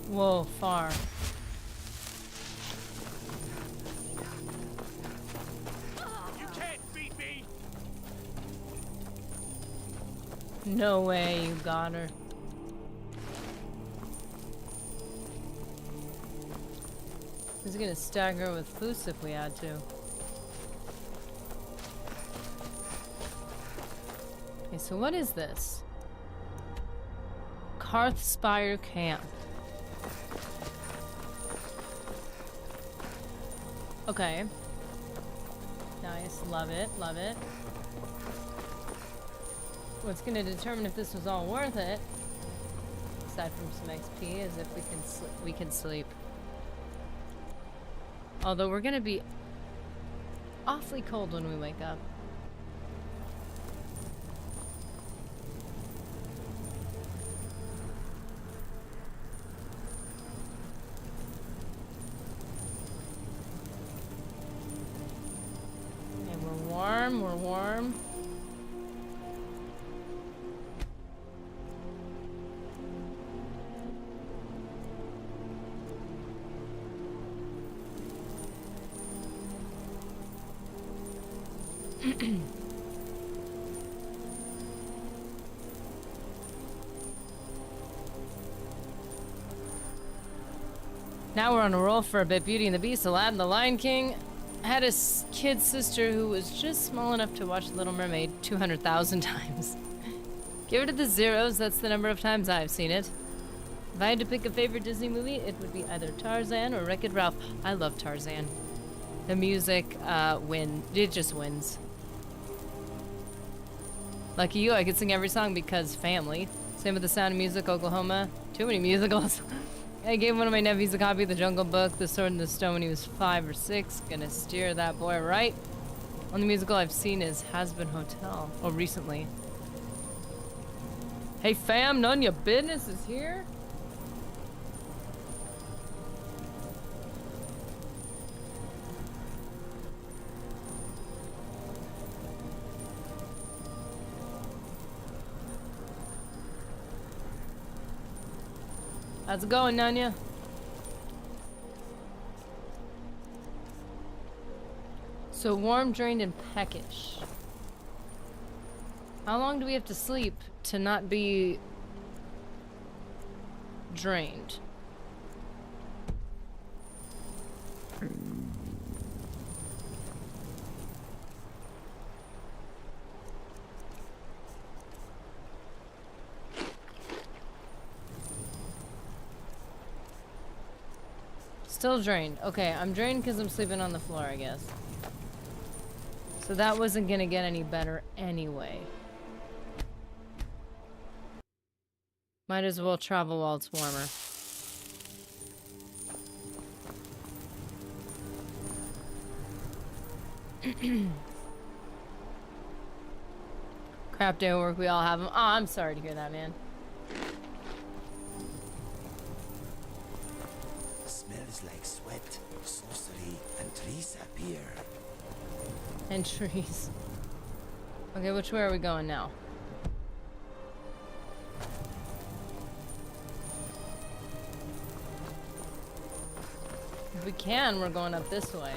Whoa, far. No way, you got her. He's gonna stagger her with Foos if we had to. Okay, so what is this? Karthspire Camp. Okay. Nice, love it, love it. What's going to determine if this was all worth it, aside from some XP, is if we can sleep. Although we're going to be awfully cold when we wake up. Okay, we're warm, we're warm. Now we're on a roll for a bit. Beauty and the Beast, Aladdin, The Lion King. Had a kid sister who was just small enough to watch Little Mermaid 200,000 times. Give it to the zeros, that's the number of times I've seen it. If I had to pick a favorite Disney movie, it would be either Tarzan or Wreck-It Ralph. I love Tarzan. The music, it just wins. Lucky you, I could sing every song because family. Same with The Sound of Music, Oklahoma. Too many musicals. I gave one of my nephews a copy of The Jungle Book, The Sword in the Stone when he was 5 or 6. Gonna steer that boy right. Only musical I've seen is Has Been Hotel. Oh, recently. Hey fam, none of your business is here? How's it going, Nanya? So warm, drained, and peckish. How long do we have to sleep to not be drained? Still drained. Okay, I'm drained because I'm sleeping on the floor, I guess. So that wasn't gonna get any better anyway. Might as well travel while it's warmer. Crap day at work, we all have them. Oh, I'm sorry to hear that, man. Smells like sweat, sorcery, and trees appear. And trees. Okay, which way are we going now? If we can, we're going up this way.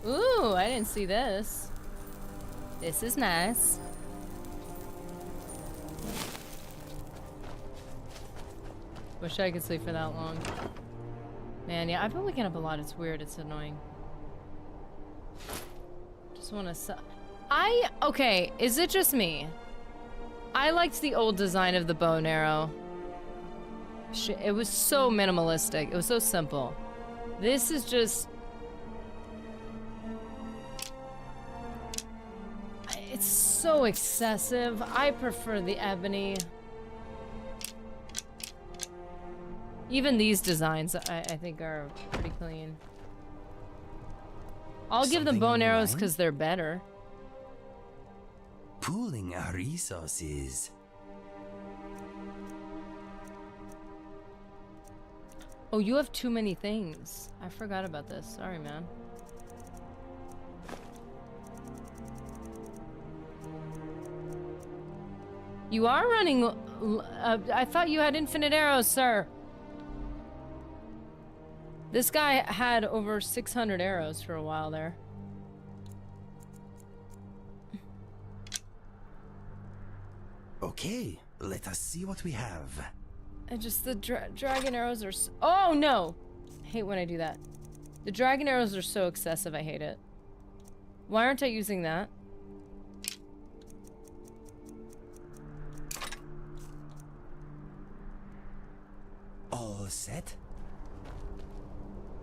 Ooh, I didn't see this. This is nice. Wish I could sleep for that long. Man, yeah, I've been waking up a lot. It's weird. It's annoying. Just want to... Okay, is it just me? I liked the old design of the bow and arrow. It was so minimalistic. It was so simple. This is just... It's so excessive. I prefer the ebony. Even these designs, I think, are pretty clean. I'll give them bow and arrows because they're better. Pooling our resources. Oh, you have too many things. I forgot about this. Sorry, man. You are running... I thought you had infinite arrows, sir. This guy had over 600 arrows for a while there. Okay, let us see what we have. And just the dragon arrows are... Oh, no! I hate when I do that. The dragon arrows are so excessive, I hate it. Why aren't I using that? All set?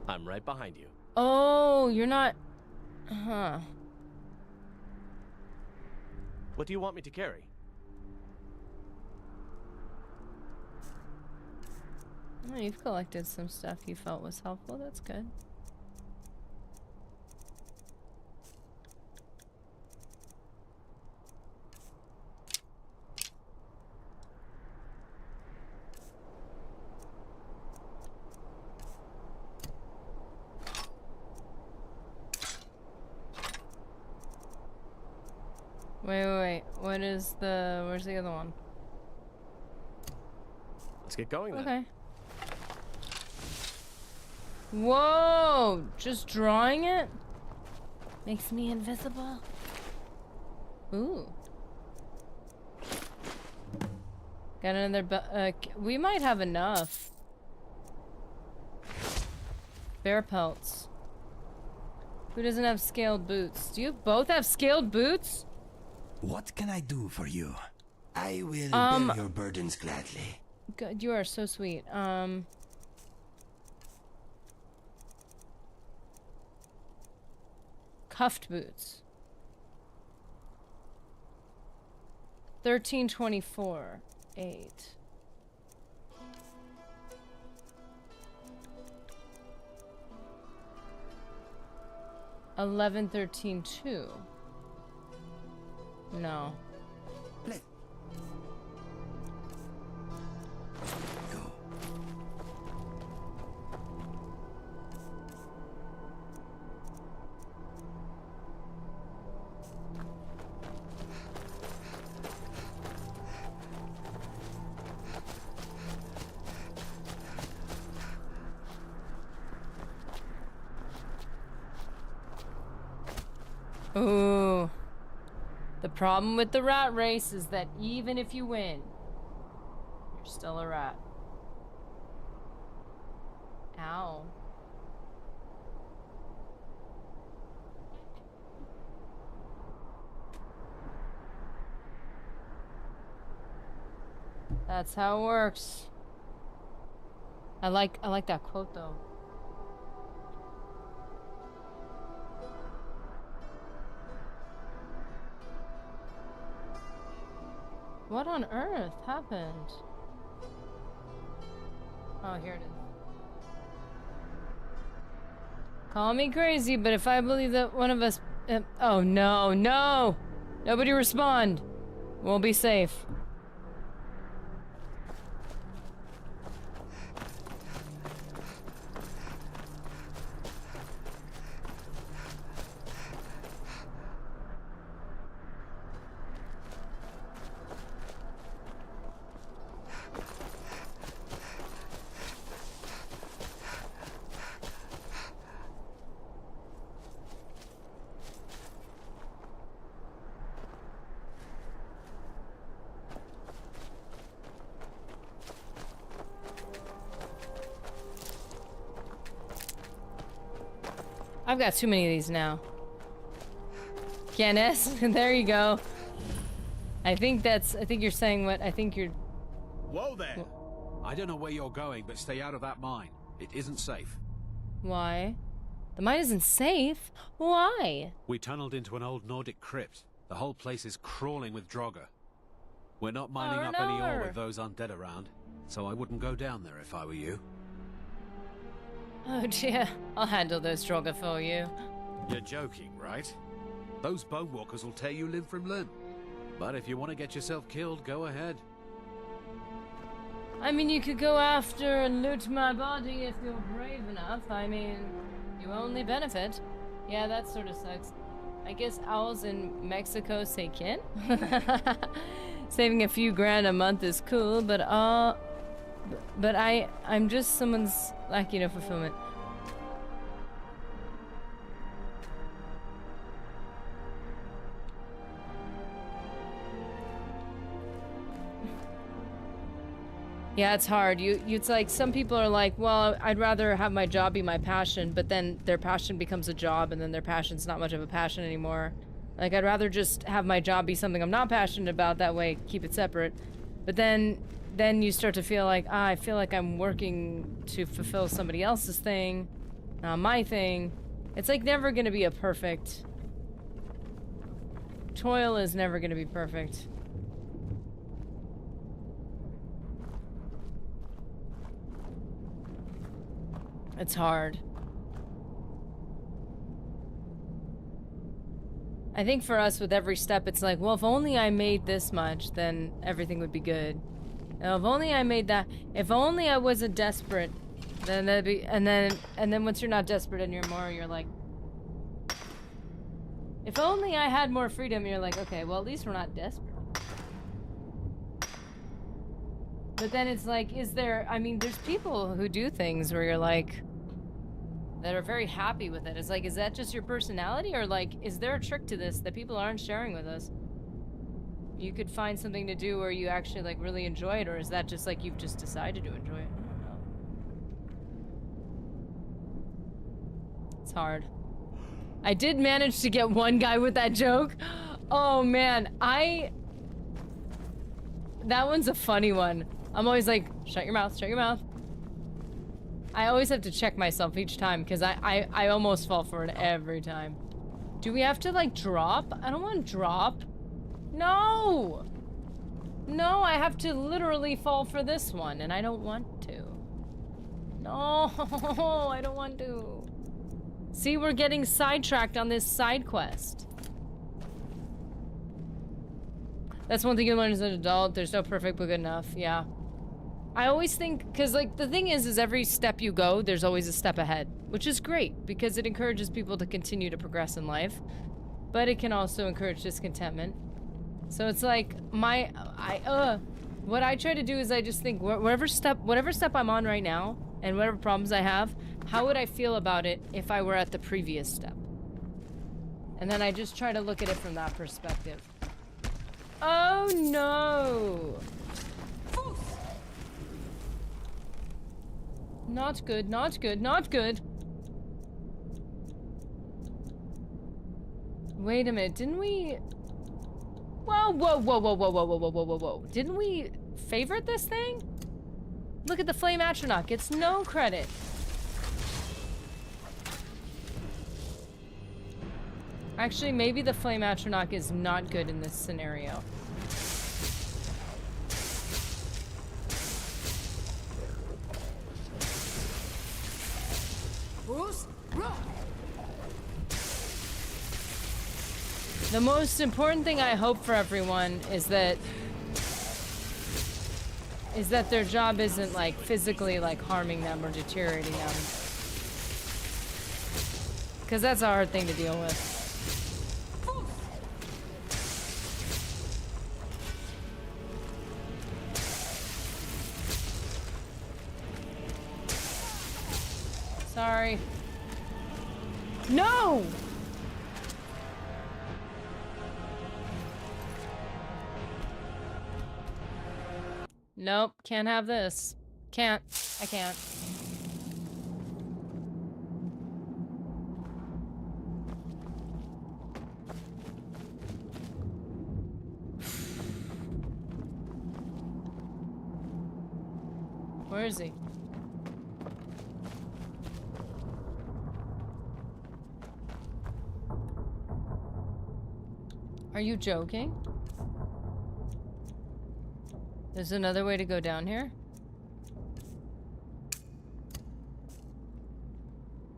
I'm right behind you. Oh, you're not... Huh. What do you want me to carry? Oh, you've collected some stuff you felt was helpful. That's good. Wait. What is the... Where's the other one? Let's get going then. Okay. Whoa! Just drawing it? Makes me invisible. Ooh. Got another... we might have enough. Bear pelts. Who doesn't have scaled boots? Do you both have scaled boots? What can I do for you? I will bear your burdens gladly. God, you are so sweet. Cuffed boots. 1324. 8. $11.13.2. No. Let go. Ooh. The problem with the rat race is that even if you win, you're still a rat. Ow. That's how it works. I like that quote though. What on earth happened? Oh, here it is. Call me crazy, but if I believe that one of us... oh, no, no! Nobody respond. We'll be safe. I've got too many of these now. Guinness, there you go. I think you're saying what I think you're... Whoa there! I don't know where you're going, but stay out of that mine. It isn't safe. Why? The mine isn't safe? Why? We tunneled into an old Nordic crypt. The whole place is crawling with Draugr. We're not mining up any ore with those undead around, so I wouldn't go down there if I were you. Oh dear, I'll handle those Draugr for you. You're joking, right? Those bone walkers will tear you limb from limb. But if you want to get yourself killed, go ahead. I mean, you could go after and loot my body if you're brave enough. I mean, you only benefit. Yeah, that sort of sucks. I guess owls in Mexico say kin? Saving a few grand a month is cool, but I'm just someone's lacking of fulfillment. Yeah, it's hard. It's like some people are like, well, I'd rather have my job be my passion, but then their passion becomes a job, and then their passion's not much of a passion anymore. Like, I'd rather just have my job be something I'm not passionate about, that way keep it separate. But then you start to feel like, I feel like I'm working to fulfill somebody else's thing, not my thing. It's like never gonna be a perfect... Toil is never gonna be perfect. It's hard. I think for us, with every step, it's like, well, if only I made this much, then everything would be good. Now, if only I made that, if only I wasn't desperate, then that'd be, and then once you're not desperate anymore, you're like, if only I had more freedom, you're like, okay, well, at least we're not desperate. But then it's like, is there, I mean, there's people who do things where you're like, that are very happy with it. It's like, is that just your personality, or like, is there a trick to this that people aren't sharing with us? You could find something to do where you actually like really enjoy it, or is that just like you've just decided to enjoy it? I don't know. It's hard. I did manage to get one guy with that joke. Oh man, that one's a funny one. I'm always like, shut your mouth, shut your mouth. I always have to check myself each time, because I almost fall for it every time. Do we have to, like, drop? I don't want to drop. No! No, I have to literally fall for this one, and I don't want to. No, I don't want to. See, we're getting sidetracked on this side quest. That's one thing you learn as an adult. There's no perfect but good enough. Yeah. I always think, because like the thing is every step you go, there's always a step ahead, which is great because it encourages people to continue to progress in life, but it can also encourage discontentment. So it's like what I try to do is I just think whatever step I'm on right now and whatever problems I have, how would I feel about it if I were at the previous step? And then I just try to look at it from that perspective. Oh no! Not good, not good, not good. Wait a minute, didn't we... Whoa, whoa, whoa, whoa, whoa, whoa, whoa, whoa, whoa, whoa, whoa. Didn't we favorite this thing? Look at the Flame Atronach, gets no credit. Actually, maybe the Flame Atronach is not good in this scenario. The most important thing I hope for everyone is that their job isn't like physically like harming them or deteriorating them. Because that's a hard thing to deal with. Sorry. No! Nope, can't have this. Can't. I can't. Where is he? Are you joking? There's another way to go down here?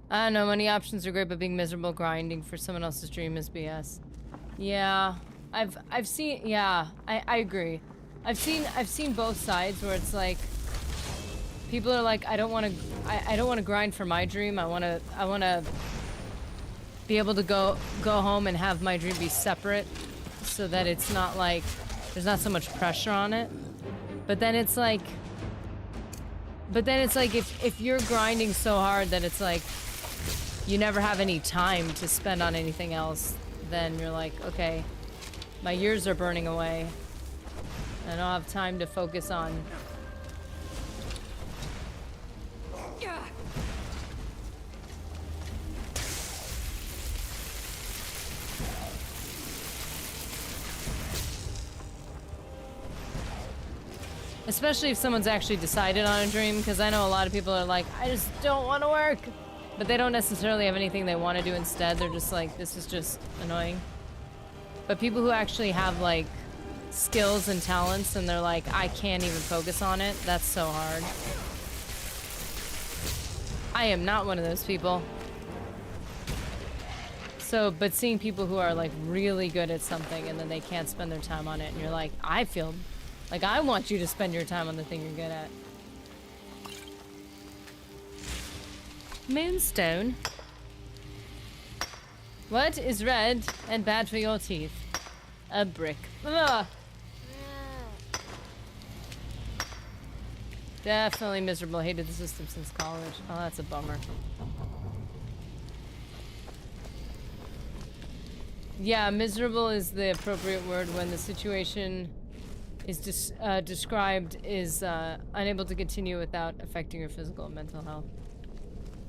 I don't know, many options are great, but being miserable grinding for someone else's dream is BS. Yeah, I've seen, yeah, I agree. I've seen both sides where it's like people are like, I don't want to grind for my dream. I want to be able to go home and have my dream be separate so that it's not like there's not so much pressure on it. But then it's like if you're grinding so hard that it's like you never have any time to spend on anything else, then you're like, okay, my years are burning away. I don't have time to focus on. Especially if someone's actually decided on a dream, because I know a lot of people are like, I just don't want to work. But they don't necessarily have anything they want to do instead. They're just like, this is just annoying. But people who actually have like skills and talents and they're like, I can't even focus on it, that's so hard. I am not one of those people. So, but seeing people who are like really good at something and then they can't spend their time on it, and you're like, I feel like I want you to spend your time on the thing you're good at. Moonstone. What is red and bad for your teeth? A brick. Ugh. Definitely miserable. Hated the system since college. Oh, that's a bummer. Yeah, miserable is the appropriate word when the situation is described is unable to continue without affecting your physical and mental health.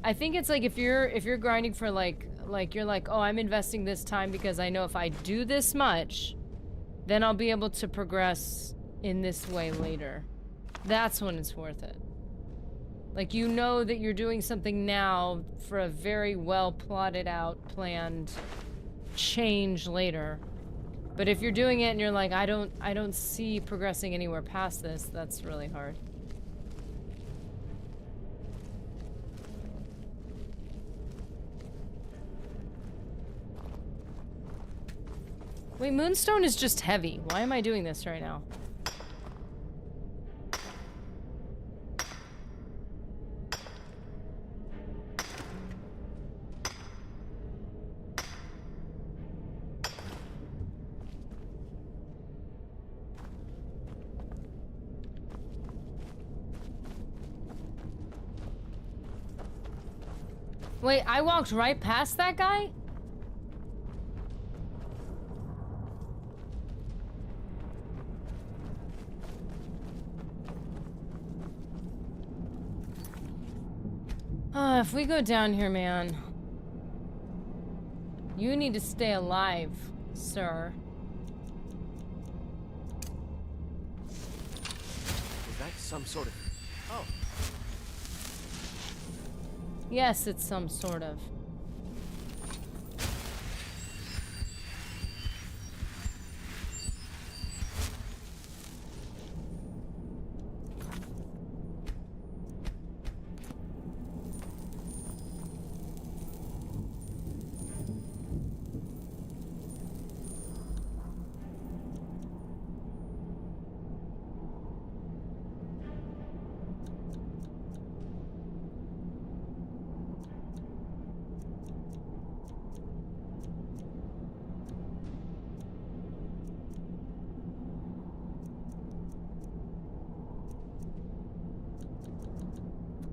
I think it's like if you're grinding for like you're like, oh, I'm investing this time because I know if I do this much, then I'll be able to progress in this way later. That's when it's worth it. Like, you know that you're doing something now for a very well plotted out, planned change later. But if you're doing it and you're like, I don't see progressing anywhere past this, that's really hard. Wait, Moonstone is just heavy. Why am I doing this right now? Wait, I walked right past that guy? If we go down here, man. You need to stay alive, sir. Is that some sort of... Oh. Yes, it's some sort of.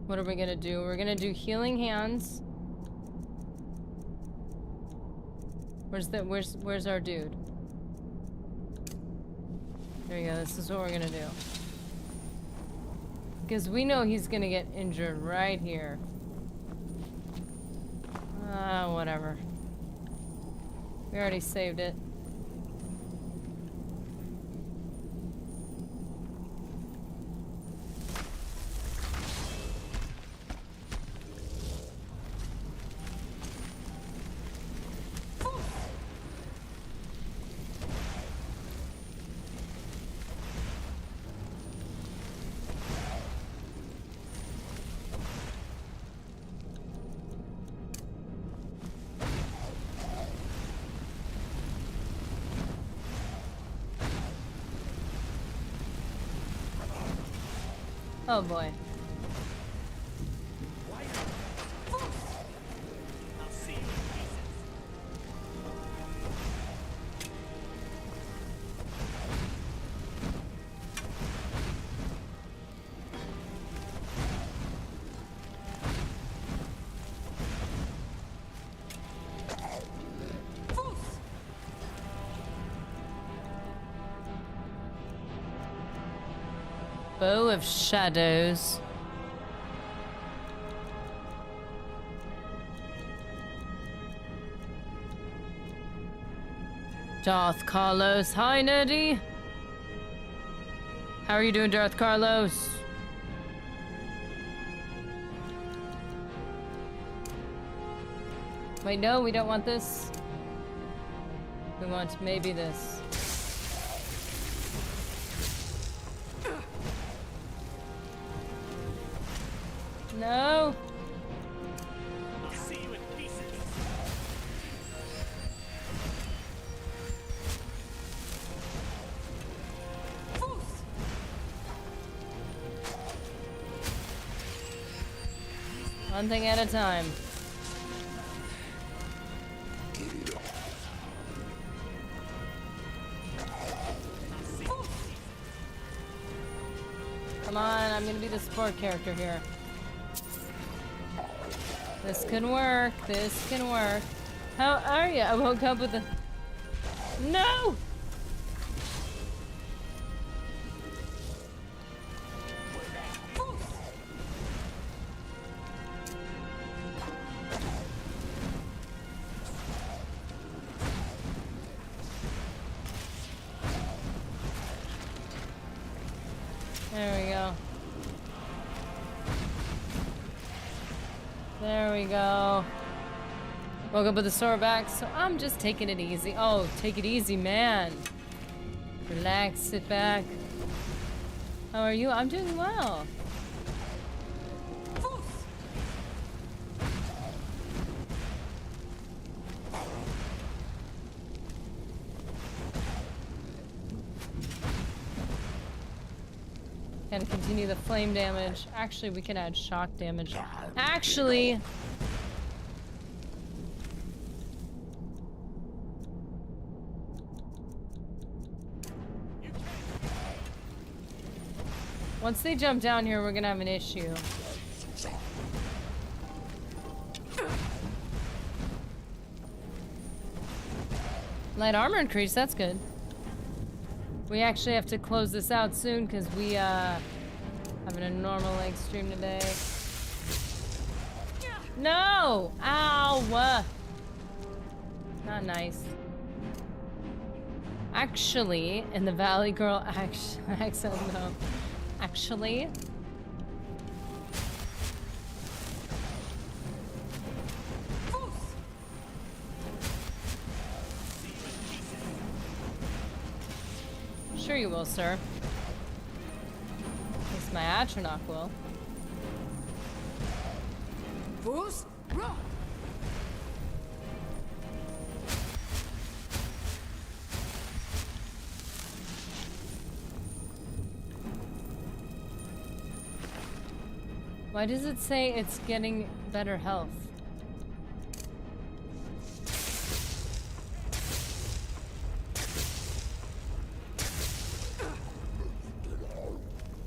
What are we gonna do? We're gonna do healing hands. Where's our dude? There you go, this is what we're gonna do. Because we know he's gonna get injured right here. Whatever. We already saved it. Oh boy. Bow of Shadows. Darth Carlos. Hi, Nerdy. How are you doing, Darth Carlos? Wait, no, we don't want this. We want maybe this. No. I'll see you in pieces. One thing at a time. Come on, I'm gonna be the support character here. This can work. This can work. How are you? I woke up with a... No! There we go. There we go. Woke up with a sore back, so I'm just taking it easy. Oh, take it easy, man. Relax, sit back. How are you? I'm doing well. And continue the flame damage. Actually, we can add shock damage. Actually... once they jump down here, we're gonna have an issue. Light armor increase, that's good. We actually have to close this out soon because we having a normal leg stream today. No! Ow! Not nice. Actually, in the Valley Girl accent, no. Actually. Sure you will, sir. At least my Atronach will. Boost, rock. Why does it say it's getting better health?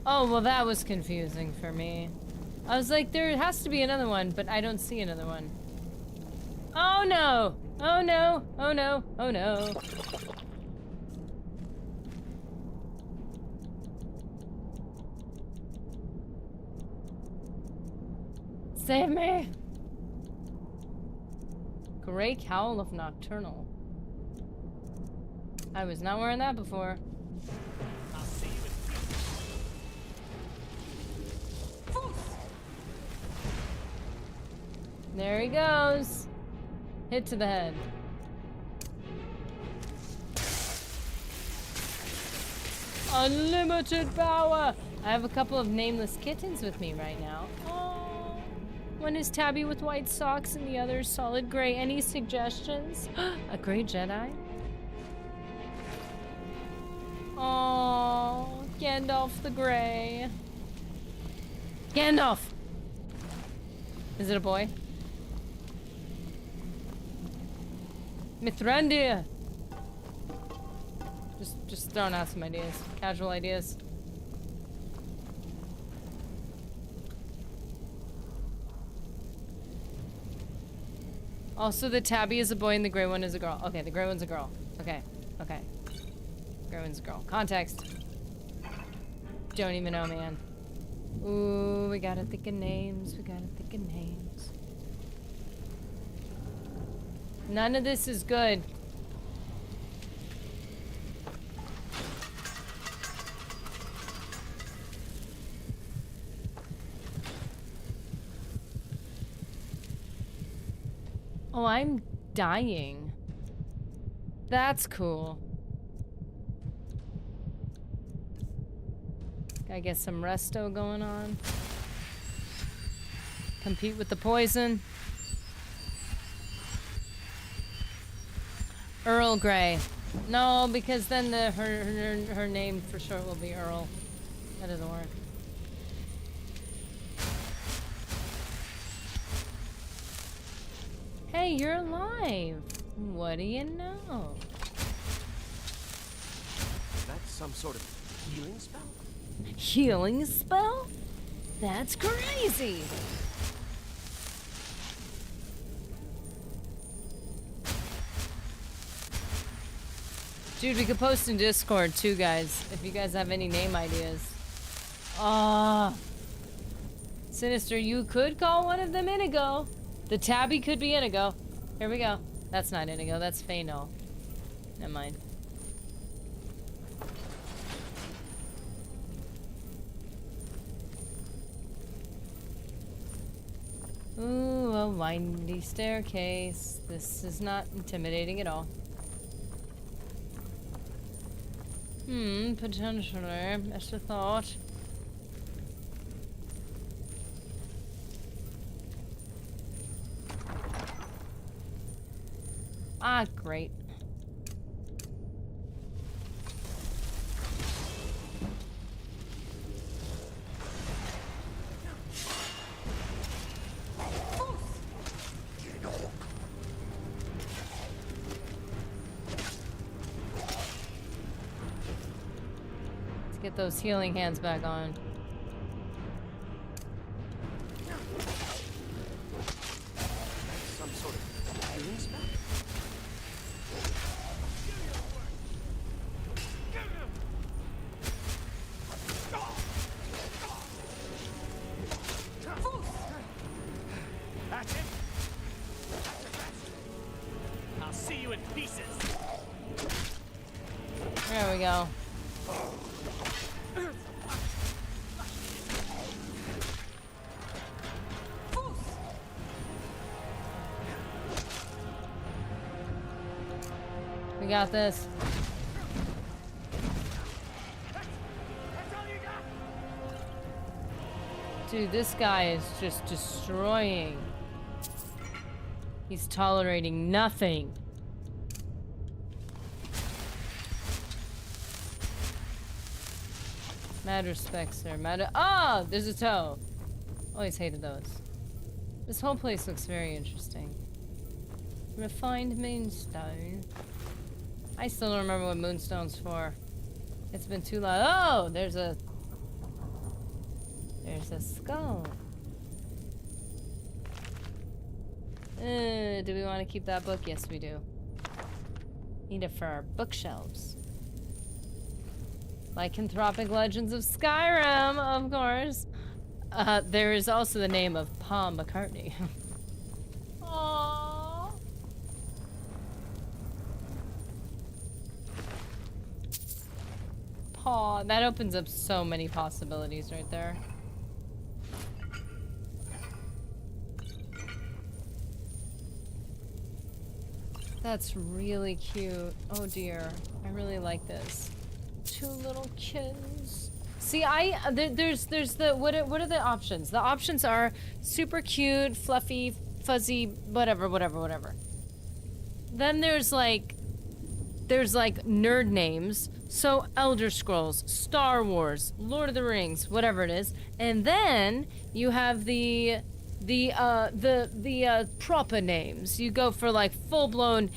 Oh, well that was confusing for me. I was like, there has to be another one, but I don't see another one. Oh no! Oh no! Oh no! Oh no! Save me! Grey Cowl of Nocturnal. I was not wearing that before. There he goes. Hit to the head. Unlimited power! I have a couple of nameless kittens with me right now. Oh, one is tabby with white socks and the other is solid gray. Any suggestions? A gray Jedi? Oh, Gandalf the Grey. Gandalf! Is it a boy? Mithrandir! Just throwing out some ideas. Casual ideas. Also, the tabby is a boy and the gray one is a girl. Okay, the gray one's a girl. Okay, okay. Gray one's a girl. Context. Don't even know, man. Ooh, we gotta think of names. We gotta think of names. None of this is good. Oh, I'm dying. That's cool. Gotta get some resto going on. Compete with the poison. Earl Grey. No, because then her name for short will be Earl. That doesn't work. Hey, you're alive. What do you know? Is that some sort of healing spell? Healing spell? That's crazy. Dude, we could post in Discord too, guys, if you guys have any name ideas. Sinister, you could call one of them Inigo. The tabby could be Inigo. Here we go. That's not Inigo, that's Fano. Never mind. Ooh, a windy staircase. This is not intimidating at all. Potentially. That's a thought. Ah, great. Get those healing hands back on. Some sort of healing spell? That's it. I'll see you in pieces. There we go. We got this. Dude, this guy is just destroying. He's tolerating nothing. Mad respect, sir. Mad. Ah, there's a toe. Always hated those. This whole place looks very interesting. Refined moonstone. I still don't remember what moonstone's for. It's been too long. Oh, there's a skull. Do we want to keep that book? Yes, we do. Need it for our bookshelves. Lycanthropic Legends of Skyrim, of course. There is also the name of Paul McCartney. Aww. Paul, that opens up so many possibilities right there. That's really cute. Oh dear, I really like this. Two little kids. See, there's the what are the options? The options are super cute, fluffy, fuzzy, whatever. Then there's like nerd names. So Elder Scrolls, Star Wars, Lord of the Rings, whatever it is. And then you have the proper names. You go for like full-blown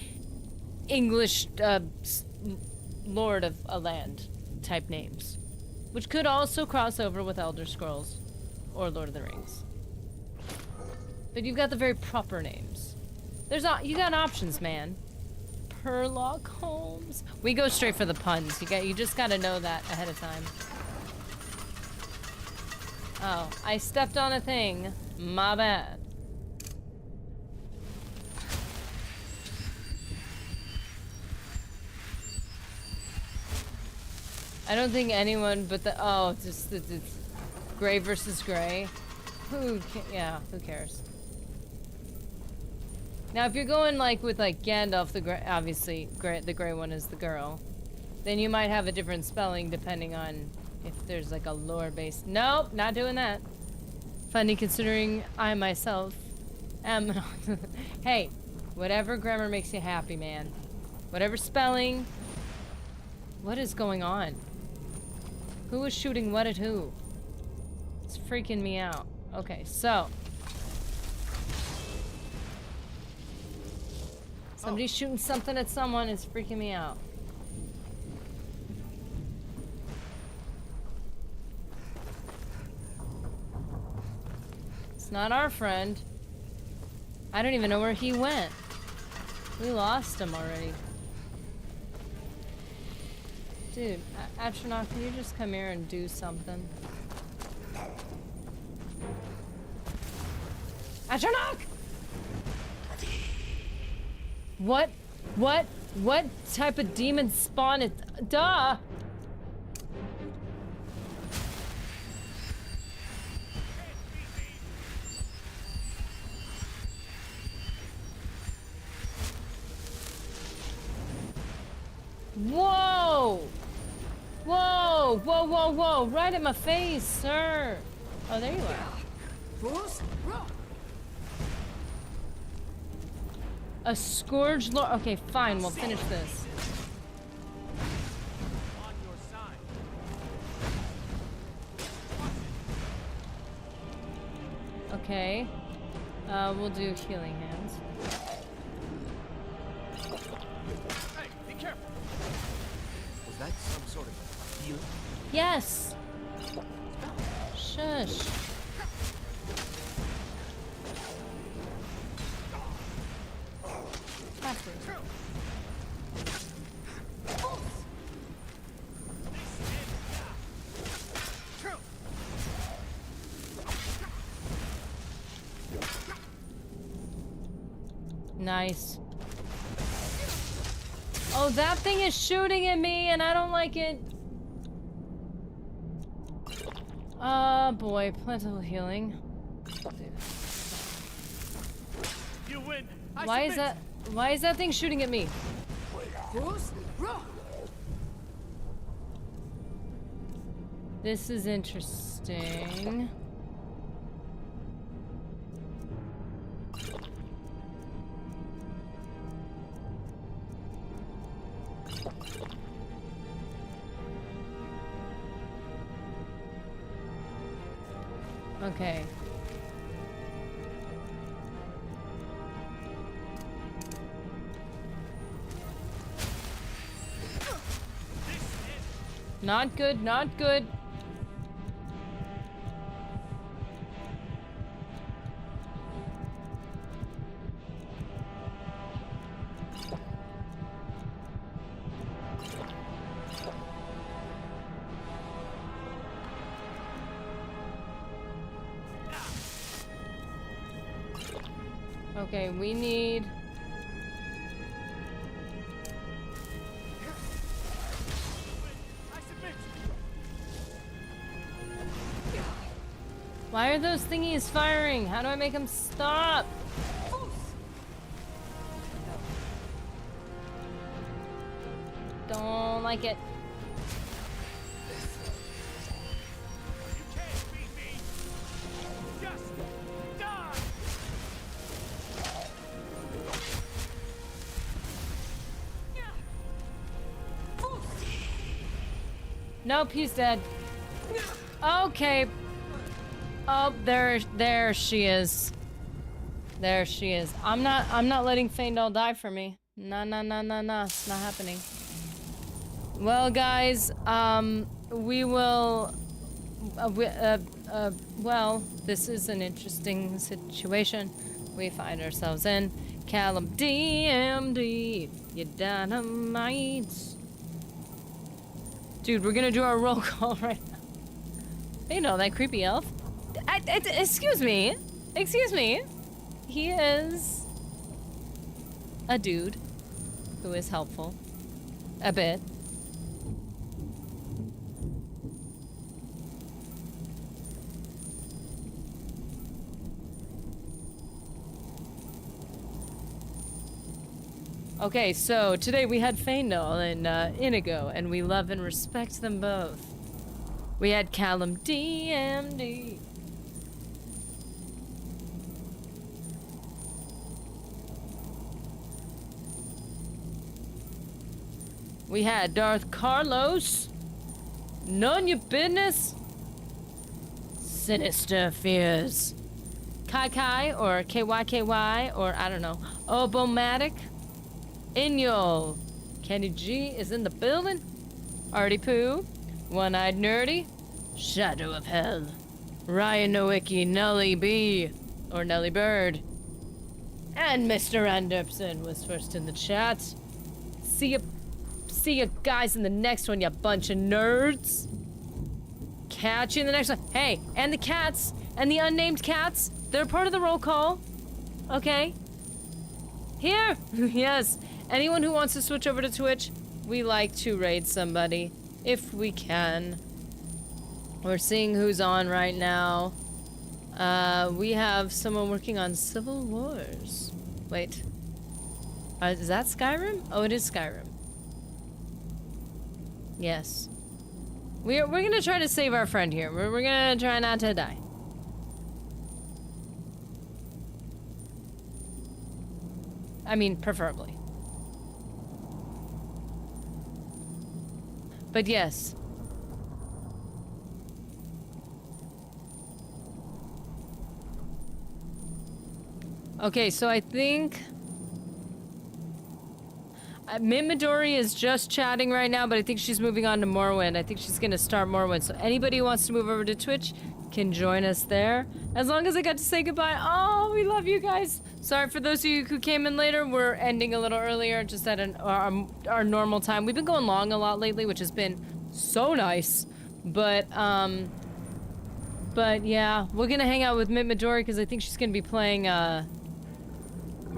English Lord of a Land type names, which could also cross over with Elder Scrolls or Lord of the Rings. But you've got the very proper names. You got options, man. Sherlock Holmes. We go straight for the puns. You just gotta know that ahead of time. Oh, I stepped on a thing. My bad. I don't think anyone but the it's gray versus gray. Who cares? Now, if you're going like with like Gandalf, obviously the gray one is the girl, then you might have a different spelling depending on if there's like a lore based. Nope, not doing that. Funny considering I myself am. Hey, whatever grammar makes you happy, man. Whatever spelling. What is going on? Who is shooting what at who? It's freaking me out. Okay, so. Somebody's shooting something at someone. It's freaking me out. It's not our friend. I don't even know where he went. We lost him already. Dude, Astronaut, can you just come here and do something? Astronaut! What type of demon spawn it? Duh! Whoa! Whoa! Whoa, whoa, whoa! Right in my face, sir! Oh, there you are. A Scourge Lord. Okay, fine, we'll finish this. On your side. Okay. We'll do healing hands. Hey, be careful. Was that some sort of healing? Yes! Shush. Nice. Oh, that thing is shooting at me and I don't like it. Boy, plentiful healing. You win. Why is that thing shooting at me? This is interesting. Okay. Not good, not good. Okay, we need... Why are those thingies firing? How do I make them stop? Don't like it. You can't beat me. Just die. Nope, he's dead. Okay. Oh, there she is. There she is. I'm not letting Faendal die for me. No, it's not happening. Well, guys, we will, well, this is an interesting situation we find ourselves in. Callum DMD, you dynamite. Dude, we're gonna do our roll call right now. Hey, no, that creepy elf. Excuse me. He is a dude who is helpful. A bit. Okay, so today we had Faendal and Inigo, and we love and respect them both. We had Callum DMD. We had Darth Carlos. None your business. Sinister Fears. Kai or KYKY or I don't know. Obomatic. Inyol. Kenny G is in the building. Artie Poo. One-Eyed Nerdy. Shadow of Hell. Ryan Nowicki, Nelly B. Or Nelly Bird. And Mr. Anderson was first in the chat. See you guys in the next one, you bunch of nerds. Catch you in the next one. Hey, and the cats, and the unnamed cats, they're part of the roll call. Okay? Here! Yes. Anyone who wants to switch over to Twitch, we like to raid somebody, if we can. We're seeing who's on right now. We have someone working on Civil Wars. Wait. Is that Skyrim? Oh, it is Skyrim. Yes. We're gonna try to save our friend here. We're gonna try not to die. I mean, preferably. But yes. Okay, so I think... Mint Midori is just chatting right now, but I think she's moving on to Morrowind. I think she's gonna start Morrowind. So anybody who wants to move over to Twitch can join us there. As long as I got to say goodbye. Oh, we love you guys. Sorry for those of you who came in later. We're ending a little earlier, just at our normal time. We've been going long a lot lately, which has been so nice. But yeah, we're gonna hang out with Mint Midori because I think she's gonna be playing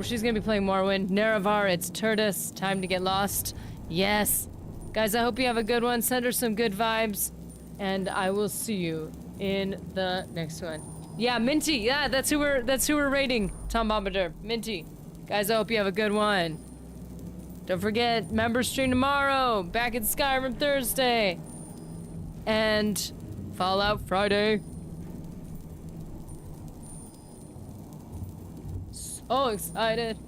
she's gonna be playing Morrowind. Nerevar, it's Turtus. Time to get lost. Yes. Guys, I hope you have a good one. Send her some good vibes. And I will see you in the next one. Yeah, Minty. Yeah, that's who we're rating. Tom Bombardier. Minty. Guys, I hope you have a good one. Don't forget, member stream tomorrow. Back in Skyrim Thursday. And Fallout Friday. So excited.